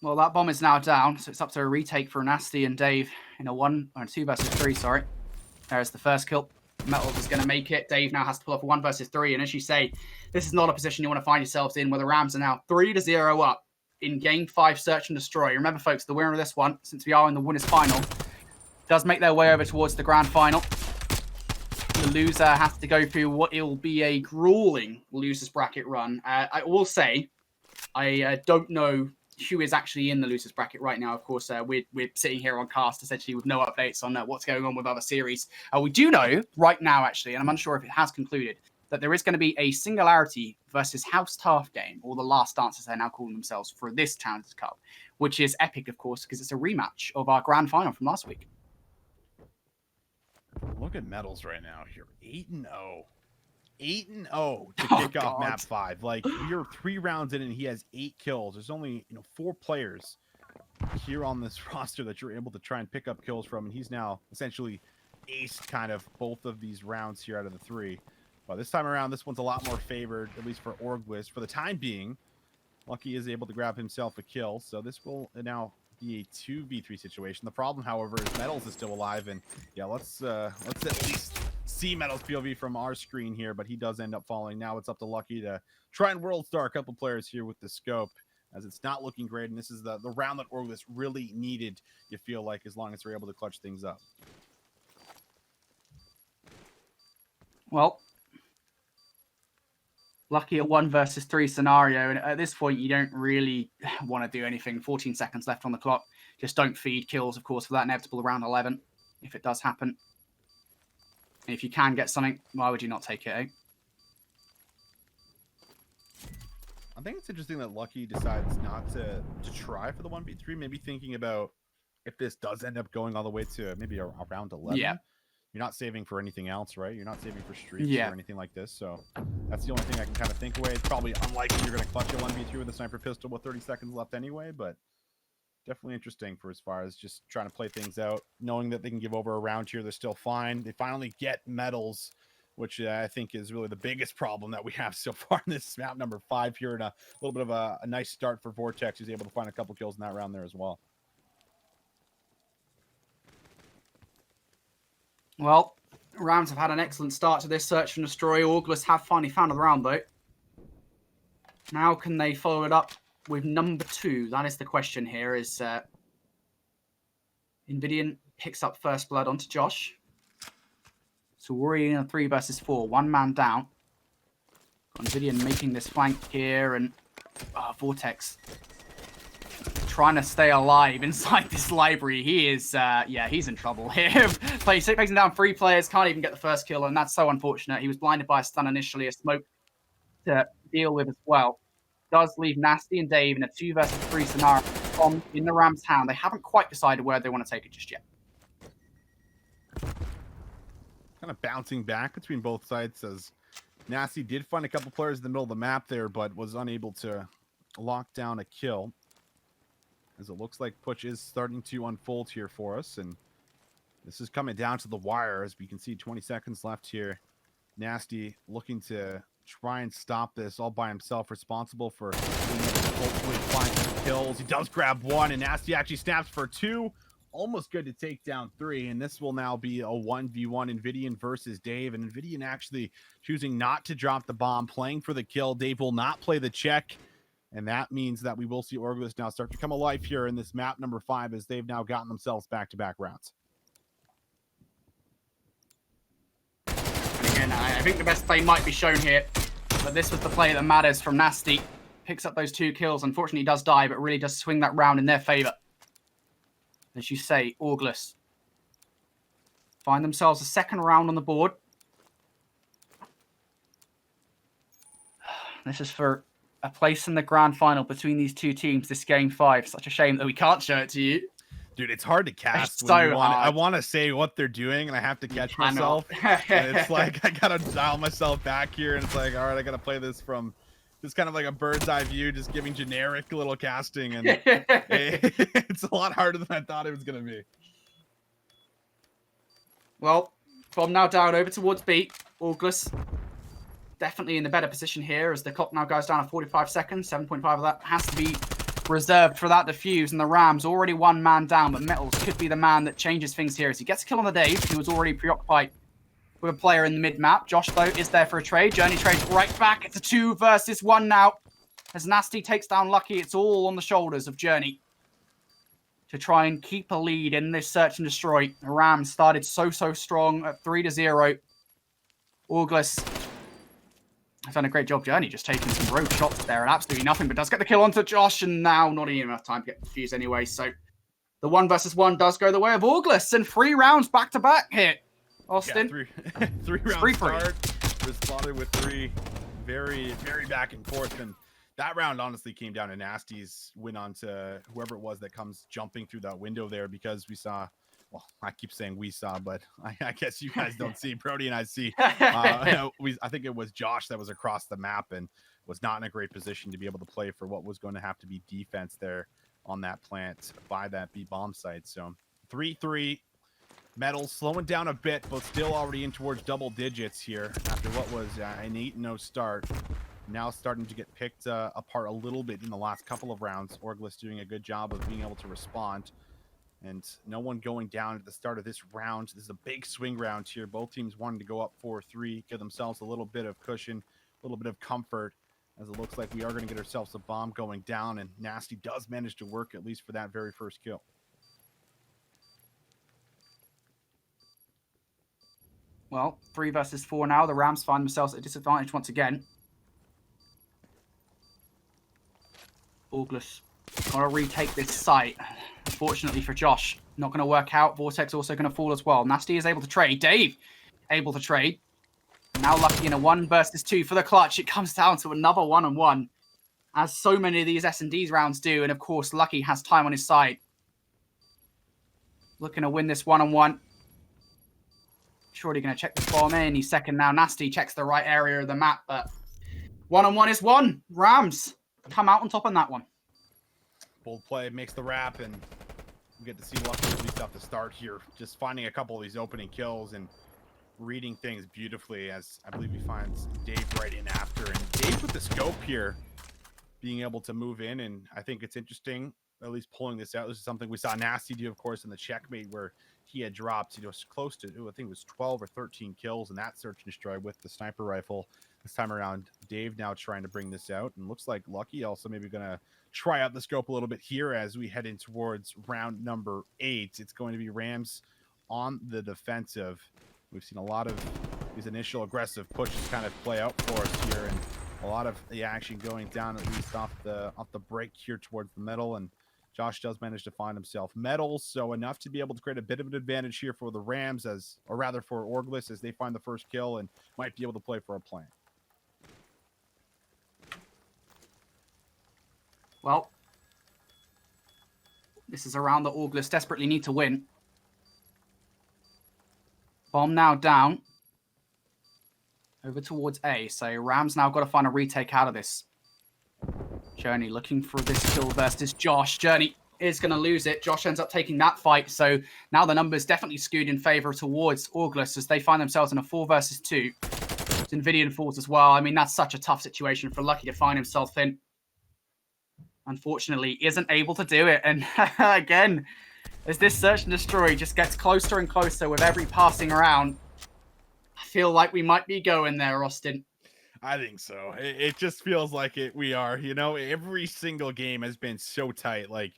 Well, that bomb is now down, so it's up to a retake for Nastie and Dave in a 2 versus 3, sorry. There's the first kill. Mettalz is going to make it. Dave now has to pull up a 1 versus 3, and as you say, this is not a position you want to find yourselves in, where the RAMS are now 3-0 up in Game 5 Search and Destroy. Remember, folks, the winner of this one, since we are in the winners' final, does make their way over towards the grand final. The loser has to go through what will be a grueling losers bracket run. I will say, I don't know who is actually in the losers bracket right now. Of course, we're sitting here on cast essentially with no updates on what's going on with other series. We do know right now, actually, and I'm unsure if it has concluded, that there is going to be a Singularity versus House Taft game, or the Last Dance as they're now calling themselves, for this Challengers Cup, which is epic, of course, because it's a rematch of our grand final from last week. Look at Mettalz right now here, 8-0. 8-0 to kick off map 5. Like, you're 3 rounds in and he has 8 kills. There's only, you know, 4 players here on this roster that you're able to try and pick up kills from, and he's now essentially aced kind of both of these rounds here out of the 3. But this time around, this one's a lot more favored, at least for Orgless. For the time being, Lucky is able to grab himself a kill, so this will now be a 2v3 situation. The problem, however, is Mettalz is still alive, and yeah, let's at least see Mettalz POV from our screen here, but he does end up falling. Now it's up to Lucky to try and world star a couple players here with the scope, as it's not looking great, and this is the round that Orgless really needed, you feel like, as long as they're able to clutch things up. Well, Lucky at 1 versus 3 scenario, and at this point you don't really want to do anything. 14 seconds left on the clock. Just don't feed kills, of course, for that inevitable round 11 if it does happen. And if you can get something, why would you not take it, eh? I think it's interesting that Lucky decides not to try for the 1v3, maybe thinking about if this does end up going all the way to maybe around 11. Yeah. You're not saving for anything else, right? You're not saving for streaks or anything like this. So that's the only thing I can kind of think away. It's probably unlikely you're going to clutch a 1v3 with a sniper pistol with 30 seconds left anyway, but definitely interesting for as far as just trying to play things out, knowing that they can give over a round here. They're still fine. They finally get Mettalz, which I think is really the biggest problem that we have so far in this map number 5 here, and a little bit of a nice start for Vortex, who's able to find a couple kills in that round there as well. Well, RAMS have had an excellent start to this search and destroy. Orgless have finally found the round, though. Now can they follow it up with number 2? That is the question here, is Envdian picks up first blood onto Joshh. So we're in a 3 versus 4. 1 man down. Got Envdian making this flank here, and Vortex trying to stay alive inside this library. He is, yeah, he's in trouble here. Facing down 3 players, can't even get the first kill, and that's so unfortunate. He was blinded by a stun initially, a smoke to deal with as well. Does leave Nastie and Dave in a 2 versus 3 scenario in the RAMS hand. They haven't quite decided where they want to take it just yet. Kind of bouncing back between both sides, as Nastie did find a couple players in the middle of the map there, but was unable to lock down a kill. As it looks like Push is starting to unfold here for us, and this is coming down to the wire. As we can see, 20 seconds left here. Nastie looking to try and stop this all by himself, responsible for being able to hopefully find some kills. He does grab 1, and Nastie actually snaps for 2. almost good to take down 3, and this will now be a 1v1 Envdian versus Dave, and Envdian actually choosing not to drop the bomb, playing for the kill. Dave will not play the check, and that means that we will see Orgless now start to come alive here in this map number 5 as they've now gotten themselves back-to-back rounds. And again, I think the best play might be shown here, but this was the play that matters from Nastie. Picks up those 2 kills. Unfortunately, he does die, but really does swing that round in their favor. As you say, Orgless find themselves a second round on the board. This is for a place in the grand final between these 2 teams, this game 5. Such a shame that we can't show it to you. Dude, it's hard to cast. It's so hard. I want to say what they're doing, and I have to catch myself. And it's like, I got to dial myself back here, and it's like, all right, I got to play this from just kind of like a bird's eye view, just giving generic little casting, and it's a lot harder than I thought it was going to be. Well, bomb now down over towards B. Orgless definitely in the better position here as the clock now goes down at 45 seconds. 7.5 of that has to be reserved for that defuse, and the RAMS already 1 man down, but Mettalz could be the man that changes things here as he gets a kill on the Dave. He was already preoccupied with a player in the mid-map. Joshh, though, is there for a trade. JurNii trades right back. It's a 2 versus 1 now. As Nastie takes down Lucky, it's all on the shoulders of JurNii to try and keep a lead in this search and destroy. The RAMS started so strong at 3-0. Orgless has done a great job. JurNii just taking some rogue shots there and absolutely nothing, but does get the kill onto Joshh, and now not even enough time to get the fuse anyway. So the 1 versus 1 does go the way of Orgless, and 3 rounds back-to-back here. Austin. Yeah, 3 round start. Responded with 3. Very back and forth. And that round honestly came down to Nastie's win on to whoever it was that comes jumping through that window there, because we saw, well, I keep saying we saw, but I guess you guys don't see. Brodie and I see. I think it was Joshh that was across the map and was not in a great position to be able to play for what was going to have to be defense there on that plant by that B bomb site. So 3-3. Mettalz slowing down a bit, but still already in towards double digits here after what was an 8-0 start. Now starting to get picked apart a little bit in the last couple of rounds. Orgless doing a good job of being able to respond. And no one going down at the start of this round. This is a big swing round here. Both teams wanting to go up 4-3, give themselves a little bit of cushion, a little bit of comfort, as it looks like we are going to get ourselves a bomb going down. And Nastie does manage to work at least for that very first kill. Well, 3 versus 4 now. The RAMS find themselves at a disadvantage once again. Orgless got to retake this site. Unfortunately for Joshh, not going to work out. Vortex also going to fall as well. Nastie is able to trade. Dave able to trade. Now Lucky in a 1 versus 2 for the clutch. It comes down to another 1-on-1, as so many of these S&Ds rounds do. And of course, Lucky has time on his side. Looking to win this 1-on-1. Surely going to check the bomb in. He's second now. Nastie checks the right area of the map, but 1-on-1 is 1. RAMS come out on top on that one. Bold play makes the wrap, and we get to see Lucky at least off the start here. Just finding a couple of these opening kills and reading things beautifully, as I believe he finds Dave right in after. And Dave with the scope here, being able to move in, and I think it's interesting, at least pulling this out. This is something we saw Nastie do, of course, in the checkmate, where he had dropped, close to, I think it was 12 or 13 kills in that search and destroy with the sniper rifle. This time around, Dave now trying to bring this out, and looks like Lucky also maybe going to try out the scope a little bit here as we head in towards round number 8. It's going to be RAMS on the defensive. We've seen a lot of these initial aggressive pushes kind of play out for us here, and a lot of the action going down at least off the break here towards the middle. And Joshh does manage to find himself Mettalz, so enough to be able to create a bit of an advantage here for the RAMS, or rather for Orgless, as they find the first kill and might be able to play for a plan. Well, this is a round that Orgless desperately need to win. Bomb now down. Over towards A. So RAMS now got to find a retake out of this. JurNii looking for this kill versus Joshh. JurNii is going to lose it. Joshh ends up taking that fight. So now the numbers definitely skewed in favor towards Orgless as they find themselves in a 4 versus 2. Envdian falls as well. I mean, that's such a tough situation for Lucky to find himself in. Unfortunately, isn't able to do it. And again, As this search and destroy just gets closer and closer with every passing round, I feel like we might be going there, Austin. I think so. It just feels like it. We are, you know, every single game has been so tight. Like,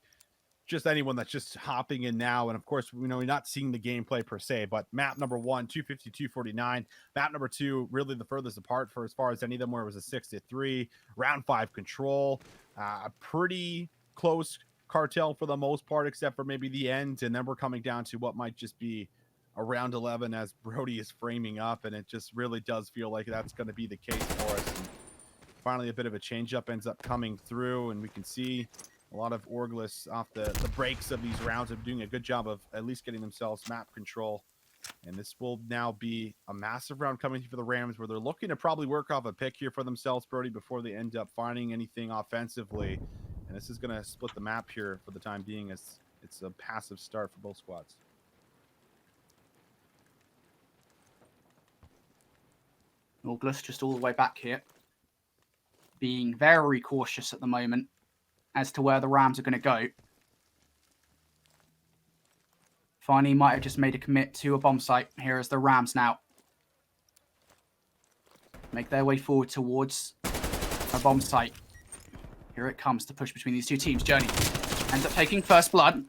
just anyone that's just hopping in now. And of course, you know, we're not seeing the gameplay per se, but map number 1, 250, 249. Map number 2, really the furthest apart for as far as any of them, where it was a 6-3. Round 5 control. A pretty close cartel for the most part, except for maybe the end. And then we're coming down to what might just be a round 11 as Brodie is framing up. And it just really does feel like that's going to be the case for us. And finally, a bit of a change up ends up coming through, and we can see a lot of Orgless off the breaks of these rounds are doing a good job of at least getting themselves map control. And this will now be a massive round coming for the Rams, where they're looking to probably work off a pick here for themselves, Brodie, before they end up finding anything offensively. And this is going to split the map here for the time being, as it's a passive start for both squads. Orgless just all the way back here, being very cautious at the moment as to where the Rams are going to go. Finally, might have just made a commit to a bomb site. Here is the Rams now. Make their way forward towards a bomb site. Here it comes to push between these two teams. JurNii ends up taking first blood.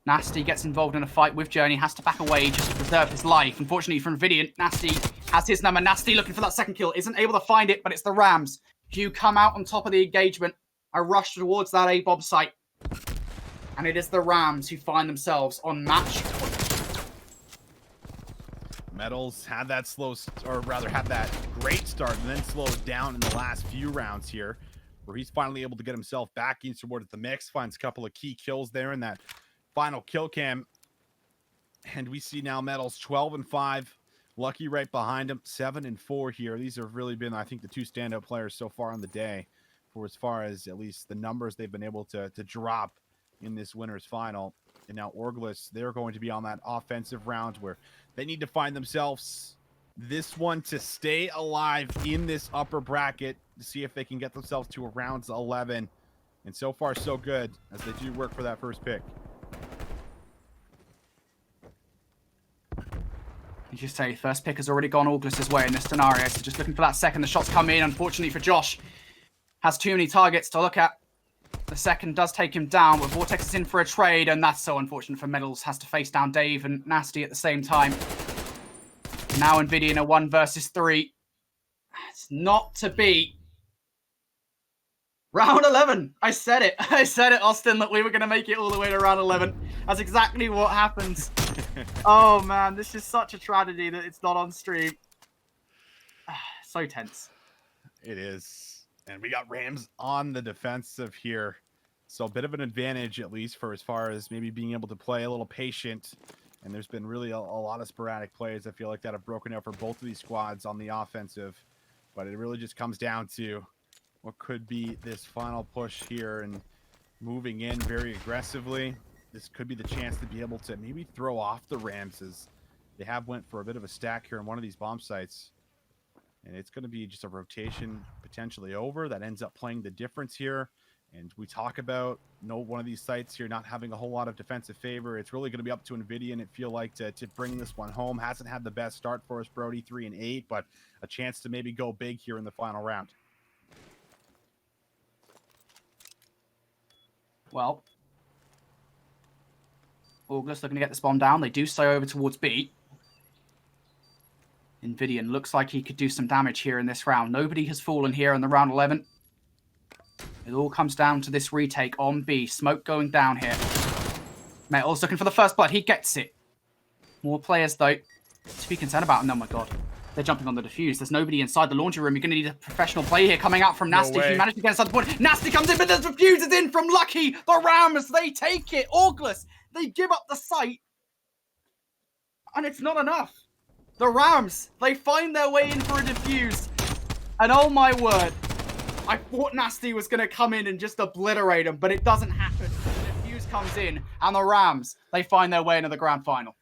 Nastie gets involved in a fight with JurNii, has to back away just to preserve his life. Unfortunately for Envdian, Nastie has his number. Nastie looking for that second kill, isn't able to find it, but it's the Rams who come out on top of the engagement. A rush towards that A-bomb site. And it is the Rams who find themselves on match point. Mettalz had that had that great start and then slowed down in the last few rounds here, where he's finally able to get himself back in towards the mix, finds a couple of key kills there in that final kill cam. And we see now Mettalz 12-5. Lucky right behind him, 7-4 here. These have really been, I think, the two standout players so far on the day, for as far as at least the numbers they've been able to drop in this winner's final. And now Orgless, they're going to be on that offensive round where they need to find themselves this one to stay alive in this upper bracket to see if they can get themselves to a round 11. And so far, so good, as they do work for that first pick. You just say first pick has already gone Orgless's way in this scenario, so just looking for that second. The shots come in, unfortunately for Joshh. Has too many targets to look at. The second does take him down, but Vortex is in for a trade, and that's so unfortunate for Mettalz. Has to face down Dave and Nastie at the same time. Now Envdian a 1 versus 3. It's not to be. Round 11. I said it. I said it, Austin, that we were going to make it all the way to round 11. That's exactly what happens. Oh, man. This is such a tragedy that it's not on stream. So tense. It is. And we got Rams on the defensive here. So a bit of an advantage, at least, for as far as maybe being able to play a little patient. And there's been really a lot of sporadic plays, I feel like, that have broken out for both of these squads on the offensive. But it really just comes down to what could be this final push here and moving in very aggressively. This could be the chance to be able to maybe throw off the Rams, as they have went for a bit of a stack here on one of these bomb sites. And it's going to be just a rotation potentially over that ends up playing the difference here. And we talk about one of these sites here not having a whole lot of defensive favor. It's really going to be up to Envdian, it feel like, to bring this one home. Hasn't had the best start for us, Brodie, 3-8, but a chance to maybe go big here in the final round. Well, Orgless looking to get this bomb down. They do so over towards B. Envdian looks like he could do some damage here in this round. Nobody has fallen here in the round 11. It all comes down to this retake on B. Smoke going down here. Mettalz looking for the first blood. He gets it. More players, though, to be concerned about. And oh, my God. They're jumping on the defuse. There's nobody inside the laundry room. You're going to need a professional play here coming out from Nastie. If you manage to get inside the point. Nastie comes in, but there's defuses in from Lucky. The Rams, they take it. Orgless, they give up the site. And it's not enough. The Rams, they find their way in for a defuse. And oh my word, I thought Nastie was going to come in and just obliterate him, but it doesn't happen. The defuse comes in, and the Rams, they find their way into the grand final.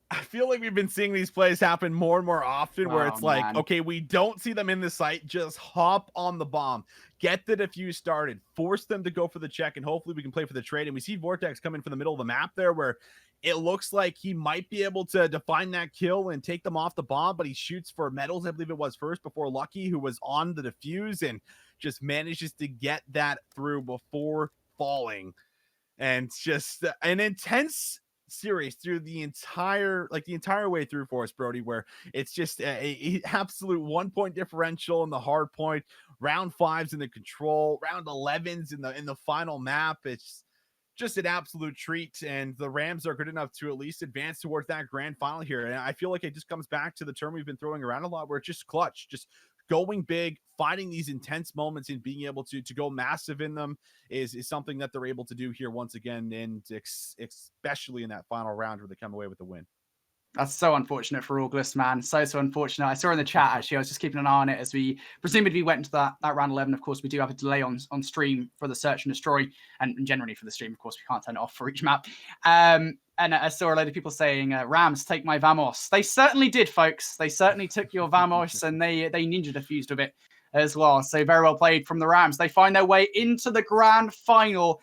I feel like we've been seeing these plays happen more and more often where it's like, man. okay, we don't see them in the site. Just hop on the bomb, get the defuse started, force them to go for the check, and hopefully we can play for the trade. And we see Vortex come in from the middle of the map there where it looks like he might be able to define that kill and take them off the bomb, but he shoots for Mettalz, I believe it was first, before Lucky, who was on the defuse, and just manages to get that through before falling. And just an intense series through the entire way through for us, Brodie, where it's just a absolute 1 point differential in the hard point, round 5s in the control, round 11s in the final map. It's just an absolute treat, and the Rams are good enough to at least advance towards that grand final here. And I feel like it just comes back to the term we've been throwing around a lot, where it's just clutch, just going big, finding these intense moments and being able to go massive in them is something that they're able to do here once again, and especially in that final round where they come away with the win. That's so unfortunate for Orgless, man. So unfortunate. I saw in the chat, actually, I was just keeping an eye on it as we presumably went into that round 11. Of course, we do have a delay on stream for the search and destroy, and generally for the stream, of course, we can't turn it off for each map. And I saw a load of people saying, Rams, take my Vamos. They certainly did, folks. They certainly took your Vamos, and they ninja defused with it as well. So very well played from the Rams. They find their way into the grand final.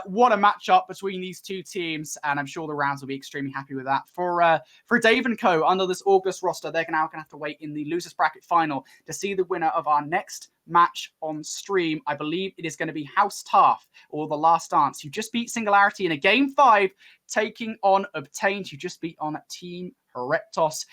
What a matchup between these two teams, and I'm sure the Rams will be extremely happy with that. For Dave and Co, under this August roster, they're now going to have to wait in the losers bracket final to see the winner of our next match on stream. I believe it is going to be House Taff, or The Last Dance, who just beat Singularity in a Game 5, taking on Obtained, who just beat on Team Hereptos.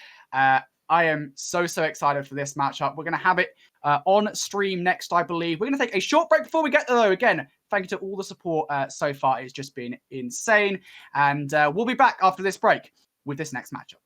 I am so excited for this matchup. We're going to have it on stream next, I believe. We're going to take a short break before we get there, though. Again, thank you to all the support so far. It's just been insane. And we'll be back after this break with this next matchup.